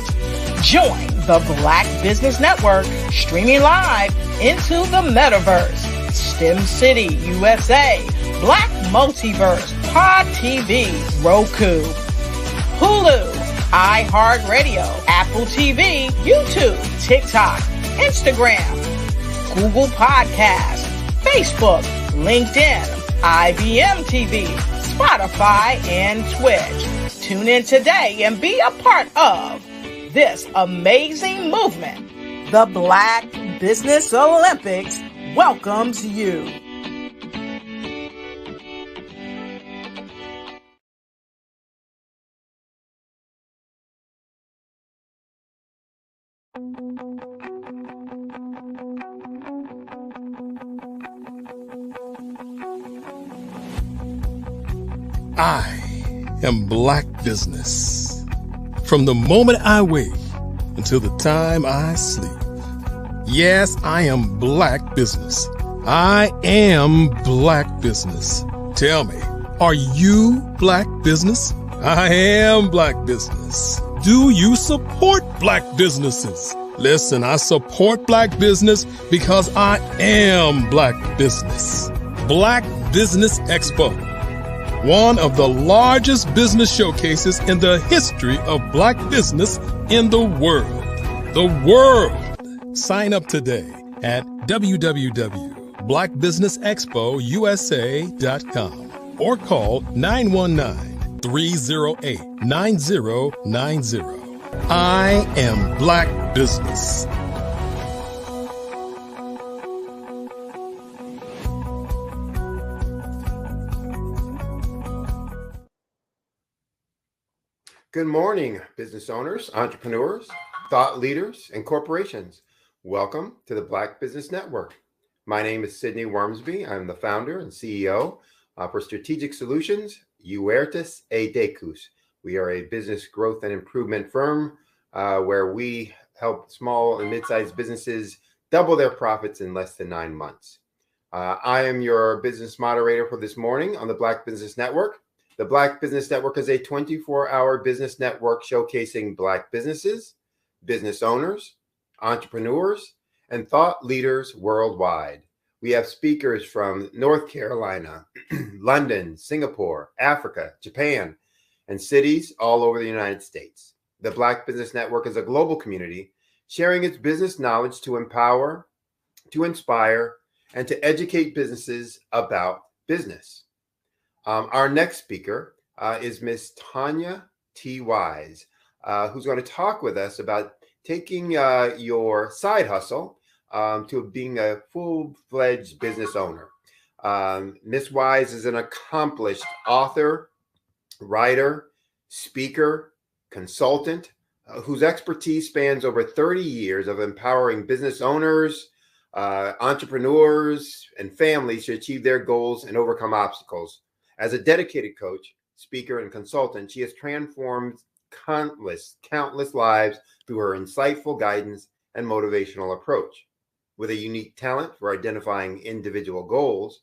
Join the Black Business Network streaming live into the metaverse, STEM City USA, Black Multiverse, Pod TV, Roku, Hulu, iHeartRadio, Apple TV, YouTube, TikTok, Instagram, Google Podcasts, Facebook, LinkedIn, IBM TV, Spotify, and Twitch. Tune in today and be a part of this amazing movement. The Black Business Olympics welcomes you. I am Black Business. From the moment I wake until the time I sleep. Yes, I am Black Business. I am Black Business. Tell me, are you Black Business? I am Black Business. Do you support Black businesses? Listen, I support Black business because I am Black Business. Black Business Expo, one of the largest business showcases in the history of Black business in the world. The world! Sign up today at www.blackbusinessexpousa.com or call 919-308-9090. I am Black Business. Good morning, business owners, entrepreneurs, thought leaders, and corporations. Welcome to the Black Business Network. My name is Sidney Wormsby. I'm the founder and CEO for Strategic Solutions, Huertas e Decus. We are a business growth and improvement firm where we help small and mid-sized businesses double their profits in less than 9 months. I am your business moderator for this morning on the Black Business Network. The Black Business Network is a 24-hour business network showcasing Black businesses, business owners, entrepreneurs, and thought leaders worldwide. We have speakers from North Carolina, London, Singapore, Africa, Japan, and cities all over the United States. The Black Business Network is a global community sharing its business knowledge to empower, to inspire, and to educate businesses about business. Our next speaker is Miss Tanya T. Wise, who's going to talk with us about taking your side hustle to being a full-fledged business owner. Miss Wise is an accomplished author, writer, speaker, consultant, whose expertise spans over 30 years of empowering business owners, entrepreneurs, and families to achieve their goals and overcome obstacles. As a dedicated coach, speaker, and consultant, she has transformed countless lives through her insightful guidance and motivational approach. With a unique talent for identifying individual goals,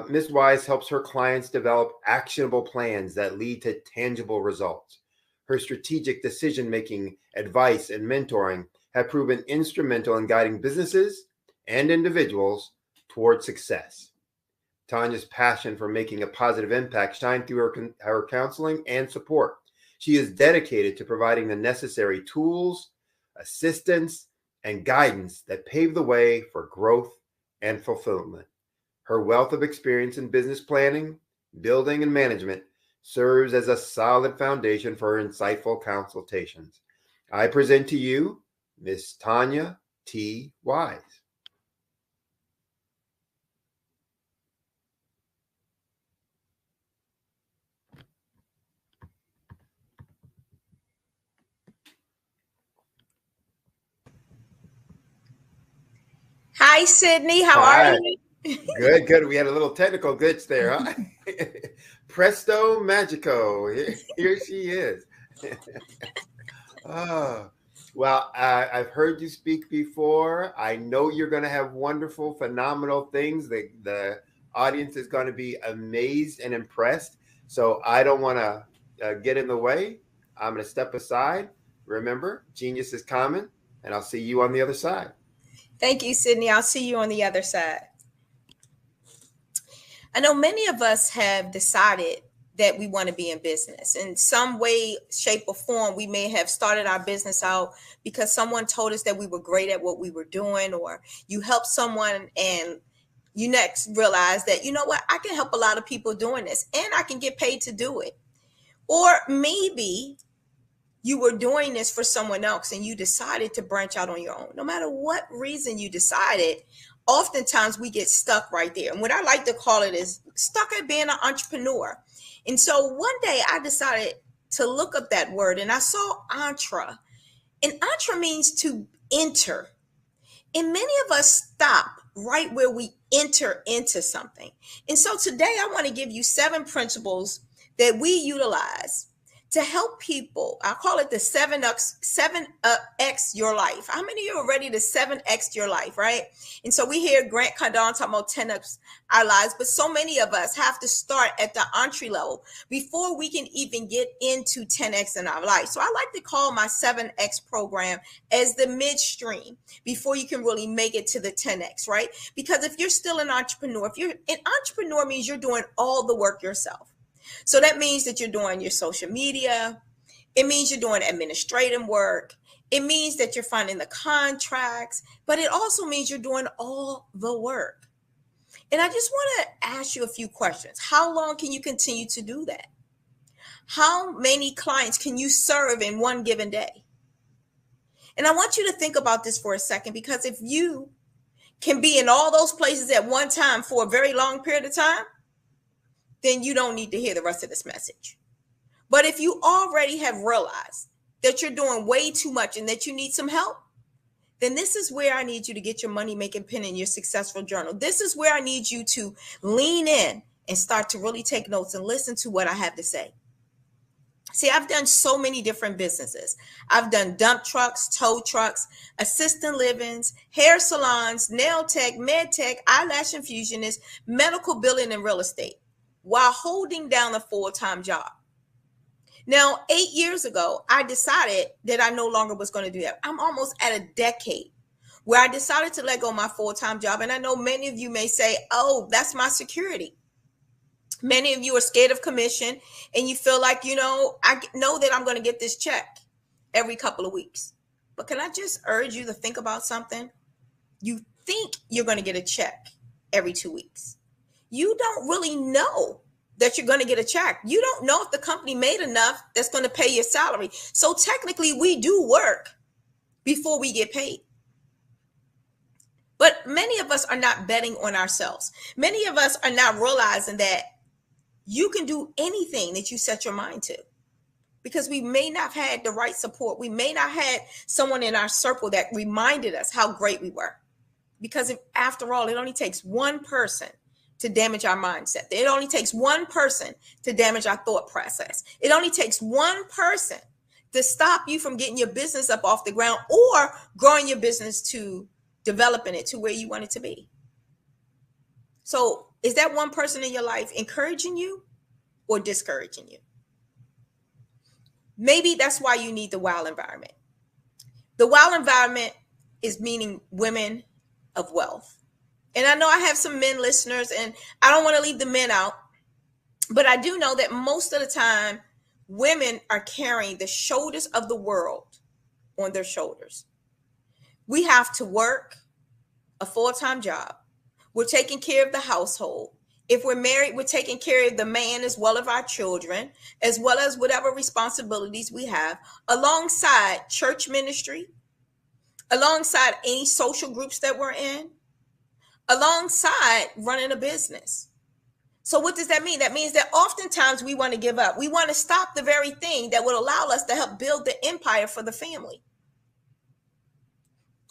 Ms. Wise helps her clients develop actionable plans that lead to tangible results. Her strategic decision-making, advice, and mentoring have proven instrumental in guiding businesses and individuals toward success. Tanya's passion for making a positive impact shines through her counseling and support. She is dedicated to providing the necessary tools, assistance, and guidance that pave the way for growth and fulfillment. Her wealth of experience in business planning, building, and management serves as a solid foundation for her insightful consultations. I present to you Ms. Tanya T. Wise. Hi, Sydney. How are you? Good. We had a little technical glitch there, huh? Presto Magico. Here she is. Well, I've heard you speak before. I know you're going to have wonderful, phenomenal things. The audience is going to be amazed and impressed. So I don't want to get in the way. I'm going to step aside. Remember, genius is common, and I'll see you on the other side. Thank you, Sydney. I'll see you on the other side. I know many of us have decided that we want to be in business. In some way, shape, or form, we may have started our business out because someone told us that we were great at what we were doing, or you helped someone and you next realize that, you know what, I can help a lot of people doing this and I can get paid to do it. Or maybe you were doing this for someone else and you decided to branch out on your own. No matter what reason you decided, oftentimes we get stuck right there. And what I like to call it is stuck at being an entrepreneur. And so one day I decided to look up that word and I saw entre. And entre means to enter. And many of us stop right where we enter into something. And so today I want to give you 7 principles that we utilize to help people. I call it the 7X your life. How many of you are ready to 7X your life, right? And so we hear Grant Cardone talking about 10X our lives, but so many of us have to start at the entry level before we can even get into 10X in our life. So I like to call my 7X program as the midstream before you can really make it to the 10X, right? Because if you're still an entrepreneur, if you're an entrepreneur means you're doing all the work yourself. So that means that you're doing your social media. It means you're doing administrative work. It means that you're finding the contracts, but it also means you're doing all the work. And I just want to ask you a few questions. How long can you continue to do that? How many clients can you serve in one given day? And I want you to think about this for a second, because if you can be in all those places at one time for a very long period of time, then you don't need to hear the rest of this message. But if you already have realized that you're doing way too much and that you need some help, then this is where I need you to get your money-making pen and your successful journal. This is where I need you to lean in and start to really take notes and listen to what I have to say. See, I've done so many different businesses. I've done dump trucks, tow trucks, assisted livings, hair salons, nail tech, med tech, eyelash infusionist, medical billing, and real estate, while holding down a full-time job. Now, 8 years ago, I decided that I no longer was going to do that. I'm almost at a decade where I decided to let go of my full-time job. And I know many of you may say, oh, that's my security. Many of you are scared of commission and you feel like, I know that I'm going to get this check every couple of weeks. But can I just urge you to think about something? You think you're going to get a check every 2 weeks. You don't really know that you're going to get a check. You don't know if the company made enough that's going to pay your salary. So technically we do work before we get paid. But many of us are not betting on ourselves. Many of us are not realizing that you can do anything that you set your mind to, because we may not have had the right support. We may not have had someone in our circle that reminded us how great we were. Because after all, it only takes one person to damage our mindset. It only takes one person to damage our thought process. It only takes one person to stop you from getting your business up off the ground or growing your business to developing it to where you want it to be. So is that one person in your life encouraging you or discouraging you? Maybe that's why you need the WOW environment. The WOW environment is meaning women of wealth. And I know I have some men listeners, and I don't want to leave the men out, but I do know that most of the time, women are carrying the shoulders of the world on their shoulders. We have to work a full-time job. We're taking care of the household. If we're married, we're taking care of the man as well as our children, as well as whatever responsibilities we have, alongside church ministry, alongside any social groups that we're in, alongside running a business. So what does that mean? That means that oftentimes we want to give up. We want to stop the very thing that would allow us to help build the empire for the family.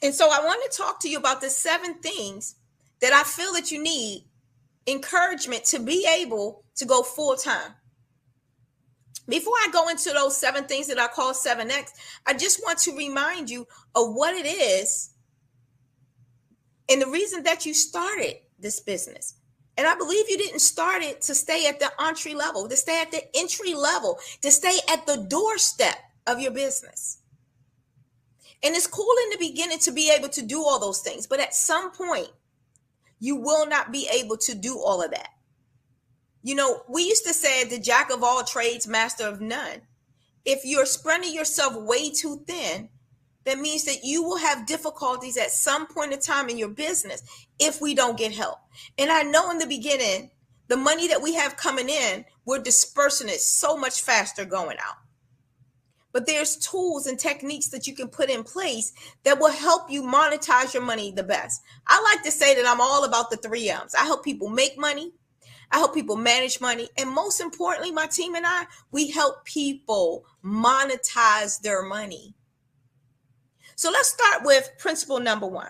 And so I want to talk to you about the 7 things that I feel that you need encouragement to be able to go full time. Before I go into those 7 things that I call 7X, I just want to remind you of what it is and the reason that you started this business. And I believe you didn't start it to stay at the entry level, to stay at the entry level, to stay at the doorstep of your business. And it's cool in the beginning to be able to do all those things, but at some point, you will not be able to do all of that. You know, we used to say the jack of all trades, master of none. If you're spreading yourself way too thin, that means that you will have difficulties at some point in time in your business if we don't get help. And I know in the beginning, the money that we have coming in, we're dispersing it so much faster going out. But there's tools and techniques that you can put in place that will help you monetize your money the best. I like to say that I'm all about the 3 M's. I help people make money. I help people manage money. And most importantly, my team and I, we help people monetize their money. So let's start with principle number 1.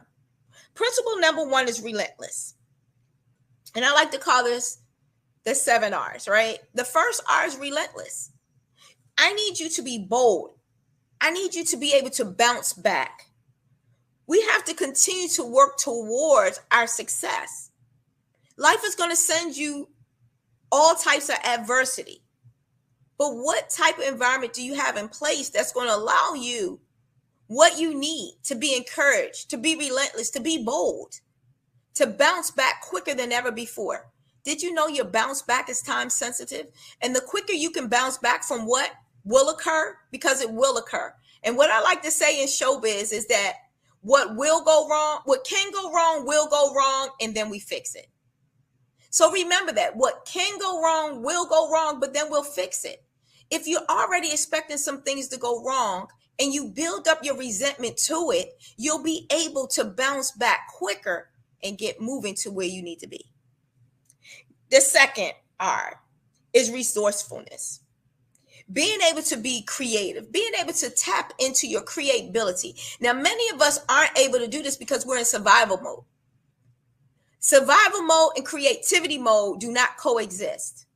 Principle number 1 is relentless. And I like to call this the 7 R's, right? The first R is relentless. I need you to be bold. I need you to be able to bounce back. We have to continue to work towards our success. Life is going to send you all types of adversity. But what type of environment do you have in place that's going to allow you what you need to be encouraged, to be relentless, to be bold, to bounce back quicker than ever before? Did you know your bounce back is time sensitive? And the quicker you can bounce back from what will occur, because it will occur. And what I like to say in showbiz is that what will go wrong, what can go wrong will go wrong, and then we fix it. So remember that what can go wrong will go wrong, but then we'll fix it. If you're already expecting some things to go wrong and you build up your resentment to it, you'll be able to bounce back quicker and get moving to where you need to be. The second R is resourcefulness. Being able to be creative, being able to tap into your creativity. Now, many of us aren't able to do this because we're in survival mode. Survival mode and creativity mode do not coexist.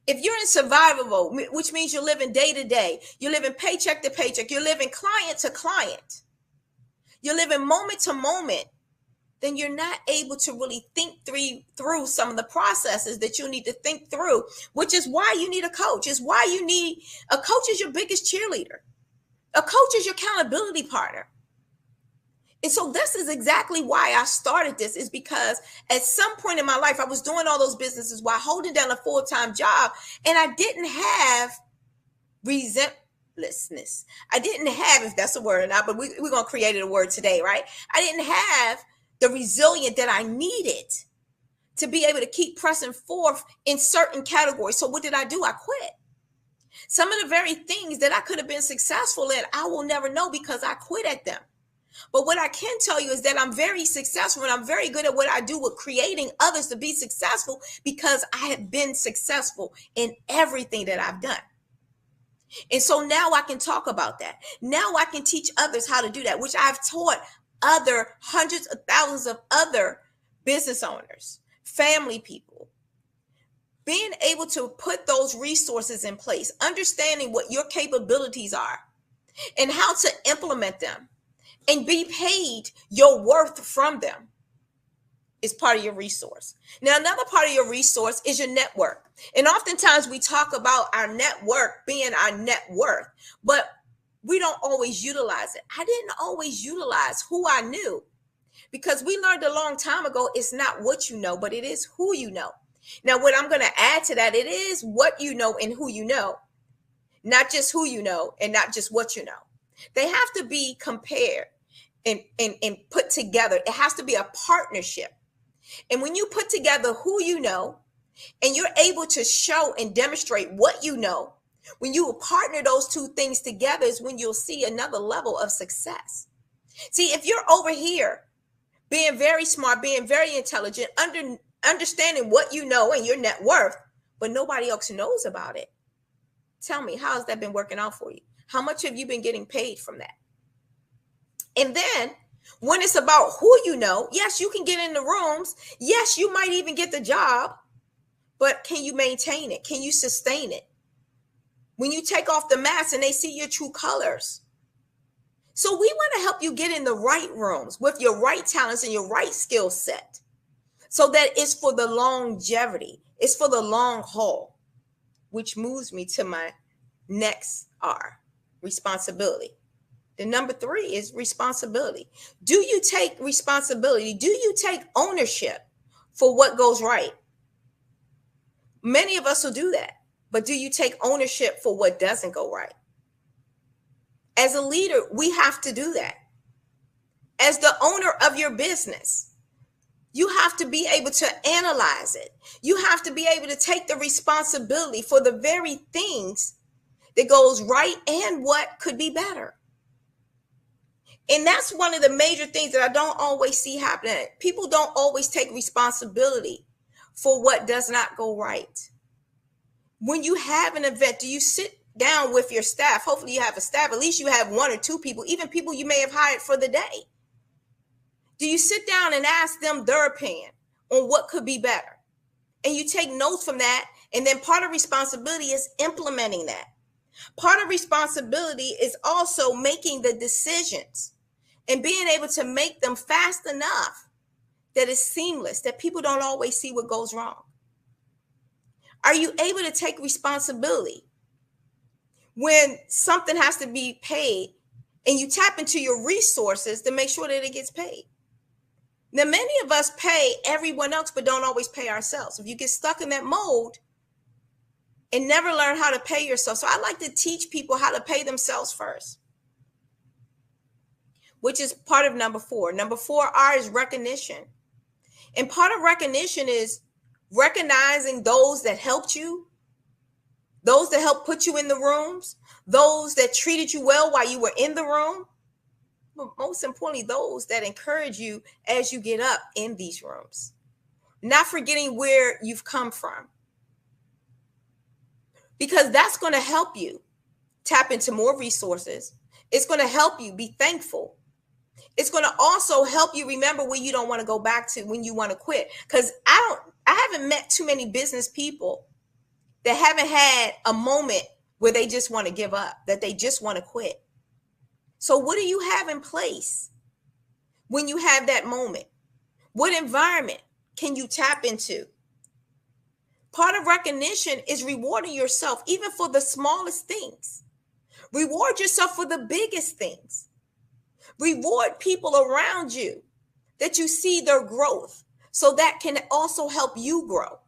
If you're in survival mode, which means you're living day to day, you're living paycheck to paycheck, you're living client to client, you're living moment to moment, then you're not able to really think through some of the processes that you need to think through, which is why you need a coach. Is why you need a coach is your biggest cheerleader. A coach is your accountability partner. And so this is exactly why I started this, is because at some point in my life, I was doing all those businesses while holding down a full-time job, and I didn't have resentlessness. I didn't have, if that's a word or not, but we're going to create a word today, right? I didn't have the resilience that I needed to be able to keep pressing forth in certain categories. So what did I do? I quit. Some of the very things that I could have been successful in, I will never know because I quit at them. But what I can tell you is that I'm very successful and I'm very good at what I do with creating others to be successful because I have been successful in everything that I've done. And so now I can talk about that. Now I can teach others how to do that, which I've taught other hundreds of thousands of other business owners, family people. Being able to put those resources in place, understanding what your capabilities are and how to implement them, and be paid your worth from them is part of your resource. Now, another part of your resource is your network. And oftentimes we talk about our network being our net worth, but we don't always utilize it. I didn't always utilize who I knew, because we learned a long time ago, it's not what you know, but it is who you know. Now, what I'm going to add to that, it is what you know and who you know, not just who you know and not just what you know. They have to be compared and put together. It has to be a partnership. And when you put together who you know and you're able to show and demonstrate what you know, when you partner those two things together is when you'll see another level of success. See, if you're over here being very smart, being very intelligent, understanding what you know and your net worth, but nobody else knows about it, tell me, how has that been working out for you? How much have you been getting paid from that? And then when it's about who you know, yes, you can get in the rooms. Yes, you might even get the job, but can you maintain it? Can you sustain it? When you take off the mask and they see your true colors. So we want to help you get in the right rooms with your right talents and your right skill set, so that it's for the longevity. It's for the long haul, which moves me to my next R, responsibility. The number 3 is responsibility. Do you take responsibility? Do you take ownership for what goes right? Many of us will do that, but do you take ownership for what doesn't go right? As a leader, we have to do that. As the owner of your business, you have to be able to analyze it. You have to be able to take the responsibility for the very things that goes right and what could be better. And that's one of the major things that I don't always see happening. People don't always take responsibility for what does not go right. When you have an event, do you sit down with your staff? Hopefully you have a staff. At least you have 1 or 2 people, even people you may have hired for the day. Do you sit down and ask them their opinion on what could be better? And you take notes from that. And then part of responsibility is implementing that. Part of responsibility is also making the decisions and being able to make them fast enough that it's seamless, that people don't always see what goes wrong. Are you able to take responsibility when something has to be paid and you tap into your resources to make sure that it gets paid? Now, many of us pay everyone else, but don't always pay ourselves. If you get stuck in that mode and never learn how to pay yourself. So I like to teach people how to pay themselves first, which is part of number 4. Number 4R is recognition. And part of recognition is recognizing those that helped you, those that helped put you in the rooms, those that treated you well while you were in the room, but most importantly, those that encourage you as you get up in these rooms. Not forgetting where you've come from, because that's going to help you tap into more resources. It's going to help you be thankful. It's going to also help you remember where you don't want to go back to when you want to quit. Because I haven't met too many business people that haven't had a moment where they just want to give up, that they just want to quit. So what do you have in place when you have that moment? What environment can you tap into? Part of recognition is rewarding yourself, even for the smallest things. Reward yourself for the biggest things. Reward people around you that you see their growth, so that can also help you grow.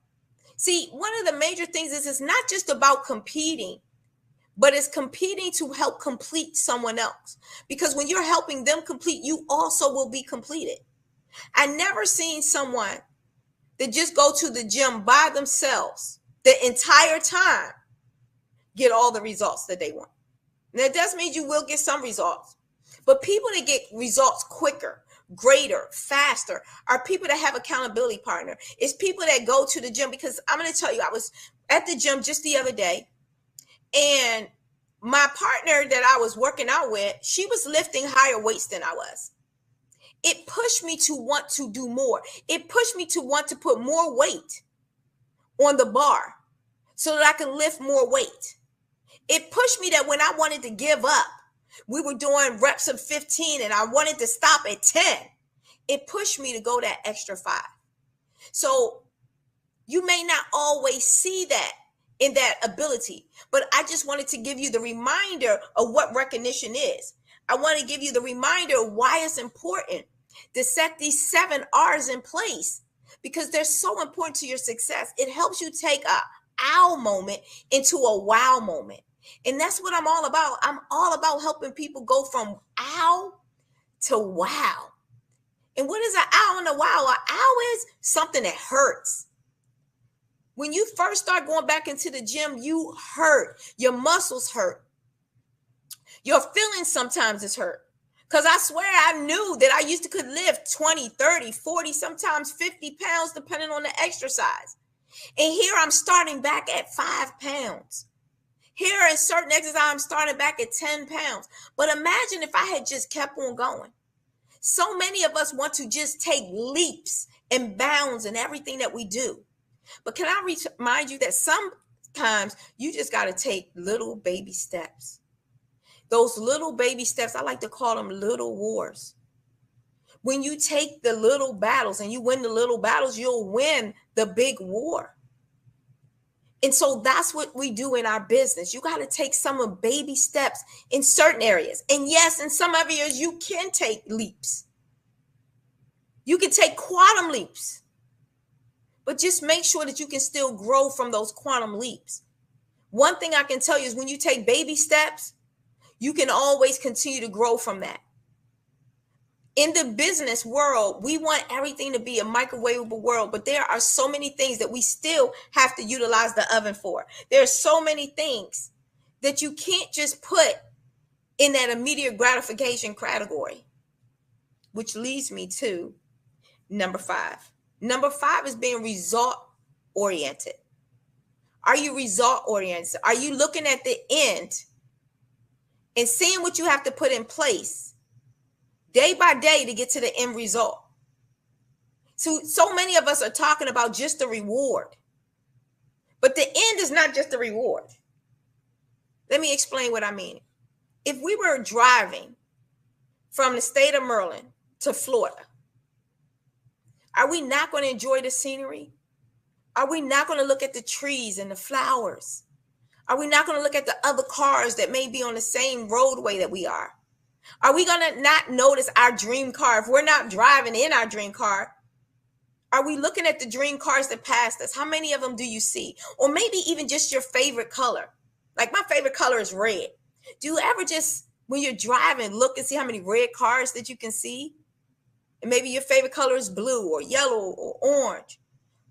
See, one of the major things is it's not just about competing, but it's competing to help complete someone else. Because when you're helping them complete, you also will be completed. I never seen someone that just go to the gym by themselves the entire time get all the results that they want. Now, it does mean you will get some results, but people that get results quicker, greater, faster are people that have accountability partner. It's people that go to the gym, because I'm going to tell you, I was at the gym just the other day, and my partner that I was working out with, she was lifting higher weights than I was. It pushed me to want to do more. It pushed me to want to put more weight on the bar so that I can lift more weight. It pushed me that when I wanted to give up, We were doing reps of 15 and I wanted to stop at 10. It pushed me to go that extra 5. So you may not always see that in that ability, but I just wanted to give you the reminder of what recognition is. I want to give you the reminder of why it's important to set these 7 R's in place, because they're so important to your success. It helps you take a ow moment into a wow moment. And that's what I'm all about. I'm all about helping people go from ow to wow. And what is an ow and a wow? An ow is something that hurts. When you first start going back into the gym, you hurt. Your muscles hurt. Your feelings sometimes is hurt. Because I swear I knew that I used to could lift 20, 30, 40, sometimes 50 pounds, depending on the exercise. And here I'm starting back at 5 pounds. Here in certain exercises, I'm starting back at 10 pounds. But imagine if I had just kept on going. So many of us want to just take leaps and bounds in everything that we do. But can I remind you that sometimes you just got to take little baby steps. Those little baby steps, I like to call them little wars. When you take the little battles and you win the little battles, you'll win the big war. And so that's what we do in our business. You got to take some of baby steps in certain areas. And yes, in some areas, you can take leaps. You can take quantum leaps. But just make sure that you can still grow from those quantum leaps. One thing I can tell you is when you take baby steps, you can always continue to grow from that. In the business world, we want everything to be a microwavable world, but there are so many things that we still have to utilize the oven for. There are so many things that you can't just put in that immediate gratification category, which leads me to number 5. Number 5 is being result oriented. Are you result oriented? Are you looking at the end and seeing what you have to put in place day by day to get to the end result? So many of us are talking about just the reward, but the end is not just the reward. Let me explain what I mean. If we were driving from the state of Maryland to Florida, are we not going to enjoy the scenery? Are we not going to look at the trees and the flowers? Are we not going to look at the other cars that may be on the same roadway that we are? Are we going to not notice our dream car? If we're not driving in our dream car, are we looking at the dream cars that passed us? How many of them do you see? Or maybe even just your favorite color. Like my favorite color is red. Do you ever just, when you're driving, look and see how many red cars that you can see? And maybe your favorite color is blue or yellow or orange.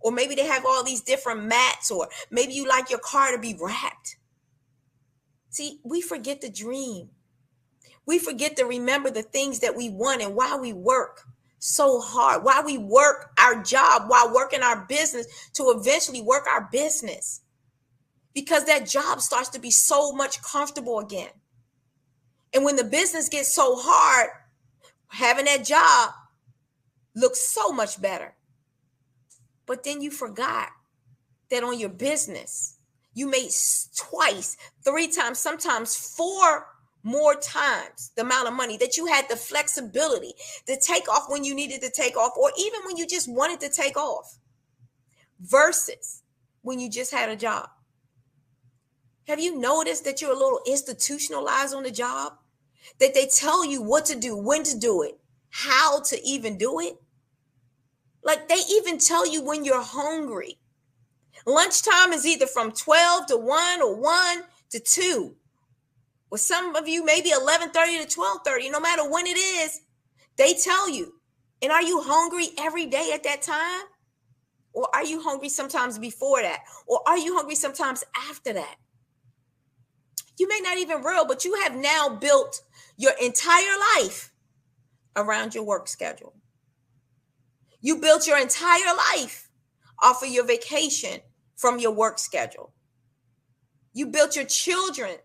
Or maybe they have all these different mats, or maybe you like your car to be wrapped. See, we forget the dream. We forget to remember the things that we want and why we work so hard, why we work our job while working our business to eventually work our business. Because that job starts to be so much comfortable again. And when the business gets so hard, having that job looks so much better. But then you forgot that on your business, you made twice, 3 times, sometimes 4 more times the amount of money, that you had the flexibility to take off when you needed to take off, or even when you just wanted to take off, versus when you just had a job. Have you noticed that you're a little institutionalized on the job? That they tell you what to do, when to do it, how to even do it? Like they even tell you when you're hungry. Lunchtime is either from 12 to 1 or 1 to 2. Or some of you, maybe 11:30 to 12:30, no matter when it is, they tell you. And are you hungry every day at that time? Or are you hungry sometimes before that? Or are you hungry sometimes after that? You may not even realize, but you have now built your entire life around your work schedule. You built your entire life off of your vacation from your work schedule. You built your children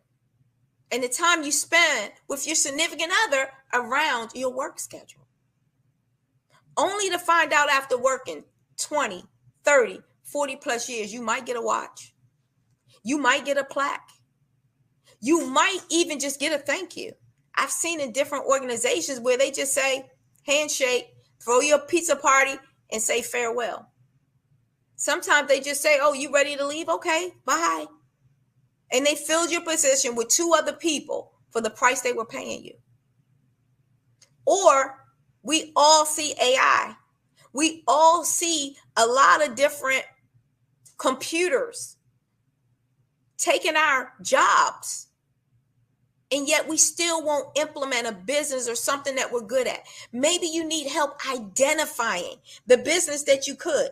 and the time you spend with your significant other around your work schedule. Only to find out after working 20, 30, 40 plus years, you might get a watch. You might get a plaque. You might even just get a thank you. I've seen in different organizations where they just say handshake, throw your pizza party, and say farewell. Sometimes they just say, oh, you ready to leave? Okay, bye. And they filled your position with 2 other people for the price they were paying you. Or we all see AI. We all see a lot of different computers taking our jobs. And yet we still won't implement a business or something that we're good at. Maybe you need help identifying the business that you could.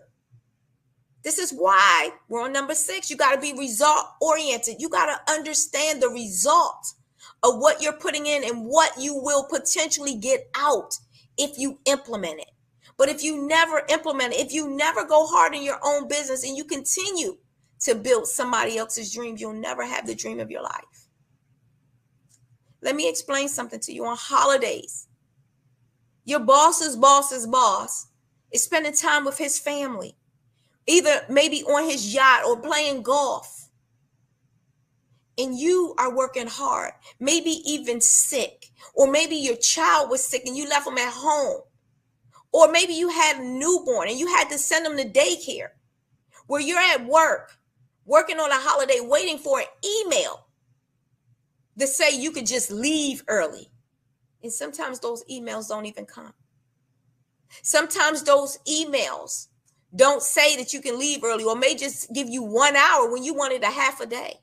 This is why we're on number 6. You got to be result oriented. You got to understand the result of what you're putting in and what you will potentially get out if you implement it. But if you never implement it, if you never go hard in your own business and you continue to build somebody else's dreams, you'll never have the dream of your life. Let me explain something to you. On holidays, your boss's boss's boss is spending time with his family, either maybe on his yacht or playing golf. And you are working hard, maybe even sick, or maybe your child was sick and you left them at home. Or maybe you had a newborn and you had to send them to daycare, where you're at work, working on a holiday, waiting for an email to say you could just leave early. And sometimes those emails don't even come. Sometimes those emails don't say that you can leave early, or may just give you 1 hour when you wanted a half a day.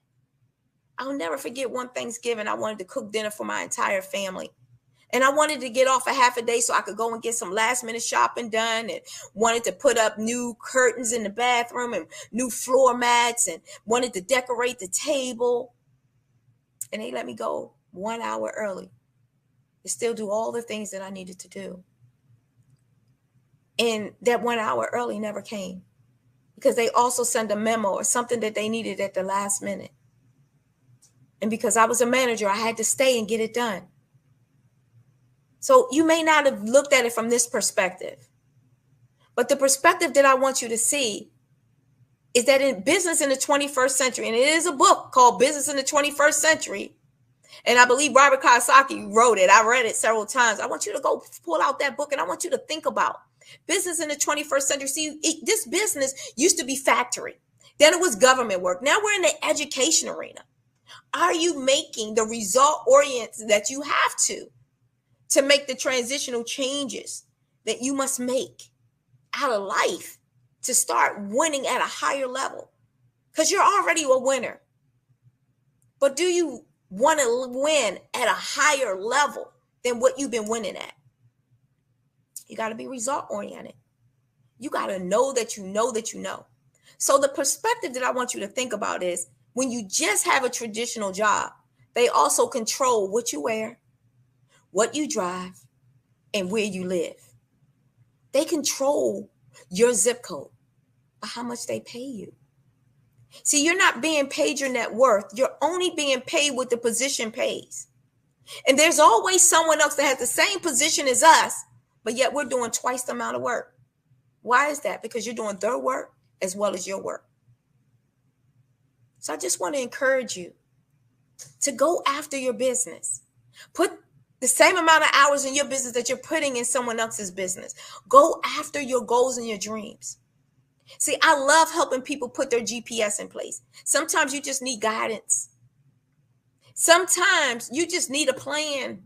I'll never forget one Thanksgiving. I wanted to cook dinner for my entire family. And I wanted to get off a half a day so I could go and get some last minute shopping done, and wanted to put up new curtains in the bathroom and new floor mats, and wanted to decorate the table. And they let me go 1 hour early to still do all the things that I needed to do. And that 1 hour early never came, because they also sent a memo or something that they needed at the last minute. And because I was a manager, I had to stay and get it done. So you may not have looked at it from this perspective, but the perspective that I want you to see is that in business in the 21st century, and it is a book called Business in the 21st Century, and I believe Robert Kiyosaki wrote it. I read it several times. I want you to go pull out that book, and I want you to think about business in the 21st century. See, this business used to be factory. Then it was government work. Now we're in the education arena. Are you making the result oriented that you have to make the transitional changes that you must make out of life to start winning at a higher level? Because you're already a winner. But do you want to win at a higher level than what you've been winning at? You got to be result oriented. You got to know that you know that you know. So the perspective that I want you to think about is, when you just have a traditional job, they also control what you wear, what you drive, and where you live. They control your zip code by how much they pay you. See, you're not being paid your net worth. You're only being paid what the position pays. And there's always someone else that has the same position as us, but yet we're doing twice the amount of work. Why is that? Because you're doing their work as well as your work. So I just want to encourage you to go after your business. Put the same amount of hours in your business that you're putting in someone else's business. Go after your goals and your dreams. See, I love helping people put their GPS in place. Sometimes you just need guidance. Sometimes you just need a plan.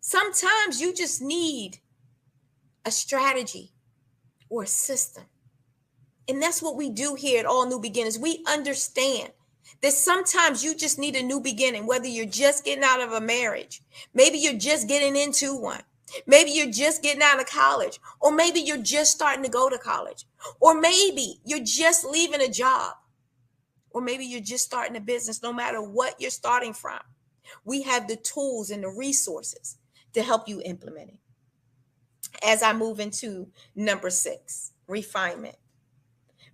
Sometimes you just need a strategy or a system. And that's what we do here at All New Beginners. We understand that sometimes you just need a new beginning, whether you're just getting out of a marriage, maybe you're just getting into one, maybe you're just getting out of college, or maybe you're just starting to go to college, or maybe you're just leaving a job, or maybe you're just starting a business. No matter what you're starting from, we have the tools and the resources to help you implement it. As I move into number 6, refinement.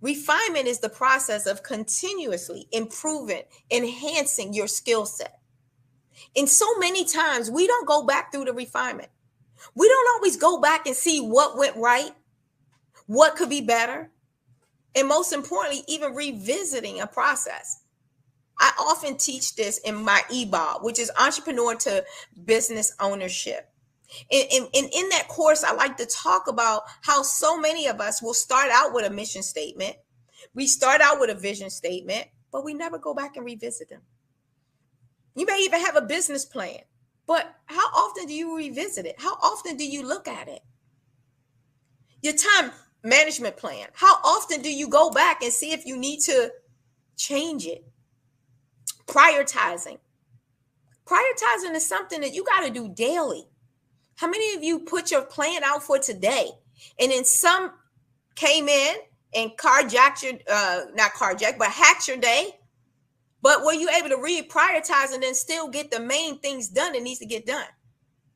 Refinement is the process of continuously improving, enhancing your skill set. And so many times we don't go back through the refinement. We don't always go back and see what went right, what could be better, and most importantly, even revisiting a process. I often teach this in my EBOB, which is Entrepreneur to Business Ownership. And in that course, I like to talk about how so many of us will start out with a mission statement. We start out with a vision statement, but we never go back and revisit them. You may even have a business plan, but how often do you revisit it? How often do you look at it? Your time management plan, how often do you go back and see if you need to change it? Prioritizing. Prioritizing is something that you got to do daily. How many of you put your plan out for today, and then some came in and hacked your day? But were you able to reprioritize and then still get the main things done that needs to get done?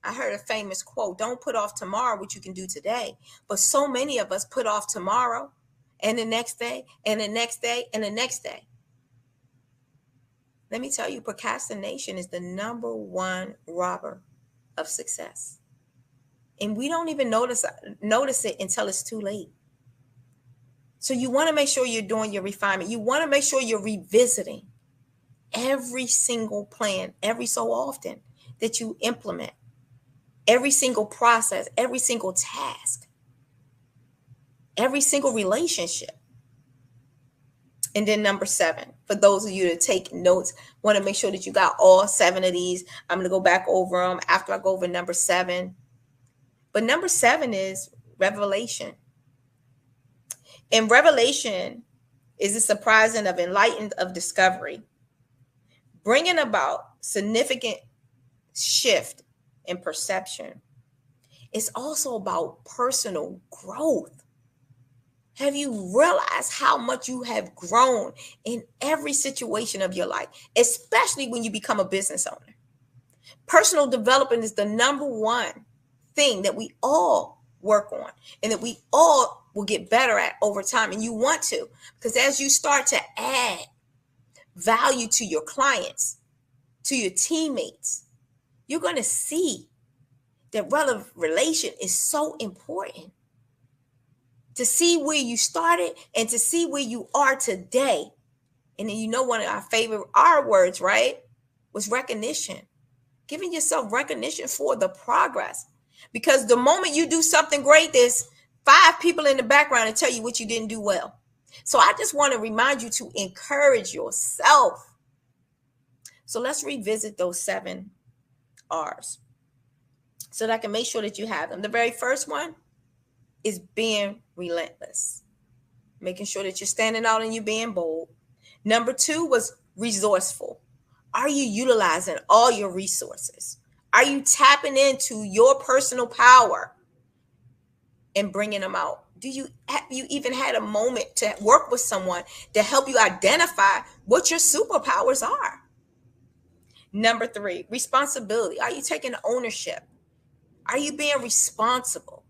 I heard a famous quote, don't put off tomorrow what you can do today. But so many of us put off tomorrow and the next day and the next day and the next day. Let me tell you, procrastination is the number one robber of success. And we don't even notice it until it's too late. So you want to make sure you're doing your refinement. You want to make sure you're revisiting every single plan, every so often that you implement, every single process, every single task, every single relationship. And then number 7, for those of you that take notes, want to make sure that you got all 7 of these. I'm going to go back over them after I go over number 7. But number 7 is revelation. And revelation is the surprising of enlightened of discovery, bringing about significant shift in perception. It's also about personal growth. Have you realized how much you have grown in every situation of your life, especially when you become a business owner? Personal development is the number one thing that we all work on and that we all will get better at over time. And you want to, because as you start to add value to your clients, to your teammates, you're going to see that relation is so important. To see where you started and to see where you are today. And then, one of our favorite R words, right, was recognition. Giving yourself recognition for the progress. Because the moment you do something great, there's 5 people in the background to tell you what you didn't do well. So I just want to remind you to encourage yourself. So let's revisit those 7 R's so that I can make sure that you have them. The very first one is being relentless, making sure that you're standing out and you're being bold. Number 2 was resourceful. Are you utilizing all your resources? Are you tapping into your personal power and bringing them out? Have you even had a moment to work with someone to help you identify what your superpowers are? Number 3, responsibility. Are you taking ownership? Are you being responsible?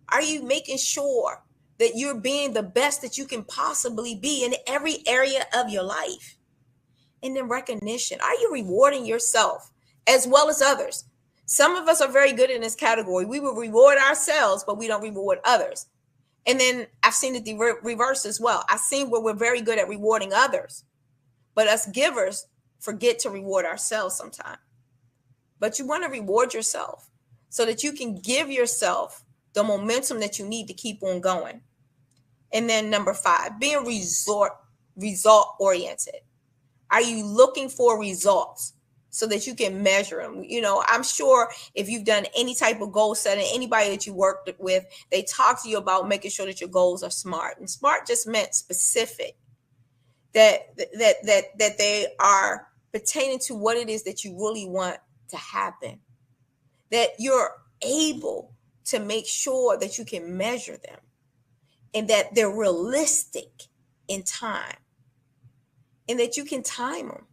Are you making sure that you're being the best that you can possibly be in every area of your life? And then recognition. Are you rewarding yourself as well as others? Some of us are very good in this category. We will reward ourselves, but we don't reward others. And then I've seen it the reverse as well. I've seen where we're very good at rewarding others, but us givers forget to reward ourselves sometimes. But you want to reward yourself so that you can give yourself the momentum that you need to keep on going. And then number 5, being result oriented. Are you looking for results so that you can measure them? I'm sure if you've done any type of goal setting, anybody that you worked with, they talk to you about making sure that your goals are SMART. And SMART just meant specific, that they are pertaining to what it is that you really want to happen, that you're able to make sure that you can measure them and that they're realistic in time and that you can time them.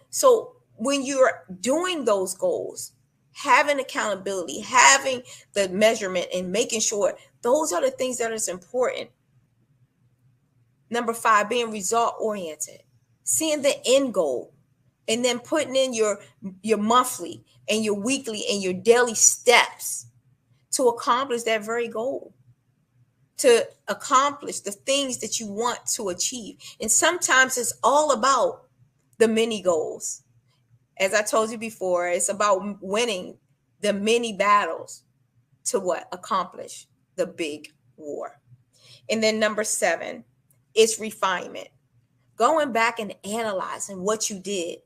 So when you're doing those goals, having accountability, having the measurement and making sure, those are the things that is important. Number 5, being result oriented, seeing the end goal and then putting in your monthly and your weekly and your daily steps to accomplish that very goal, to accomplish the things that you want to achieve. And sometimes it's all about the mini goals. As I told you before, it's about winning the mini battles to what? Accomplish the big war. And then number 7 is refinement. Going back and analyzing what you did,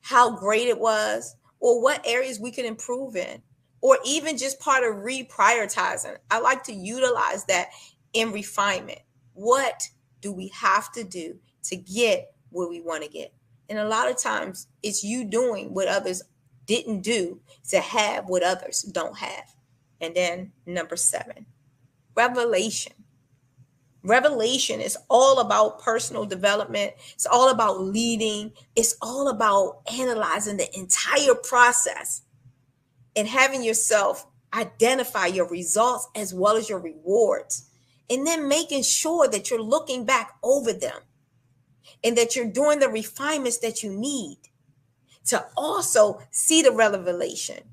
how great it was, or what areas we could improve in, or even just part of reprioritizing. I like to utilize that in refinement. What do we have to do to get where we want to get? And a lot of times it's you doing what others didn't do to have what others don't have. And then number 7, revelation. Revelation is all about personal development. It's all about leading. It's all about analyzing the entire process and having yourself identify your results as well as your rewards. And then making sure that you're looking back over them and that you're doing the refinements that you need to also see the revelation.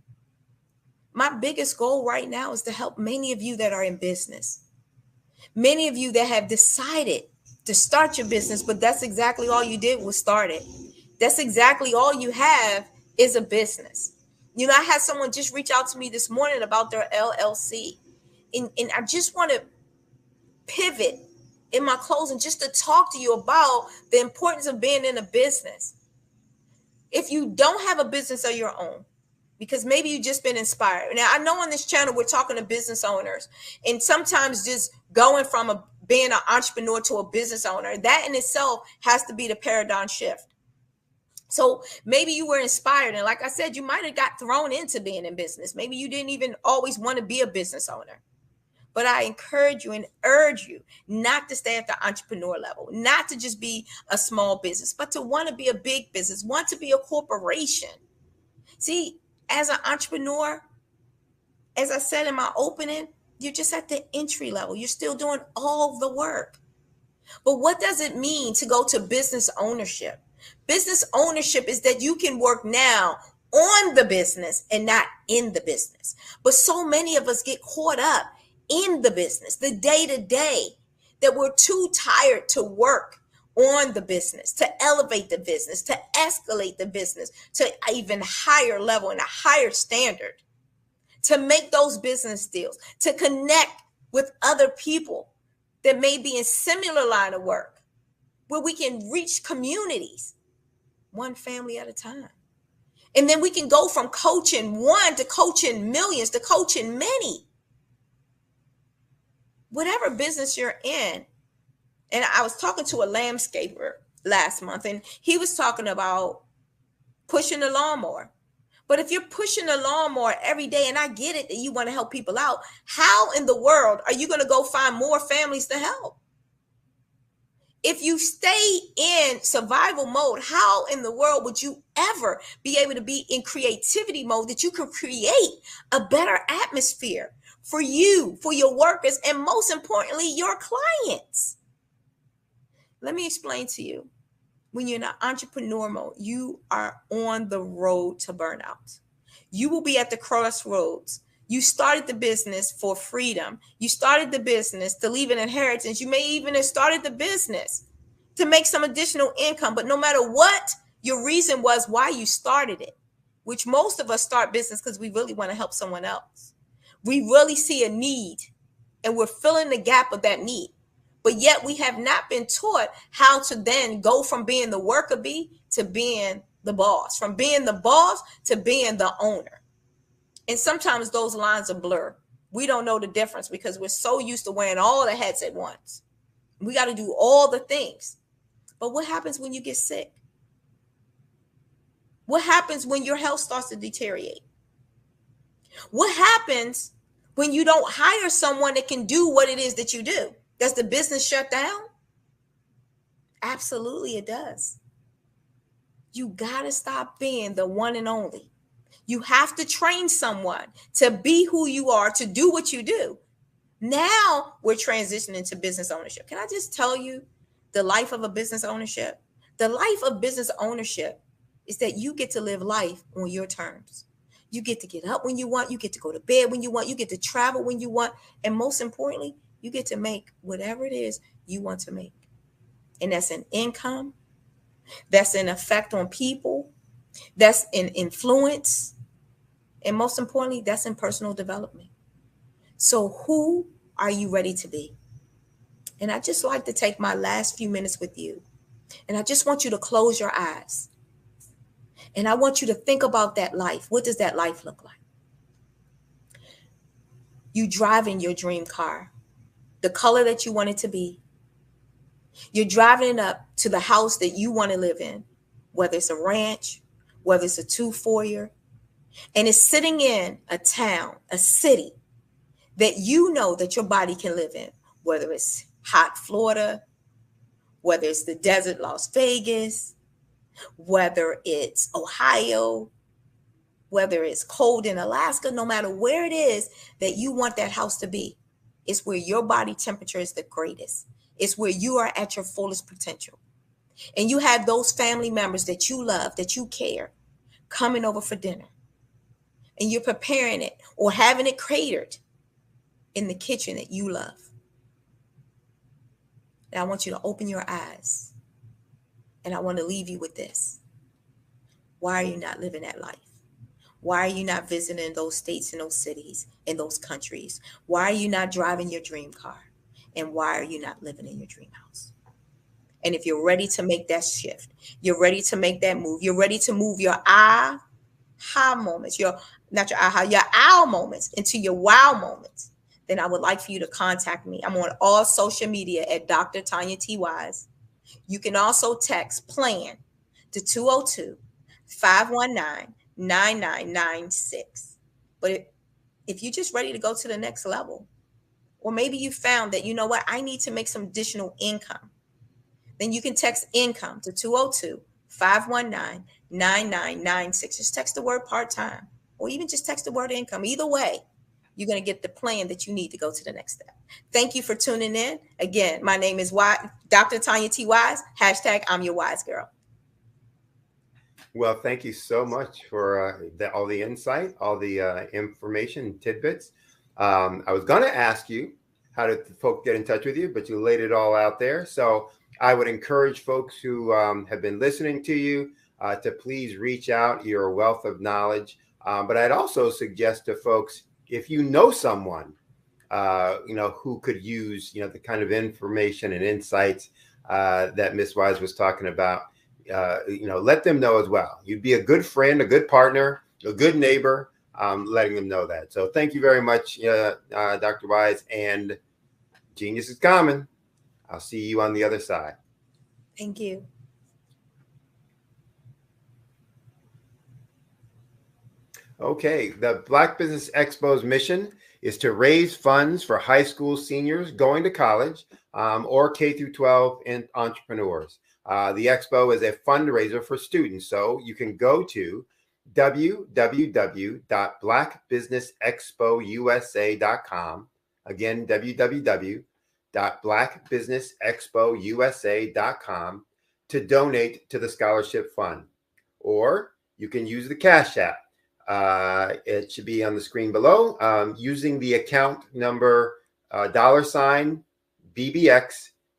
My biggest goal right now is to help many of you that are in business. Many of you that have decided to start your business, but that's exactly all you did was start it. That's exactly all you have is a business. You know, I had someone just reach out to me this morning about their LLC. And I just want to pivot in my closing just to talk to you about the importance of being in a business. If you don't have a business of your own, because maybe you've just been inspired. Now, I know on this channel, we're talking to business owners, and sometimes just going from being an entrepreneur to a business owner, that in itself has to be the paradigm shift. So maybe you were inspired. And like I said, you might have got thrown into being in business. Maybe you didn't even always want to be a business owner. But I encourage you and urge you not to stay at the entrepreneur level, not to just be a small business, but to want to be a big business, want to be a corporation. See, as an entrepreneur, as I said in my opening, you're just at the entry level. You're still doing all the work. But what does it mean to go to business ownership? Business ownership is that you can work now on the business and not in the business. But so many of us get caught up in the business, the day-to-day, that we're too tired to work on the business, to elevate the business, to escalate the business to an even higher level and a higher standard, to make those business deals, to connect with other people that may be in similar line of work, where we can reach communities, one family at a time. And then we can go from coaching one to coaching millions to coaching many. Whatever business you're in. And I was talking to a landscaper last month, and he was talking about pushing the lawnmower. But if you're pushing the lawnmower every day, and I get it that you want to help people out, how in the world are you going to go find more families to help? If you stay in survival mode, how in the world would you ever be able to be in creativity mode that you can create a better atmosphere for you, for your workers, and most importantly, your clients? Let me explain to you. When you're in an entrepreneur mode, you are on the road to burnout. You will be at the crossroads. You started the business for freedom. You started the business to leave an inheritance. You may even have started the business to make some additional income. But no matter what your reason was why you started it, which most of us start business because we really want to help someone else. We really see a need, and we're filling the gap of that need. But yet we have not been taught how to then go from being the worker bee to being the boss, from being the boss to being the owner. And sometimes those lines are blurred. We don't know the difference because we're so used to wearing all the hats at once. We got to do all the things. But what happens when you get sick? What happens when your health starts to deteriorate? What happens when you don't hire someone that can do what it is that you do? Does the business shut down? Absolutely, it does. You got to stop being the one and only. You have to train someone to be who you are, to do what you do. Now we're transitioning to business ownership. Can I just tell you the life of a business ownership? The life of business ownership is that you get to live life on your terms. You get to get up when you want. You get to go to bed when you want. You get to travel when you want. And most importantly, you get to make whatever it is you want to make. And that's an income. that's in effect on people, that's in influence, and most importantly, that's in personal development. So who are you ready to be? And I just like to take my last few minutes with you. And I just want you to close your eyes. And I want you to think about that life. What does that life look like? You driving your dream car, the color that you want it to be. You're driving it up to the house that you want to live in, whether it's a ranch, whether it's a 2-4-year, and it's sitting in a town, a city that you know that your body can live in, whether it's hot Florida, whether it's the desert Las Vegas, whether it's Ohio, whether it's cold in Alaska, no matter where it is that you want that house to be, it's where your body temperature is the greatest. It's where you are at your fullest potential. And you have those family members that you love, that you care, coming over for dinner. And you're preparing it or having it catered in the kitchen that you love. And I want you to open your eyes. And I want to leave you with this. Why are you not living that life? Why are you not visiting those states and those cities and those countries? Why are you not driving your dream car? And why are you not living in your dream house? And if you're ready to make that shift, you're ready to make that move, you're ready to move your aha moments, your ow moments into your wow moments, then I would like for you to contact me. I'm on all social media at Dr. Tanya T. Wise. You can also text PLAN to 202-519-9996. But if you're just ready to go to the next level, or maybe you found that, you know what, I need to make some additional income, then you can text income to 202-519-9996. Just text the word part-time, or even just text the word income. Either way, you're going to get the plan that you need to go to the next step. Thank you for tuning in. Again, my name is Dr. Tanya T. Wise. # I'm your wise girl. Well, thank you so much for all the insight, all the information, tidbits. I was going to ask you how do folks get in touch with you, but you laid it all out there. So I would encourage folks who have been listening to you to please reach out. You're a wealth of knowledge. But I'd also suggest to folks, if you know someone, who could use, the kind of information and insights that Ms. Wise was talking about, let them know as well. You'd be a good friend, a good partner, a good neighbor, letting them know that. So thank you very much, Dr. Wise, and genius is common. I'll see you on the other side. Thank you. Okay, the Black Business Expo's mission is to raise funds for high school seniors going to college or K-12 entrepreneurs. The expo is a fundraiser for students, so you can go to www.blackbusinessexpousa.com. Again, www.blackbusinessexpousa.com to donate to the scholarship fund. Or you can use the Cash App. It should be on the screen below, using the account number $BBX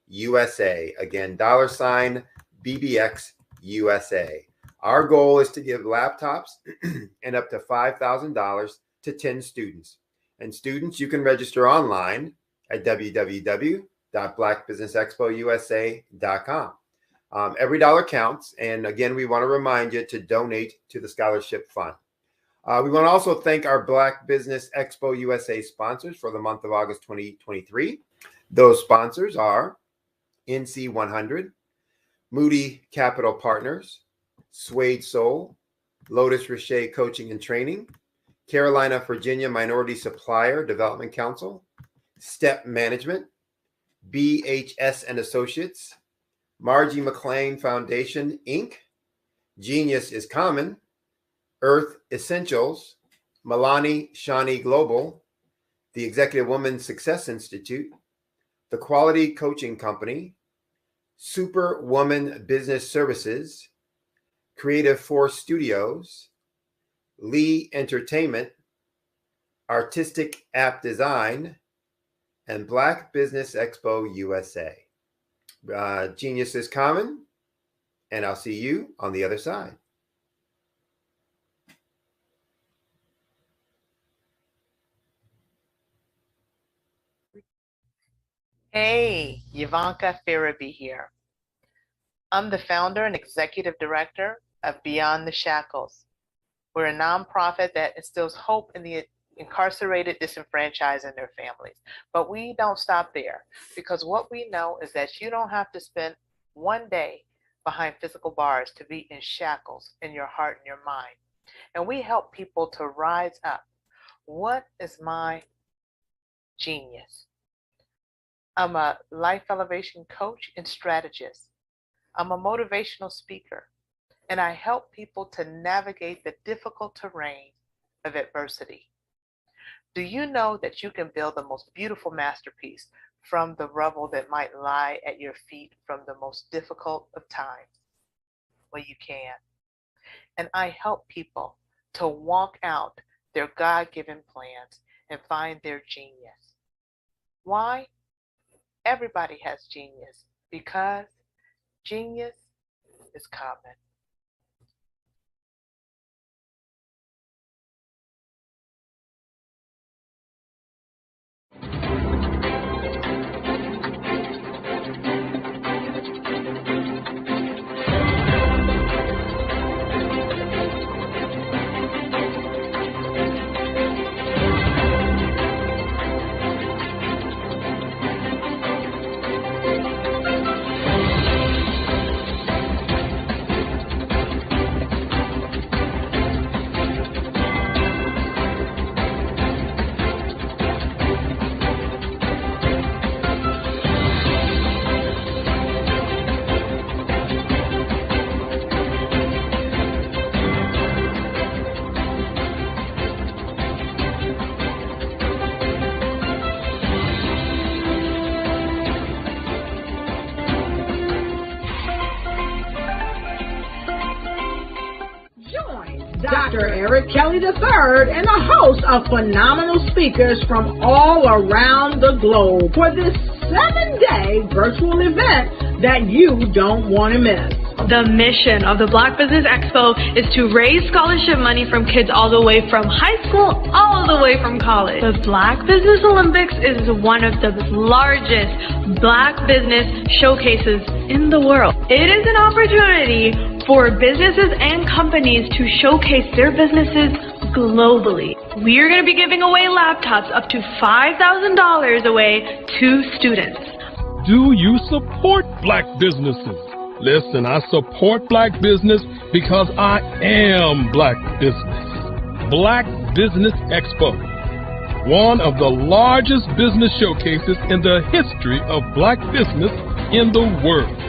USA. Again, $BBX USA. Our goal is to give laptops and up to $5,000 to 10 students. And students, you can register online at www.blackbusinessexpousa.com. Every dollar counts. And again, we want to remind you to donate to the scholarship fund. We want to also thank our Black Business Expo USA sponsors for the month of August 2023. Those sponsors are NC 100, Moody Capital Partners, Suede Soul, Lotus Richer Coaching and Training, Carolina, Virginia Minority Supplier Development Council, Step Management, BHS and Associates, Margie McLean Foundation, Inc., Genius is Common, Earth Essentials, Milani Shani Global, the Executive Woman Success Institute, the Quality Coaching Company, Superwoman Business Services, Creative Force Studios, Lee Entertainment, Artistic App Design, and Black Business Expo USA. Genius is Common and I'll see you on the other side. Hey, Ivanka Farabi here. I'm the founder and executive director of Beyond the Shackles. We're a nonprofit that instills hope in the incarcerated, disenfranchised, and their families. But we don't stop there, because what we know is that you don't have to spend one day behind physical bars to be in shackles in your heart and your mind. And we help people to rise up. What is my genius? I'm a life elevation coach and strategist. I'm a motivational speaker, and I help people to navigate the difficult terrain of adversity. Do you know that you can build the most beautiful masterpiece from the rubble that might lie at your feet from the most difficult of times? Well, you can. And I help people to walk out their God-given plans and find their genius. Why? Everybody has genius, because genius is common. Dr. Eric Kelly III and a host of phenomenal speakers from all around the globe for this 7-day virtual event that you don't want to miss. The mission of the Black Business Expo is to raise scholarship money from kids all the way from high school, all the way from college. The Black Business Olympics is one of the largest Black business showcases in the world. It is an opportunity for businesses and companies to showcase their businesses globally. We are going to be giving away laptops up to $5,000 away to students. Do you support Black businesses? Listen, I support Black business because I am Black business. Black Business Expo, one of the largest business showcases in the history of Black business in the world.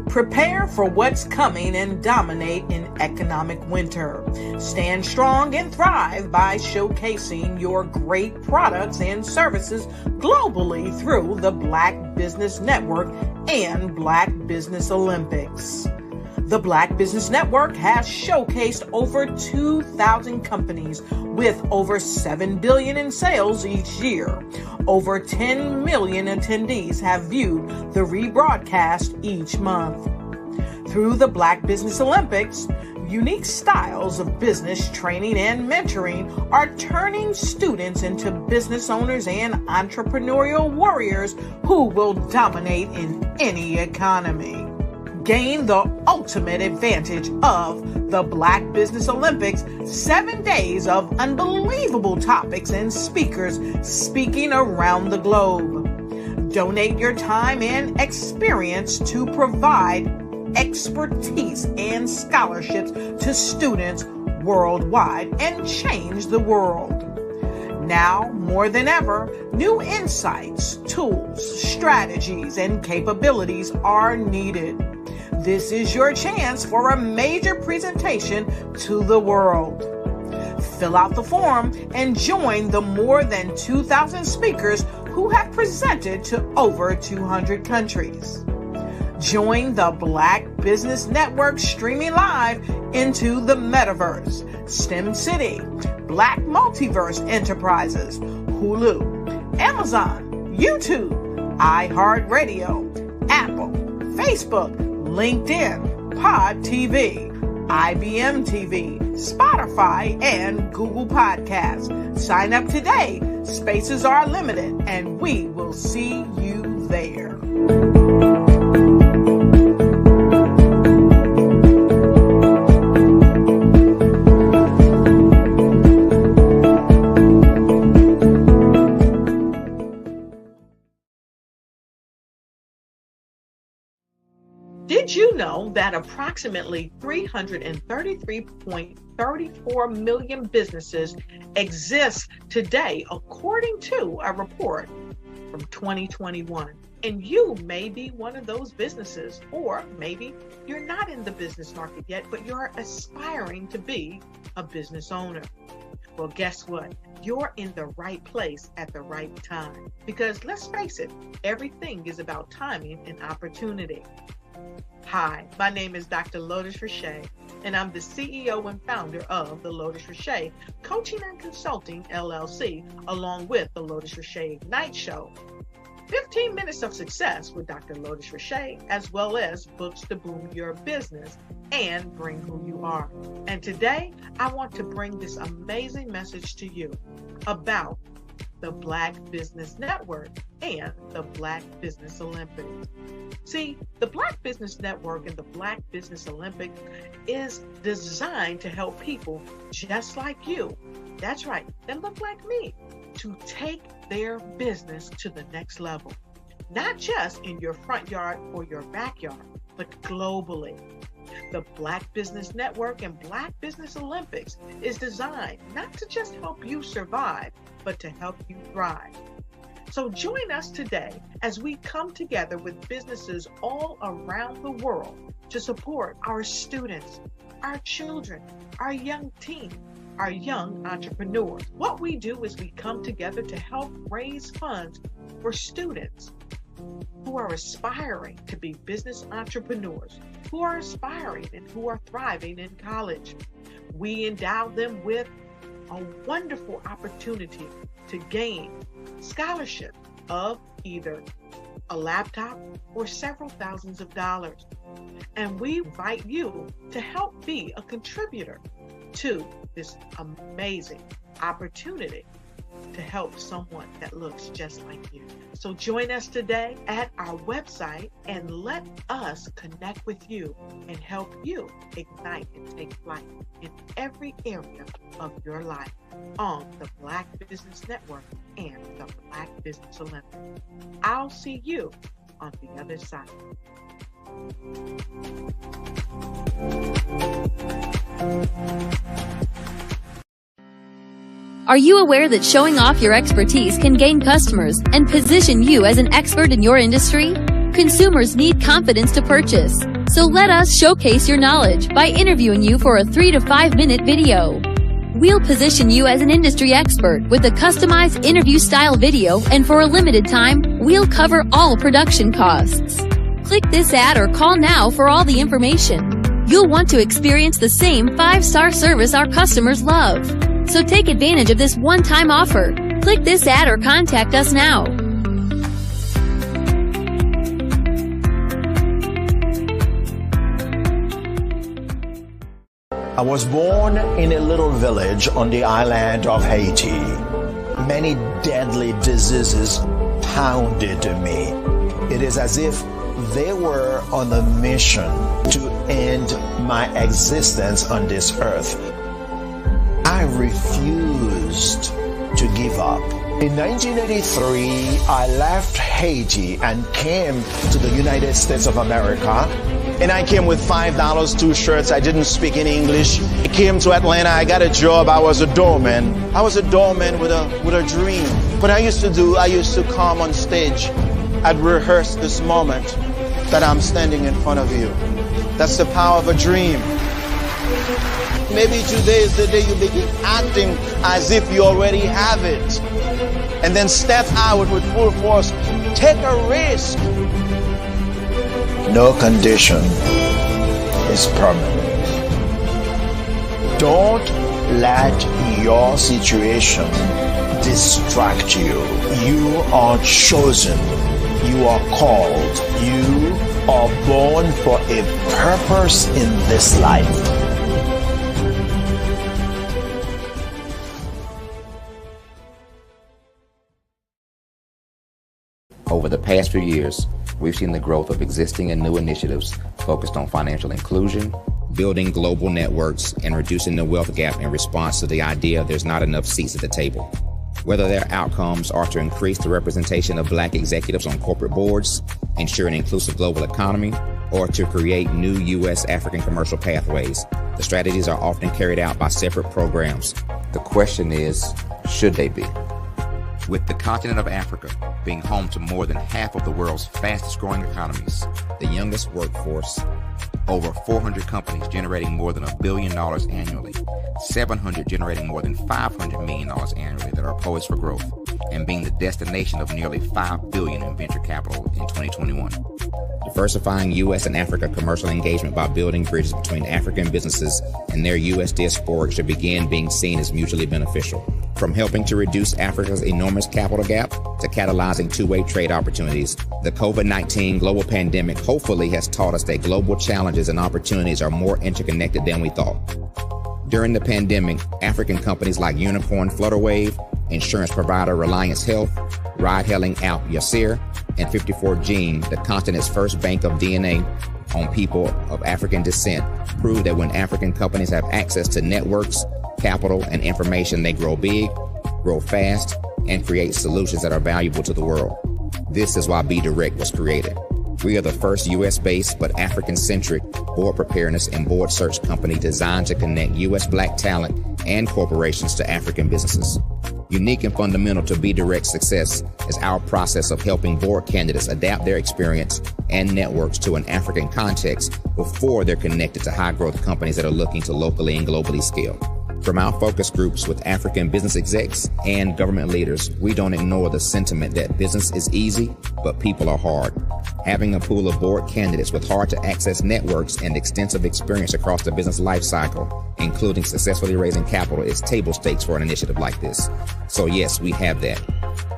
Prepare for what's coming and dominate in economic winter. Stand strong and thrive by showcasing your great products and services globally through the Black Business Network and Black Business Olympics. The Black Business Network has showcased over 2,000 companies with over $7 billion in sales each year. Over 10 million attendees have viewed the rebroadcast each month. Through the Black Business Olympics, unique styles of business training and mentoring are turning students into business owners and entrepreneurial warriors who will dominate in any economy. Gain the ultimate advantage of the Black Business Olympics, 7 days of unbelievable topics and speakers speaking around the globe. Donate your time and experience to provide expertise and scholarships to students worldwide and change the world. Now, more than ever, new insights, tools, strategies, and capabilities are needed. This is your chance for a major presentation to the world. Fill out the form and join the more than 2,000 speakers who have presented to over 200 countries. Join the Black Business Network streaming live into the metaverse. STEM City, Black Multiverse Enterprises, Hulu, Amazon, YouTube, iHeartRadio, Apple, Facebook, LinkedIn, Pod TV, IBM TV, Spotify, and Google Podcasts. Sign up today. Spaces are limited, and we will see you there. Did you know that approximately 333.34 million businesses exist today, according to a report from 2021? And you may be one of those businesses, or maybe you're not in the business market yet, but you're aspiring to be a business owner. Well, guess what? You're in the right place at the right time. Because let's face it, everything is about timing and opportunity. Hi, my name is Dr. Lotus Richey, and I'm the CEO and founder of the Lotus Richey Coaching and Consulting LLC, along with the Lotus Richey Ignite Show. 15 minutes of success with Dr. Lotus Richey, as well as books to boom your business and bring who you are. And today, I want to bring this amazing message to you about the Black Business Network and the Black Business Olympics. See, the Black Business Network and the Black Business Olympics is designed to help people just like you, that's right, that look like me, to take their business to the next level. Not just in your front yard or your backyard, but globally. The Black Business Network and Black Business Olympics is designed not to just help you survive, but to help you thrive. So join us today as we come together with businesses all around the world to support our students, our children, our young teens, our young entrepreneurs. What we do is we come together to help raise funds for students who are aspiring to be business entrepreneurs, who are aspiring and who are thriving in college. We endow them with a wonderful opportunity to gain scholarship of either a laptop or several thousands of dollars. And we invite you to help be a contributor to this amazing opportunity to help someone that looks just like you. So join us today at our website and let us connect with you and help you ignite and take flight in every area of your life on the Black Business Network and the Black Business Olympics. I'll see you on the other side. Are you aware that showing off your expertise can gain customers and position you as an expert in your industry? Consumers need confidence to purchase. So let us showcase your knowledge by interviewing you for a 3 to 5 minute video. We'll position you as an industry expert with a customized interview style video, and for a limited time, we'll cover all production costs. Click this ad or call now for all the information. You'll want to experience the same 5-star service our customers love. So take advantage of this one-time offer. Click this ad or contact us now. I was born in a little village on the island of Haiti. Many deadly diseases pounded me. It is as if they were on a mission to end my existence on this earth. I refused to give up. In 1983, I left Haiti and came to the United States of America. And I came with $5, 2 shirts. I didn't speak any English. I came to Atlanta. I got a job. I was a doorman. I was a doorman with a dream. What I used to come on stage. I'd rehearse this moment that I'm standing in front of you. That's the power of a dream. Maybe today is the day you begin acting as if you already have it. And then step out with full force. Take a risk. No condition is permanent. Don't let your situation distract you. You are chosen. You are called. You are born for a purpose in this life. Over the past few years, we've seen the growth of existing and new initiatives focused on financial inclusion, building global networks, and reducing the wealth gap in response to the idea there's not enough seats at the table. Whether their outcomes are to increase the representation of Black executives on corporate boards, ensure an inclusive global economy, or to create new U.S. African commercial pathways, the strategies are often carried out by separate programs. The question is, should they be? With the continent of Africa being home to more than half of the world's fastest growing economies, the youngest workforce, over 400 companies generating more than $1 billion annually, 700 generating more than $500 million annually that are poised for growth, and being the destination of nearly $5 billion in venture capital in 2021. Diversifying U.S. and Africa commercial engagement by building bridges between African businesses and their U.S. diaspora should begin being seen as mutually beneficial. From helping to reduce Africa's enormous capital gap to catalyzing two-way trade opportunities, the COVID-19 global pandemic hopefully has taught us that global challenges and opportunities are more interconnected than we thought. During the pandemic, African companies like Unicorn Flutterwave, insurance provider Reliance Health, ride-hailing app Yasir, and 54Gene, the continent's first bank of DNA on people of African descent, prove that when African companies have access to networks, capital, and information, they grow big, grow fast, and create solutions that are valuable to the world. This is why Be Direct was created. We are the first U.S.-based but African-centric board preparedness and board search company designed to connect U.S. Black talent and corporations to African businesses. Unique and fundamental to Be Direct's success is our process of helping board candidates adapt their experience and networks to an African context before they're connected to high-growth companies that are looking to locally and globally scale. From our focus groups with African business execs and government leaders, we don't ignore the sentiment that business is easy, but people are hard. Having a pool of board candidates with hard-to-access networks and extensive experience across the business life cycle, including successfully raising capital, is table stakes for an initiative like this. So yes, we have that.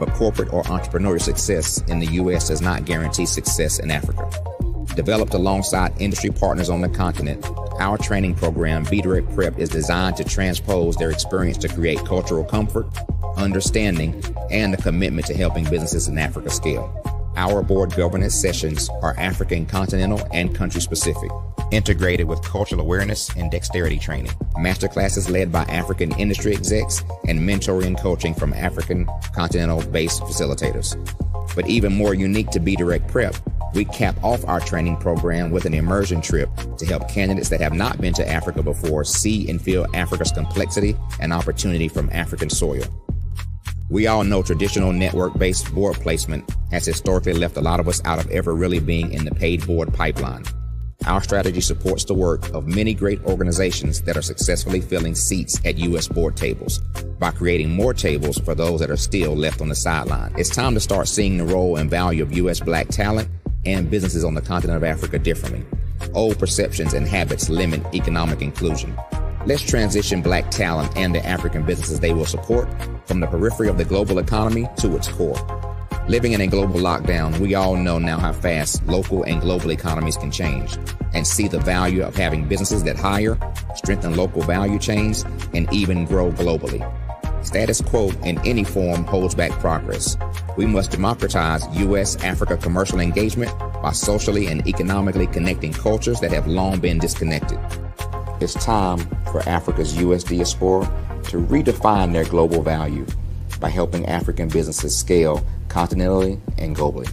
But corporate or entrepreneurial success in the U.S. does not guarantee success in Africa. Developed alongside industry partners on the continent, our training program, Be Direct Prep, is designed to transpose their experience to create cultural comfort, understanding, and a commitment to helping businesses in Africa scale. Our board governance sessions are African continental and country specific, integrated with cultural awareness and dexterity training, masterclasses led by African industry execs, and mentoring and coaching from African continental-based facilitators. But even more unique to Be Direct Prep, we cap off our training program with an immersion trip to help candidates that have not been to Africa before see and feel Africa's complexity and opportunity from African soil. We all know traditional network-based board placement has historically left a lot of us out of ever really being in the paid board pipeline. Our strategy supports the work of many great organizations that are successfully filling seats at U.S. board tables by creating more tables for those that are still left on the sideline. It's time to start seeing the role and value of U.S. Black talent and businesses on the continent of Africa differently. Old perceptions and habits limit economic inclusion. Let's transition Black talent and the African businesses they will support from the periphery of the global economy to its core. Living in a global lockdown, we all know now how fast local and global economies can change, and see the value of having businesses that hire, strengthen local value chains, and even grow globally. Status quo in any form holds back progress. We must democratize U.S.-Africa commercial engagement by socially and economically connecting cultures that have long been disconnected. It's time for Africa's U.S. diaspora to redefine their global value by helping African businesses scale continentally and globally.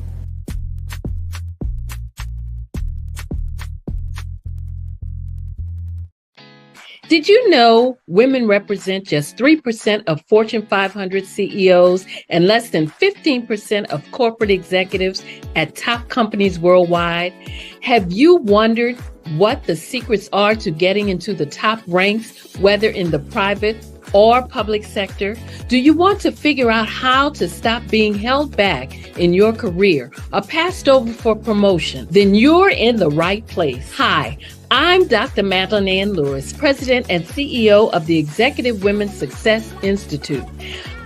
Did you know women represent just 3% of Fortune 500 CEOs and less than 15% of corporate executives at top companies worldwide? Have you wondered what the secrets are to getting into the top ranks, whether in the private or public sector? Do you want to figure out how to stop being held back in your career or passed over for promotion? Then you're in the right place. Hi, I'm Dr. Madeline Ann Lewis, President and CEO of the Executive Women's Success Institute.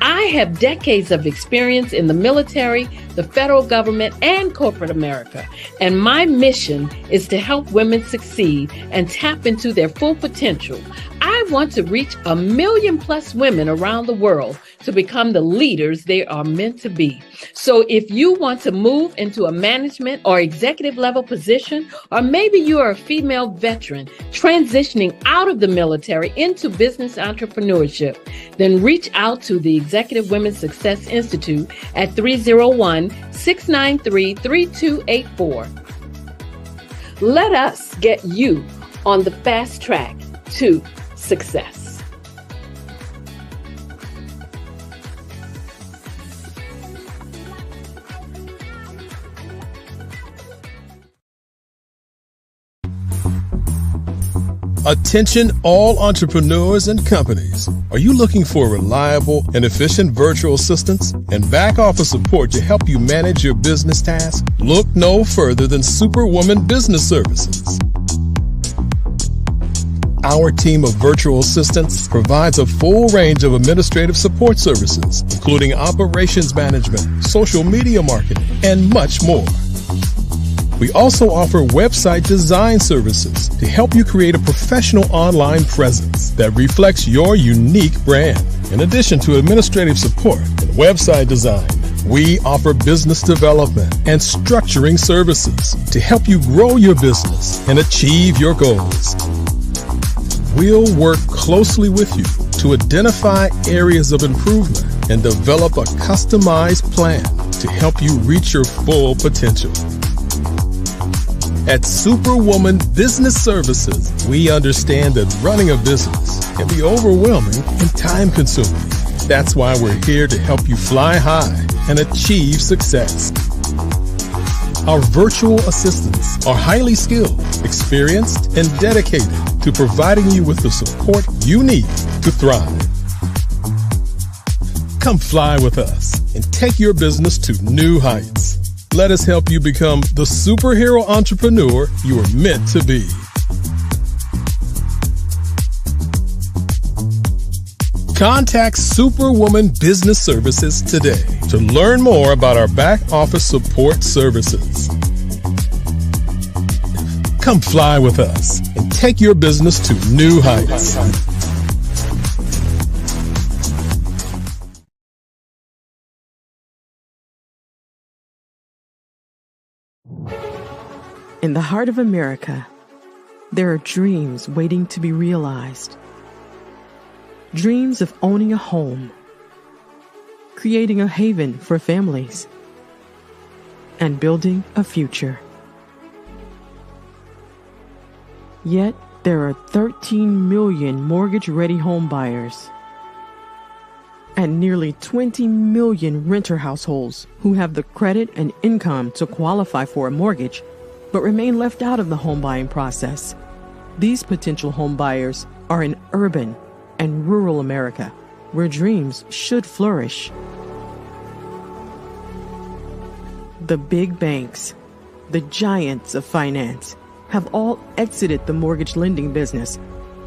I have decades of experience in the military, the federal government, and corporate America, and my mission is to help women succeed and tap into their full potential. I want to reach 1 million+ women around the world to become the leaders they are meant to be. So if you want to move into a management or executive level position, or maybe you are a female veteran transitioning out of the military into business entrepreneurship, then reach out to the Executive Women's Success Institute at 301-693-3284. Let us get you on the fast track to success. Attention all entrepreneurs and companies. Are you looking for reliable and efficient virtual assistants and back office support to help you manage your business tasks? Look no further than Superwoman Business Services. Our team of virtual assistants provides a full range of administrative support services, including operations management, social media marketing, and much more. We also offer website design services to help you create a professional online presence that reflects your unique brand. In addition to administrative support and website design, we offer business development and structuring services to help you grow your business and achieve your goals. We'll work closely with you to identify areas of improvement and develop a customized plan to help you reach your full potential. At Superwoman Business Services, we understand that running a business can be overwhelming and time-consuming. That's why we're here to help you fly high and achieve success. Our virtual assistants are highly skilled, experienced, and dedicated to providing you with the support you need to thrive. Come fly with us and take your business to new heights. Let us help you become the superhero entrepreneur you are meant to be. Contact Superwoman Business Services today to learn more about our back office support services. Come fly with us and take your business to new heights. In the heart of America, there are dreams waiting to be realized. Dreams of owning a home, creating a haven for families, and building a future. Yet, there are 13 million mortgage-ready home buyers and nearly 20 million renter households who have the credit and income to qualify for a mortgage but remain left out of the home buying process. These potential home buyers are in urban and rural America, where dreams should flourish. The big banks, the giants of finance, have all exited the mortgage lending business,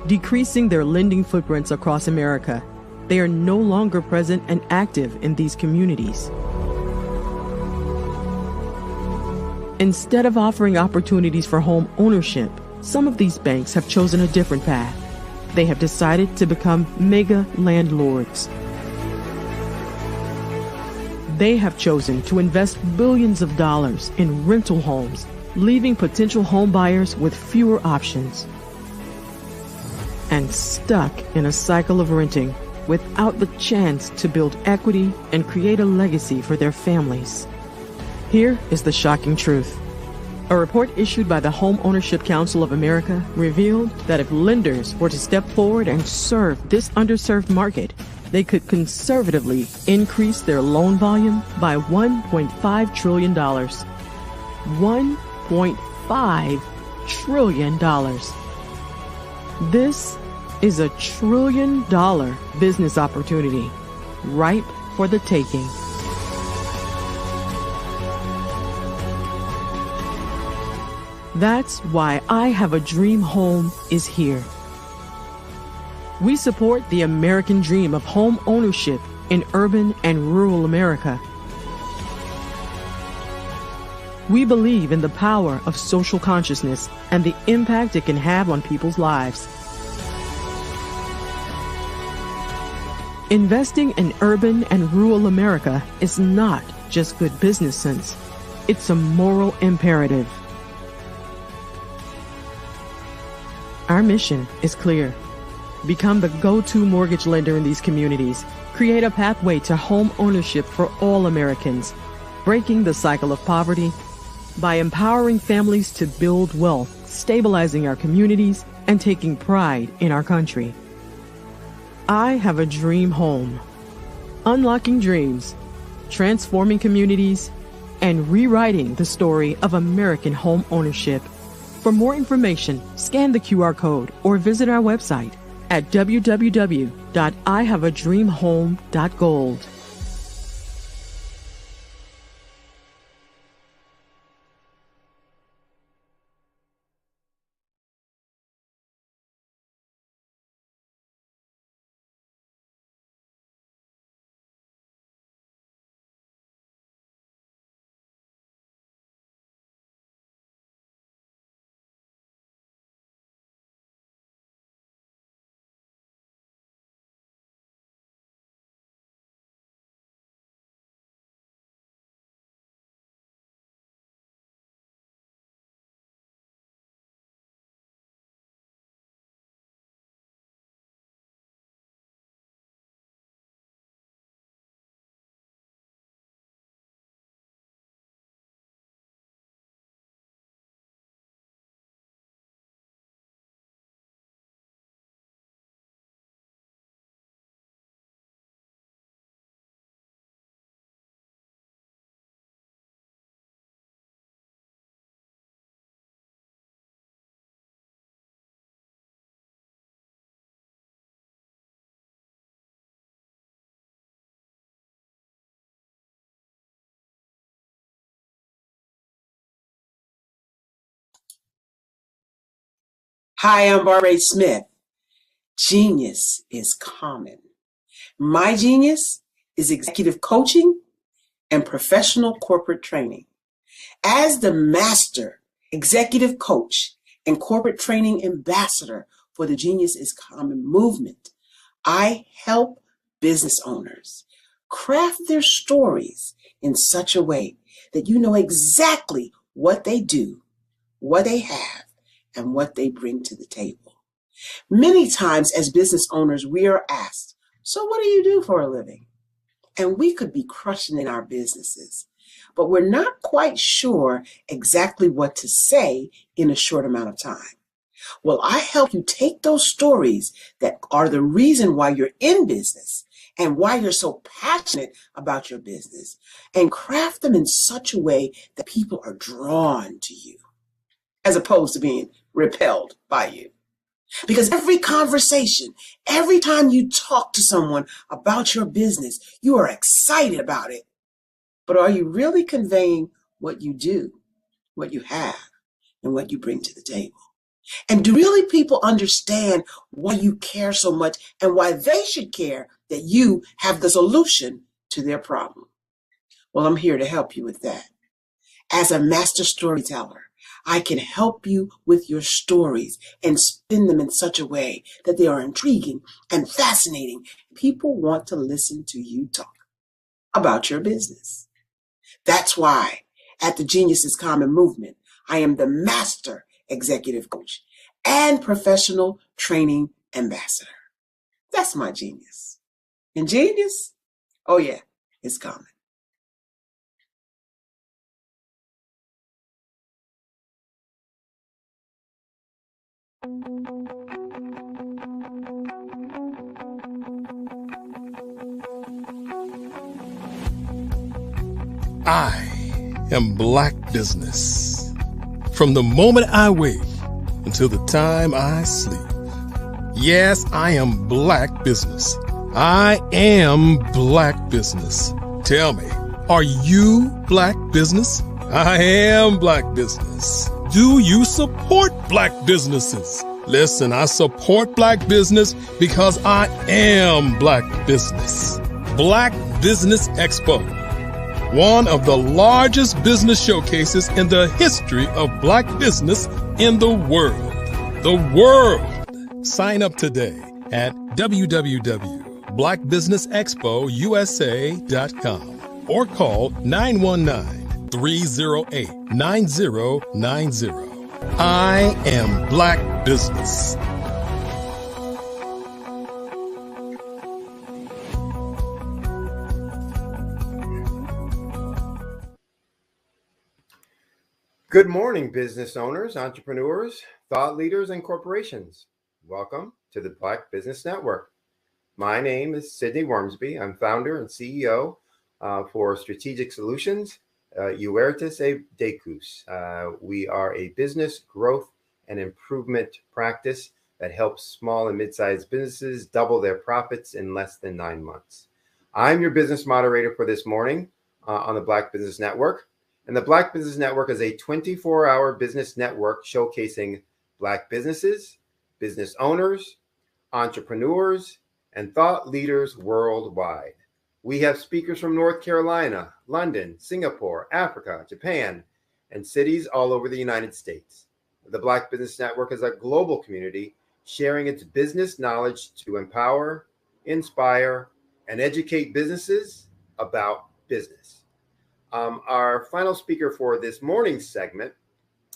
decreasing their lending footprints across America. They are no longer present and active in these communities. Instead of offering opportunities for home ownership, some of these banks have chosen a different path. They have decided to become mega landlords. They have chosen to invest billions of dollars in rental homes, leaving potential home buyers with fewer options and stuck in a cycle of renting without the chance to build equity and create a legacy for their families. Here is the shocking truth. A report issued by the Home Ownership Council of America revealed that if lenders were to step forward and serve this underserved market, they could conservatively increase their loan volume by $1.5 trillion. $1.5 trillion. This is $1 trillion business opportunity, ripe for the taking. That's why I Have a Dream Home is here. We support the American dream of home ownership in urban and rural America. We believe in the power of social consciousness and the impact it can have on people's lives. Investing in urban and rural America is not just good business sense. It's a moral imperative. Our mission is clear. Become the go-to mortgage lender in these communities. Create a pathway to home ownership for all Americans, breaking the cycle of poverty by empowering families to build wealth, stabilizing our communities, and taking pride in our country. I Have a Dream Home. Unlocking dreams, transforming communities, and rewriting the story of American home ownership. For more information, scan the QR code or visit our website at www.ihaveadreamhome.gold. Hi, I'm Barbara Smith. Genius is common. My genius is executive coaching and professional corporate training. As the master executive coach and corporate training ambassador for the Genius is Common movement, I help business owners craft their stories in such a way that you know exactly what they do, what they have, and what they bring to the table. Many times as business owners, we are asked, so what do you do for a living? And we could be crushing in our businesses, but we're not quite sure exactly what to say in a short amount of time. Well, I help you take those stories that are the reason why you're in business and why you're so passionate about your business and craft them in such a way that people are drawn to you as opposed to being repelled by you. Because every conversation, every time you talk to someone about your business, you are excited about it. But are you really conveying what you do, what you have, and what you bring to the table? And do really people understand why you care so much and why they should care that you have the solution to their problem? Well, I'm here to help you with that. As a master storyteller, I can help you with your stories and spin them in such a way that they are intriguing and fascinating. People want to listen to you talk about your business. That's why at the Genius is Common movement, I am the master executive coach and professional training ambassador. That's my genius. And genius? Oh yeah, it's common. I am Black Business. From the moment I wake until the time I sleep. Yes, I am Black Business. I am Black Business. Tell me, are you Black Business? I am Black Business. Do you support Black businesses? Listen, I support Black business because I am Black business. Black Business Expo, one of the largest business showcases in the history of Black business in the world. The world! Sign up today at www.blackbusinessexpousa.com or call 919-308-9090. I am Black business. Good morning, business owners, entrepreneurs, thought leaders, and corporations. Welcome to the Black Business Network. My name is Sidney Wormsby. I'm founder and CEO for Strategic Solutions, Huertas Decus. We are a business growth and improvement practice that helps small and mid-sized businesses double their profits in less than 9 months. I'm your business moderator for this morning on the Black Business Network. And the Black Business Network is a 24-hour business network showcasing Black businesses, business owners, entrepreneurs, and thought leaders worldwide. We have speakers from North Carolina, London, Singapore, Africa, Japan, and cities all over the United States. The Black Business Network is a global community sharing its business knowledge to empower, inspire, and educate businesses about business. Our final speaker for this morning's segment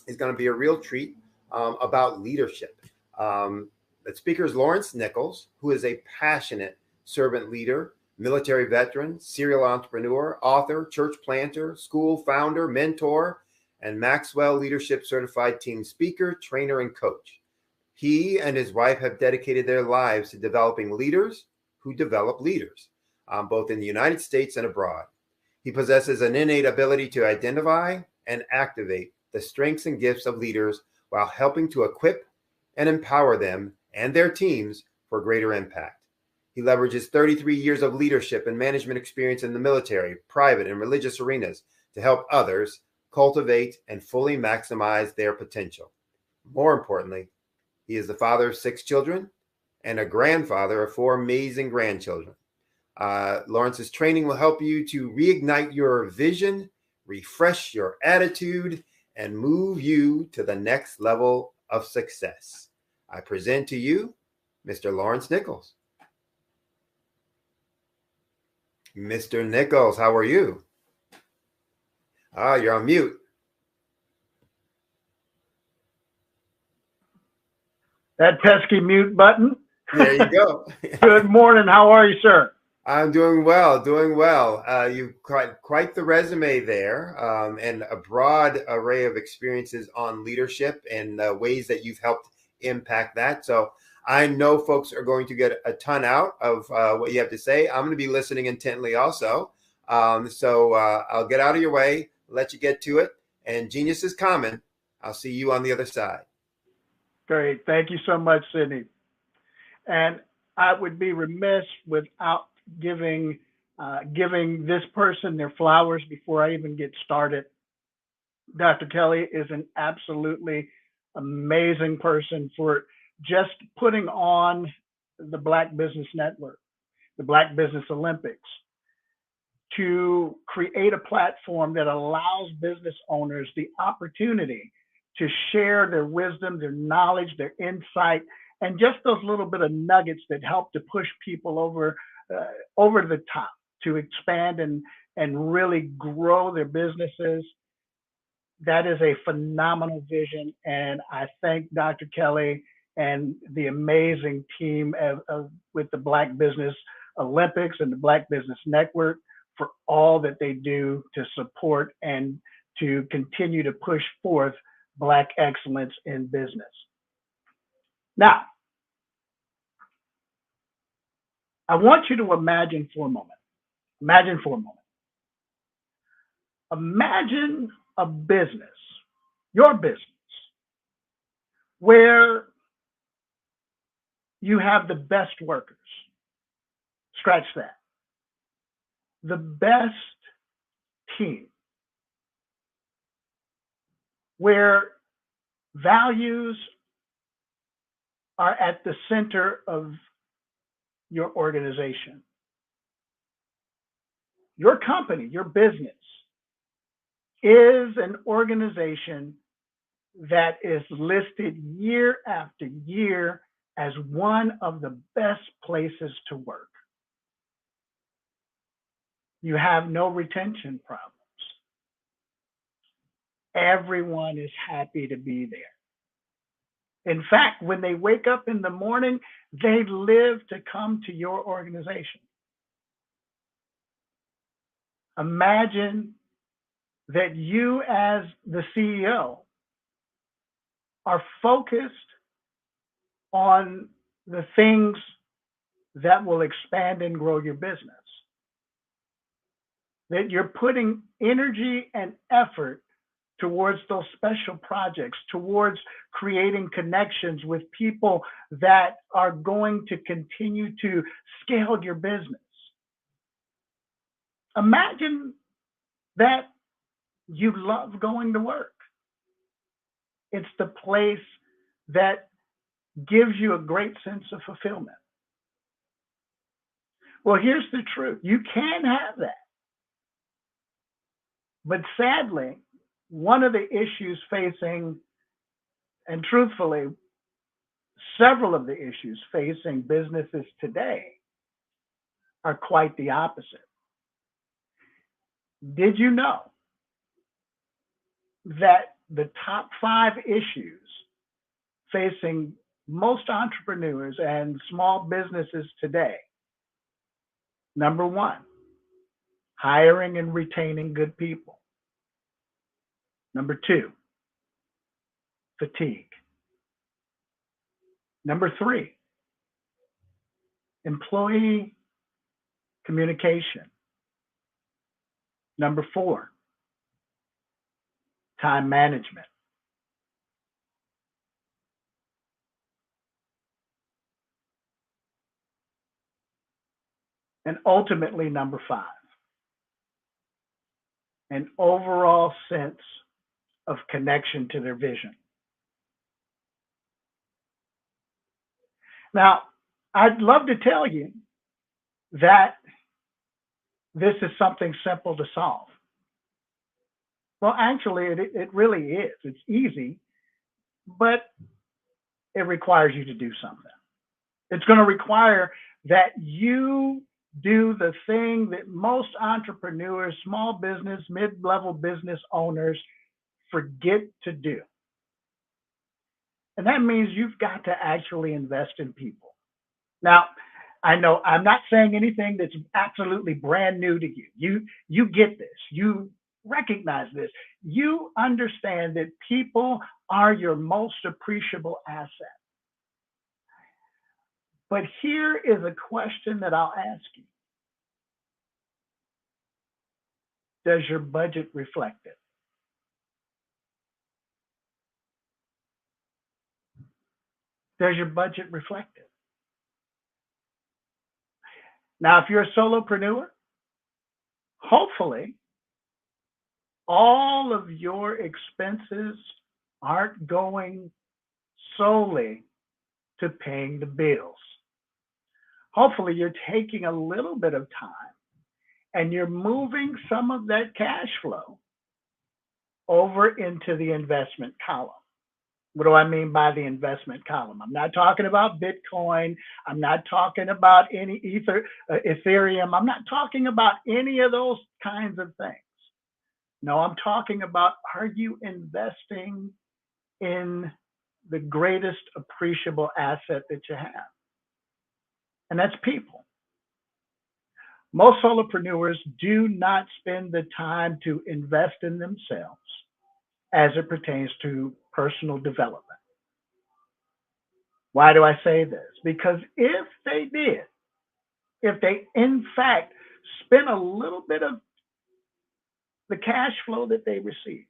is going to be a real treat about leadership. The speaker is Lawrence Nichols, who is a passionate servant leader, military veteran, serial entrepreneur, author, church planter, school founder, mentor, and Maxwell Leadership Certified Team Speaker, trainer, and coach. He and his wife have dedicated their lives to developing leaders who develop leaders, both in the United States and abroad. He possesses an innate ability to identify and activate the strengths and gifts of leaders while helping to equip and empower them and their teams for greater impact. He leverages 33 years of leadership and management experience in the military, private, and religious arenas to help others cultivate and fully maximize their potential. More importantly, he is the father of 6 children and a grandfather of 4 amazing grandchildren. Lawrence's training will help you to reignite your vision, refresh your attitude, and move you to the next level of success. I present to you Mr. Lawrence Nichols. Mr. Nichols, how are you? You're on mute. That pesky mute button. There you go. Good morning. How are you, sir? I'm doing well, doing well. You've quite the resume there, and a broad array of experiences on leadership and ways that you've helped impact that. So I know folks are going to get a ton out of what you have to say. I'm going to be listening intently also. So I'll get out of your way, let you get to it. And genius is common. I'll see you on the other side. Great. Thank you so much, Sidney. And I would be remiss without giving this person their flowers before I even get started. Dr. Kelly is an absolutely amazing person for just putting on the Black Business Network, the Black Business Olympics, to create a platform that allows business owners the opportunity to share their wisdom, their knowledge, their insight, and just those little bit of nuggets that help to push people over the top to expand and really grow their businesses. That is a phenomenal vision. And I thank Dr. Kelly and the amazing team with the Black Business Olympics and the Black Business Network for all that they do to support and to continue to push forth Black excellence in business. Now, I want you to imagine for a moment. Imagine a business, your business, where you have the best workers. Scratch that. The best team, where Values are at the center of your organization. Your company, your business, is an organization that is listed year after year as one of the best places to work. You have no retention problems. Everyone is happy to be there. In fact, when they wake up in the morning, they live to come to your organization. Imagine that you, as the CEO, are focused on the things that will expand and grow your business. That you're putting energy and effort towards those special projects, towards creating connections with people that are going to continue to scale your business. Imagine that you love going to work. It's the place that gives you a great sense of fulfillment. Well, here's the truth. You can have that. But sadly, one of the issues facing, and truthfully, several of the issues facing businesses today are quite the opposite. Did you know that the top 5 issues facing most entrepreneurs and small businesses today? Number 1, hiring and retaining good people. Number 2, fatigue. Number 3, employee communication. Number 4, time management. And ultimately, number 5, an overall sense of connection to their vision. Now, I'd love to tell you that this is something simple to solve. Well, actually, it really is. It's easy, but it requires you to do something. It's going to require that you do the thing that most entrepreneurs, small business, mid-level business owners forget to do. And that means you've got to actually invest in people. Now, I know I'm not saying anything that's absolutely brand new to you. You get this. You recognize this. You understand that people are your most appreciable asset. But here is a question that I'll ask you. Does your budget reflect it? Does your budget reflect it? Now, if you're a solopreneur, hopefully all of your expenses aren't going solely to paying the bills. Hopefully you're taking a little bit of time and you're moving some of that cash flow over into the investment column. What do I mean by the investment column? I'm not talking about Bitcoin. I'm not talking about any Ethereum. I'm not talking about any of those kinds of things. No, I'm talking about, are you investing in the greatest appreciable asset that you have? And that's people. Most solopreneurs do not spend the time to invest in themselves as it pertains to personal development. Why do I say this? Because if they did, if they in fact spent a little bit of the cash flow that they receive,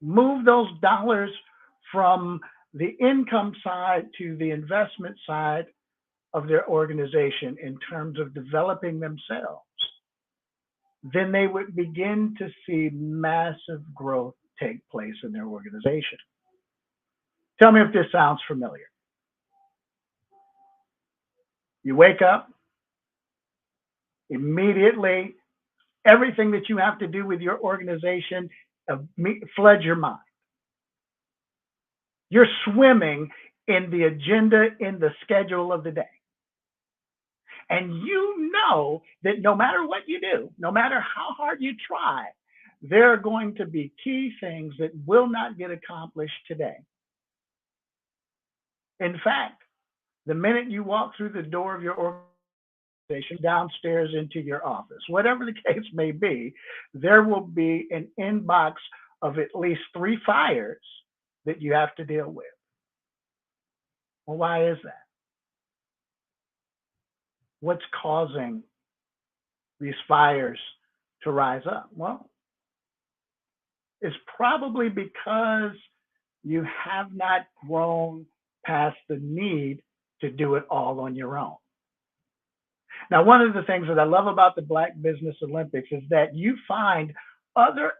move those dollars from the income side to the investment side of their organization in terms of developing themselves, then they would begin to see massive growth take place in their organization. Tell me if this sounds familiar. You wake up, immediately, everything that you have to do with your organization floods your mind. You're swimming in the agenda, in the schedule of the day. And you know that no matter what you do, no matter how hard you try, there are going to be key things that will not get accomplished today. In fact, the minute you walk through the door of your organization, downstairs into your office, whatever the case may be, there will be an inbox of at least 3 fires that you have to deal with. Well, why is that? What's causing these fires to rise up? Well, it's probably because you have not grown past the need to do it all on your own. Now, one of the things that I love about the Black Business Olympics is that you find other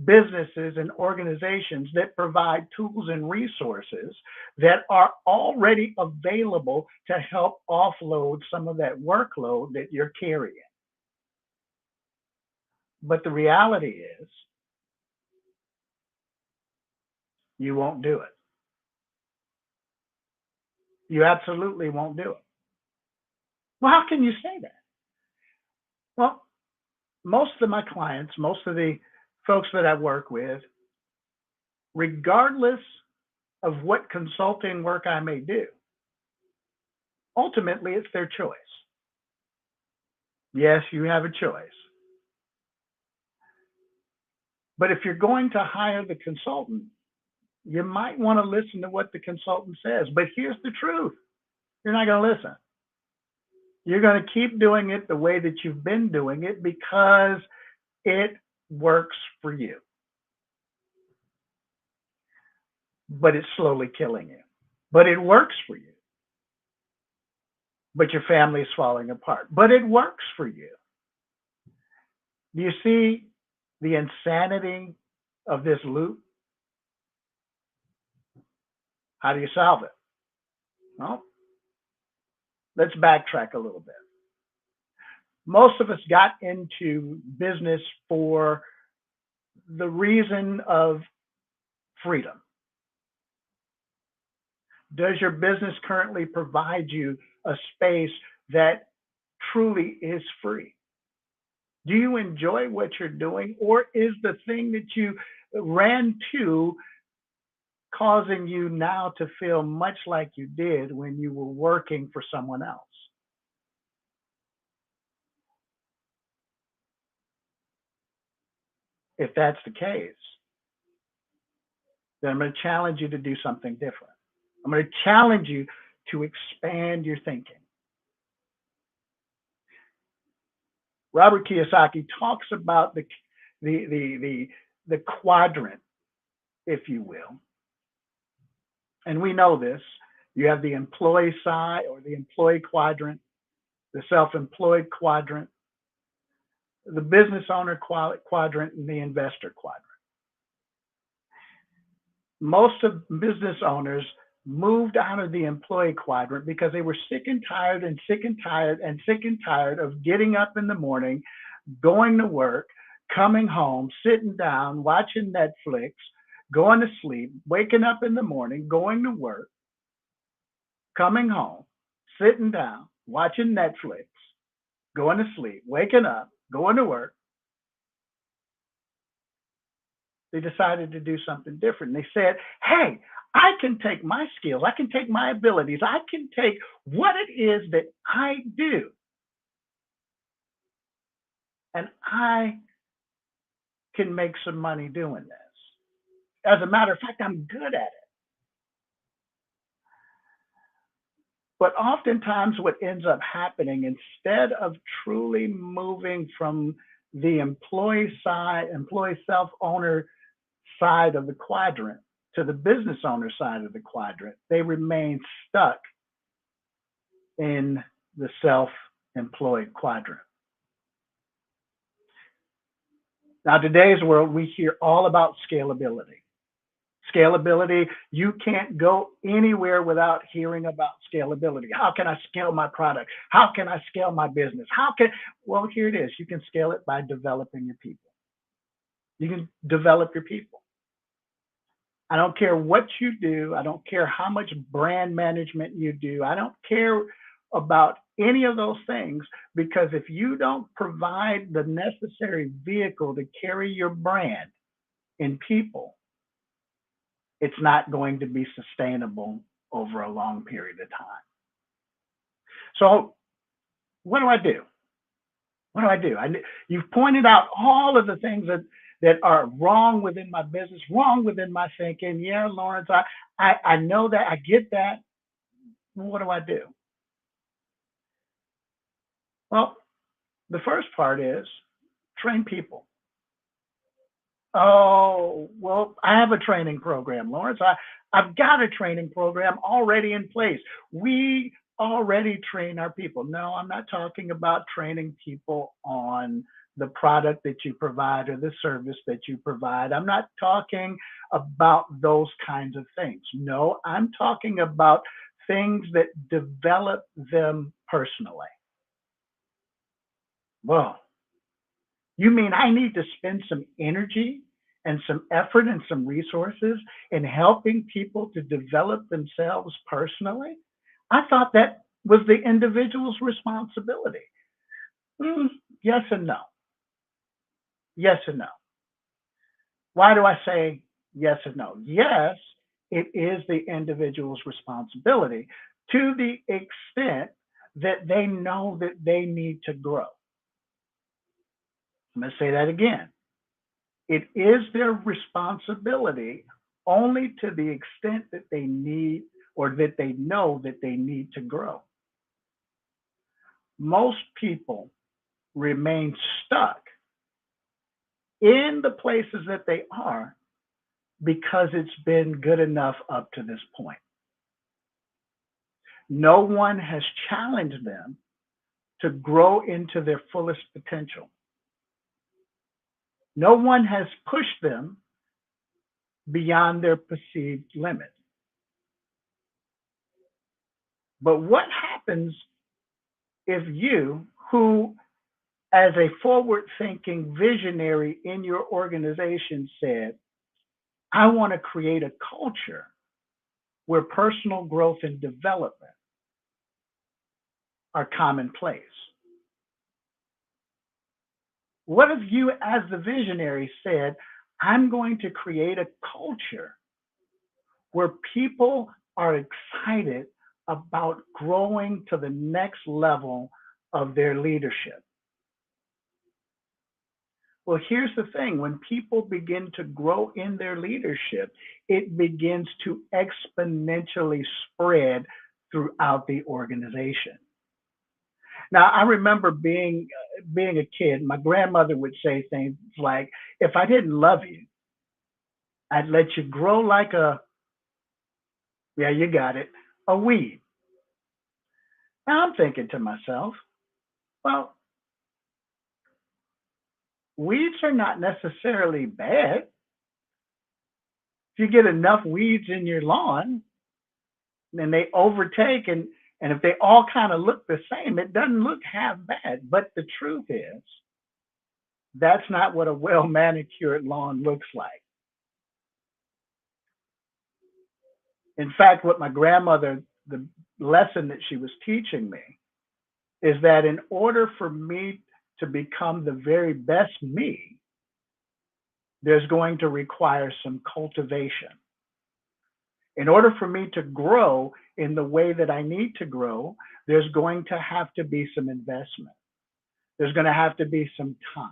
businesses and organizations that provide tools and resources that are already available to help offload some of that workload that you're carrying. But the reality is, you won't do it. You absolutely won't do it. Well, how can you say that? Well, most of my clients, most of the folks that I work with, regardless of what consulting work I may do, ultimately it's their choice. Yes, you have a choice. But if you're going to hire the consultant, you might want to listen to what the consultant says. But here's the truth. You're not going to listen. You're going to keep doing it the way that you've been doing it because it works for you. But it's slowly killing you. But it works for you. But your family is falling apart. But it works for you. Do you see the insanity of this loop? How do you solve it? Well, let's backtrack a little bit. Most of us got into business for the reason of freedom. Does your business currently provide you a space that truly is free? Do you enjoy what you're doing, or is the thing that you ran to causing you now to feel much like you did when you were working for someone else? If that's the case, then I'm going to challenge you to do something different. I'm going to challenge you to expand your thinking. Robert Kiyosaki talks about the quadrant, if you will. And we know this. You have the employee side, or the employee quadrant, the self-employed quadrant, the business owner quadrant, and the investor quadrant. Most of business owners moved out of the employee quadrant because they were sick and tired of getting up in the morning, going to work, coming home, sitting down, watching Netflix, going to sleep, waking up in the morning, going to work, coming home, sitting down, watching Netflix, going to sleep, waking up, going to work. They decided to do something different. They said, hey, I can take my skills, I can take my abilities, I can take what it is that I do, and I can make some money doing this. As a matter of fact, I'm good at it. But oftentimes what ends up happening, instead of truly moving from the employee side, employee self-owner side of the quadrant to the business owner side of the quadrant, they remain stuck in the self-employed quadrant. Now, today's world, we hear all about scalability. Scalability, you can't go anywhere without hearing about scalability. How can I scale my product? How can I scale my business? Well, here it is. You can scale it by developing your people. You can develop your people. I don't care what you do. I don't care how much brand management you do. I don't care about any of those things, because if you don't provide the necessary vehicle to carry your brand in people, it's not going to be sustainable over a long period of time. So what do I do? What do I do? You've pointed out all of the things that are wrong within my business, wrong within my thinking. Yeah, Lawrence, I know that. I get that. What do I do? Well, the first part is train people. Oh, well, I have a training program, Lawrence. I've got a training program already in place. We already train our people. No, I'm not talking about training people on the product that you provide or the service that you provide. I'm not talking about those kinds of things. No, I'm talking about things that develop them personally. Well, you mean I need to spend some energy and some effort and some resources in helping people to develop themselves personally? I thought that was the individual's responsibility. Yes and no. Yes and no. Why do I say yes and no? Yes, it is the individual's responsibility to the extent that they know that they need to grow. I'm going to say that again. It is their responsibility only to the extent that they need or that they know that they need to grow. Most people remain stuck in the places that they are because it's been good enough up to this point. No one has challenged them to grow into their fullest potential. No one has pushed them beyond their perceived limit. But what happens if you, who as a forward-thinking visionary in your organization said, I want to create a culture where personal growth and development are commonplace? What if you, as the visionary, said, I'm going to create a culture where people are excited about growing to the next level of their leadership? Well, here's the thing. When people begin to grow in their leadership, it begins to exponentially spread throughout the organization. Now, I remember being a kid, my grandmother would say things like, if I didn't love you, I'd let you grow like yeah, you got it, a weed. Now I'm thinking to myself, well, weeds are not necessarily bad. If you get enough weeds in your lawn, then they overtake, and if they all kind of look the same, it doesn't look half bad. But the truth is, that's not what a well-manicured lawn looks like. In fact, what my grandmother, the lesson that she was teaching me is that in order for me to become the very best me, there's going to require some cultivation. In order for me to grow in the way that I need to grow, there's going to have to be some investment. There's going to have to be some time.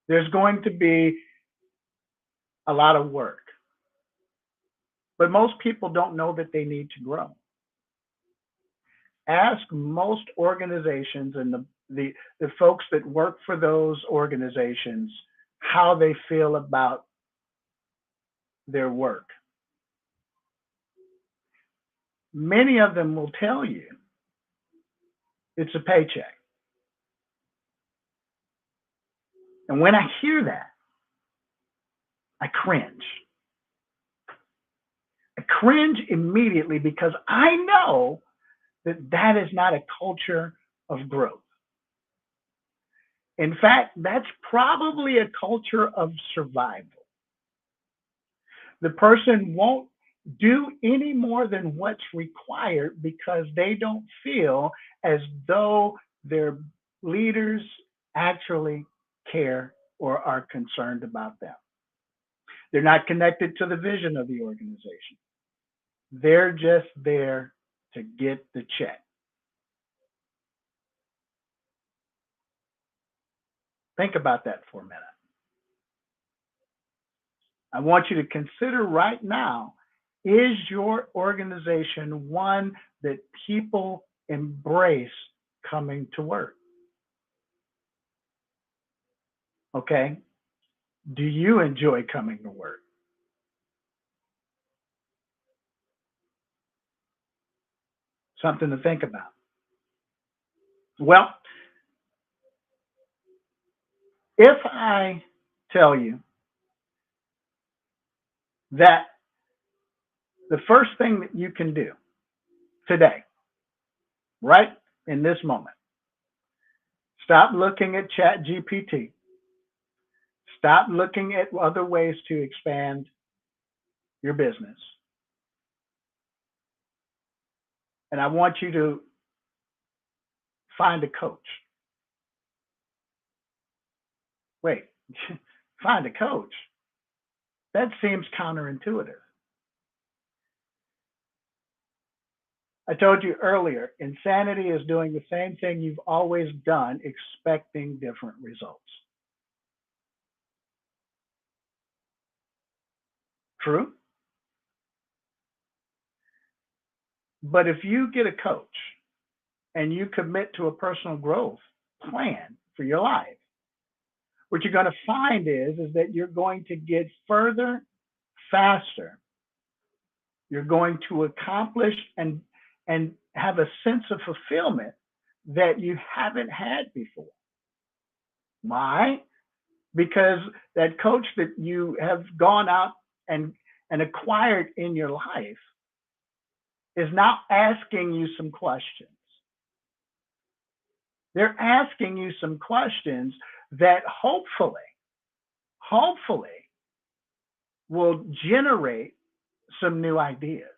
There's going to be a lot of work. But most people don't know that they need to grow. Ask most organizations and the folks that work for those organizations how they feel about their work. Many of them will tell you it's a paycheck. And when I hear that, I cringe. cringe immediately because I know that that is not a culture of growth. In fact, that's probably a culture of survival. The person won't do any more than what's required because they don't feel as though their leaders actually care or are concerned about them. They're not connected to the vision of the organization. They're just there to get the check. Think about that for a minute. I want you to consider right now, is your organization one that people embrace coming to work? Okay. Do you enjoy coming to work? Something to think about. Well, if I tell you that the first thing that you can do today, right in this moment, stop looking at ChatGPT. Stop looking at other ways to expand your business. And I want you to find a coach. Wait, find a coach? That seems counterintuitive. I told you earlier, insanity is doing the same thing you've always done, expecting different results. True? But if you get a coach and you commit to a personal growth plan for your life, what you're going to find is that you're going to get further faster. You're going to accomplish and have a sense of fulfillment that you haven't had before. Why? Because that coach that you have gone out and acquired in your life is now asking you some questions. They're asking you some questions that hopefully will generate some new ideas.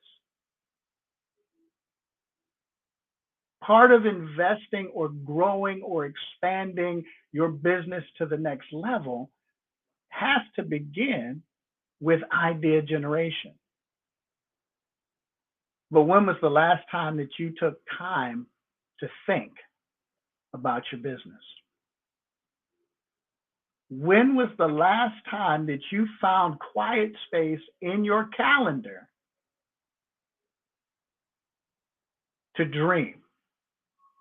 Part of investing or growing or expanding your business to the next level has to begin with idea generation. But when was the last time that you took time to think about your business? When was the last time that you found quiet space in your calendar to dream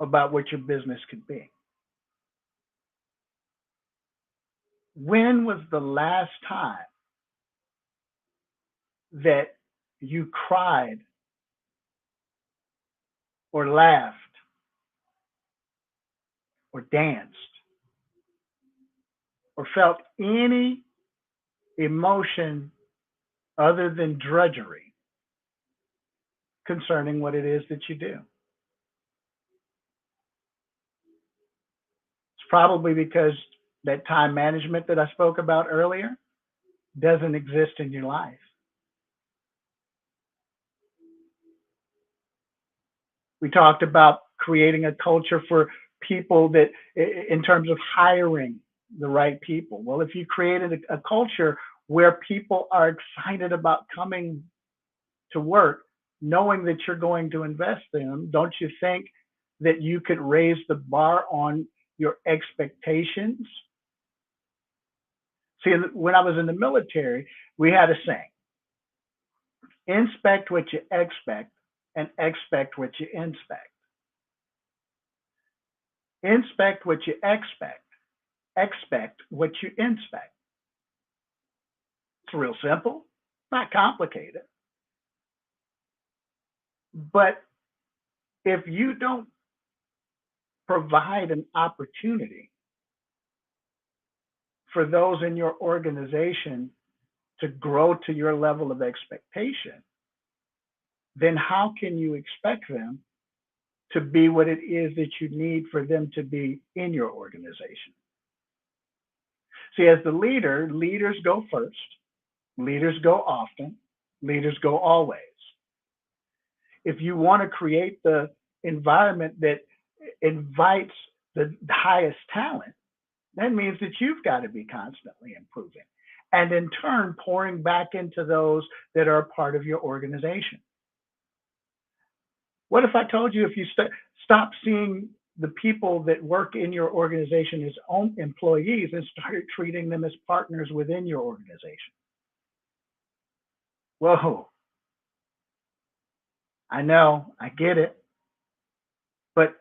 about what your business could be? When was the last time that you cried or laughed or danced or felt any emotion other than drudgery concerning what it is that you do? It's probably because that time management that I spoke about earlier doesn't exist in your life. We talked about creating a culture for people that, in terms of hiring the right people. Well, if you created a culture where people are excited about coming to work, knowing that you're going to invest in them, don't you think that you could raise the bar on your expectations? See, when I was in the military, we had a saying: inspect what you expect and expect what you inspect. Inspect what you expect what you inspect. It's real simple, not complicated. But if you don't provide an opportunity for those in your organization to grow to your level of expectation, then how can you expect them to be what it is that you need for them to be in your organization? See, as the leader, leaders go first, leaders go often, leaders go always. If you want to create the environment that invites the highest talent, that means that you've got to be constantly improving and in turn pouring back into those that are a part of your organization. What if I told you if you stop seeing the people that work in your organization as own employees and started treating them as partners within your organization? Whoa. I know, I get it, but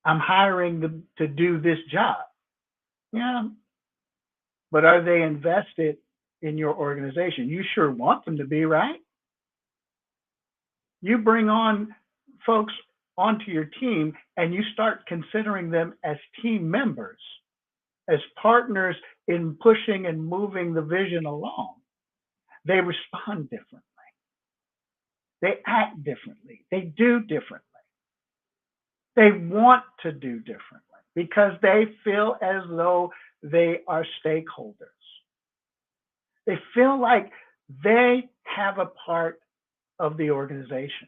I'm hiring them to do this job. Yeah, but are they invested in your organization? You sure want them to be, right? You bring on folks onto your team and you start considering them as team members, as partners in pushing and moving the vision along. They respond differently. They act differently. They do differently. They want to do differently because they feel as though they are stakeholders. They feel like they have a part of the organization.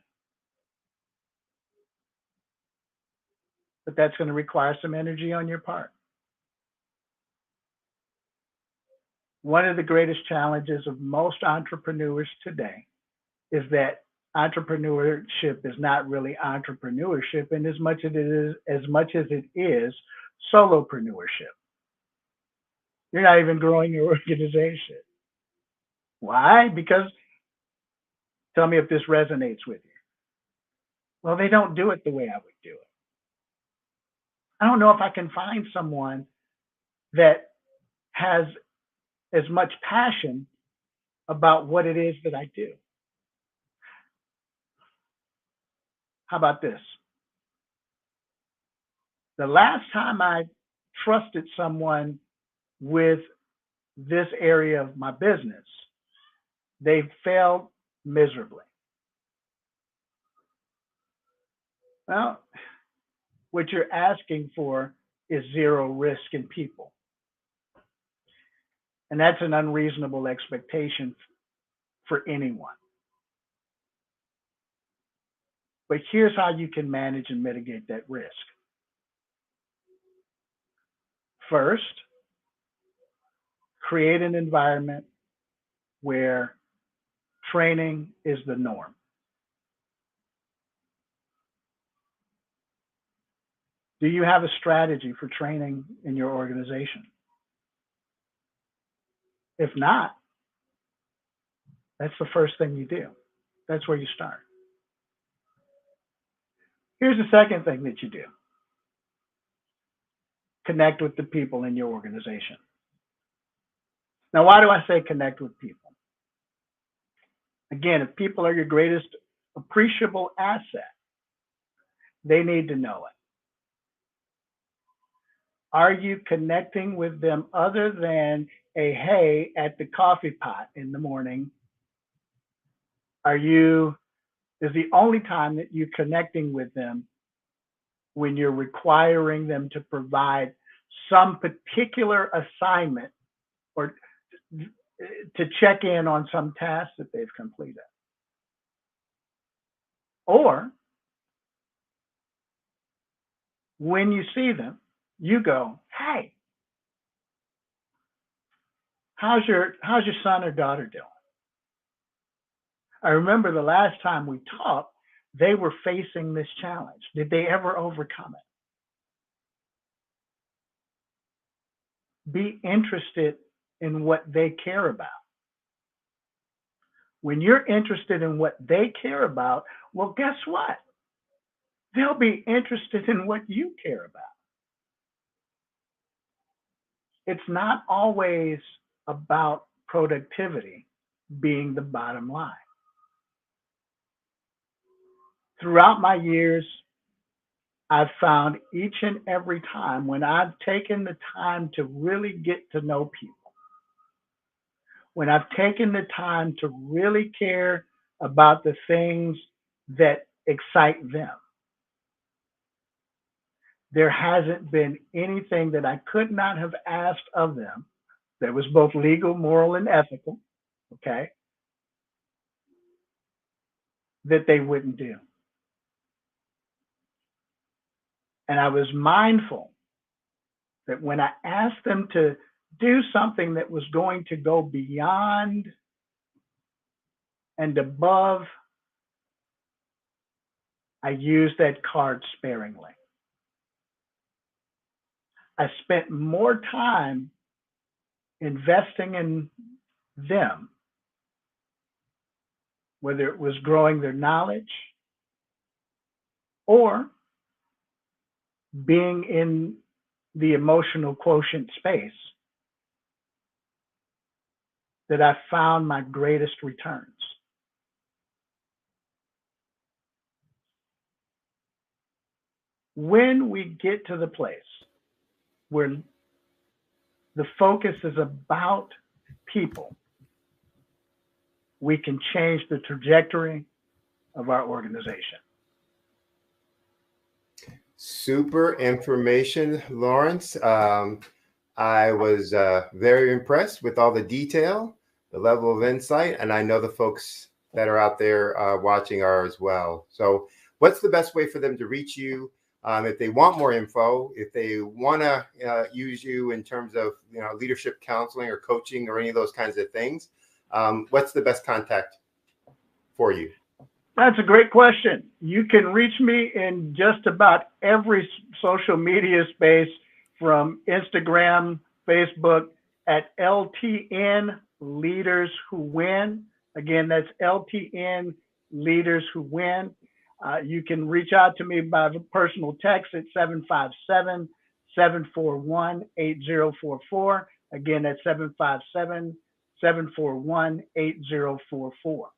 But that's going to require some energy on your part. One of the greatest challenges of most entrepreneurs today is that entrepreneurship is not really entrepreneurship, and as much as it is solopreneurship. You're not even growing your organization. Why? Because, tell me if this resonates with you. Well, they don't do it the way I would do it. I don't know if I can find someone that has as much passion about what it is that I do. How about this? The last time I trusted someone with this area of my business, they failed miserably. Well, what you're asking for is zero risk in people. And that's an unreasonable expectation for anyone. But here's how you can manage and mitigate that risk. First, create an environment where training is the norm. Do you have a strategy for training in your organization? If not, that's the first thing you do. That's where you start. Here's the second thing that you do. Connect with the people in your organization. Now, why do I say connect with people? Again, if people are your greatest appreciable asset, they need to know it. Are you connecting with them other than a hey at the coffee pot in the morning? Is the only time that you're connecting with them when you're requiring them to provide some particular assignment or to check in on some task that they've completed? Or when you see them, you go, hey, how's your son or daughter doing? I remember the last time we talked, they were facing this challenge. Did they ever overcome it? Be interested in what they care about. When you're interested in what they care about, well, guess what? They'll be interested in what you care about. It's not always about productivity being the bottom line. Throughout my years, I've found each and every time when I've taken the time to really get to know people, when I've taken the time to really care about the things that excite them. There hasn't been anything that I could not have asked of them that was both legal, moral, and ethical, okay, that they wouldn't do. And I was mindful that when I asked them to do something that was going to go beyond and above, I used that card sparingly. I spent more time investing in them, whether it was growing their knowledge or being in the emotional quotient space, that I found my greatest returns. When we get to the place where the focus is about people, we can change the trajectory of our organization. Super information, Lawrence. I was very impressed with all the detail, the level of insight, and I know the folks that are out there watching are as well. So what's the best way for them to reach you if they want more info, if they want to use you in terms of leadership counseling or coaching or any of those kinds of things? What's the best contact for you? That's a great question. You can reach me in just about every social media space, from Instagram, Facebook, at LTN Leaders Who Win. Again, that's LTN Leaders Who Win. You can reach out to me by personal text at 757-741-8044. Again, that's 757-741-8044. All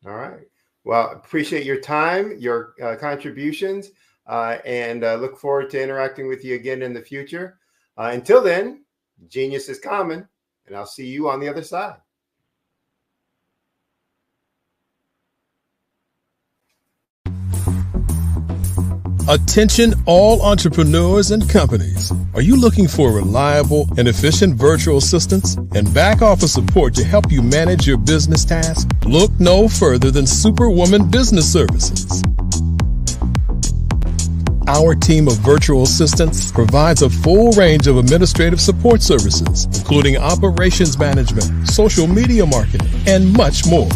right. Well, appreciate your time, your contributions, and look forward to interacting with you again in the future. Until then, genius is common, and I'll see you on the other side. Attention all entrepreneurs and companies. Are you looking for reliable and efficient virtual assistants and back office support to help you manage your business tasks? Look no further than Superwoman Business Services. Our team of virtual assistants provides a full range of administrative support services, including operations management, social media marketing, and much more.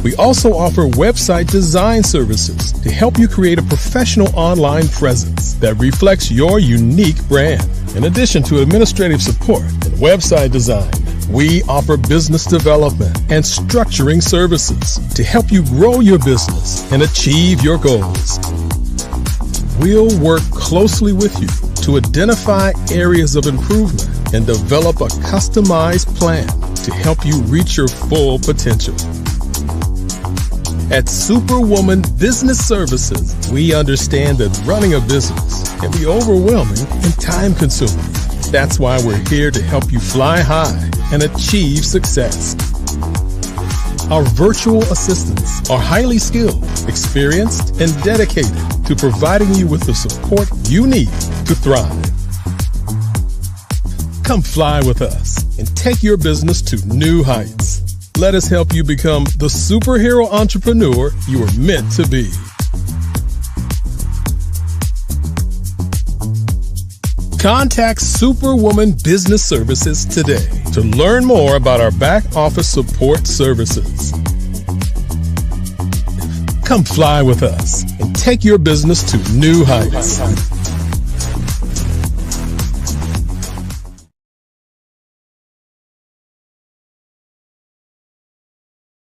We also offer website design services to help you create a professional online presence that reflects your unique brand. In addition to administrative support and website design, we offer business development and structuring services to help you grow your business and achieve your goals. We'll work closely with you to identify areas of improvement and develop a customized plan to help you reach your full potential. At Superwoman Business Services, we understand that running a business can be overwhelming and time-consuming. That's why we're here to help you fly high and achieve success. Our virtual assistants are highly skilled, experienced, and dedicated to providing you with the support you need to thrive. Come fly with us and take your business to new heights. Let us help you become the superhero entrepreneur you are meant to be. Contact Superwoman Business Services today to learn more about our back office support services. Come fly with us and take your business to new heights.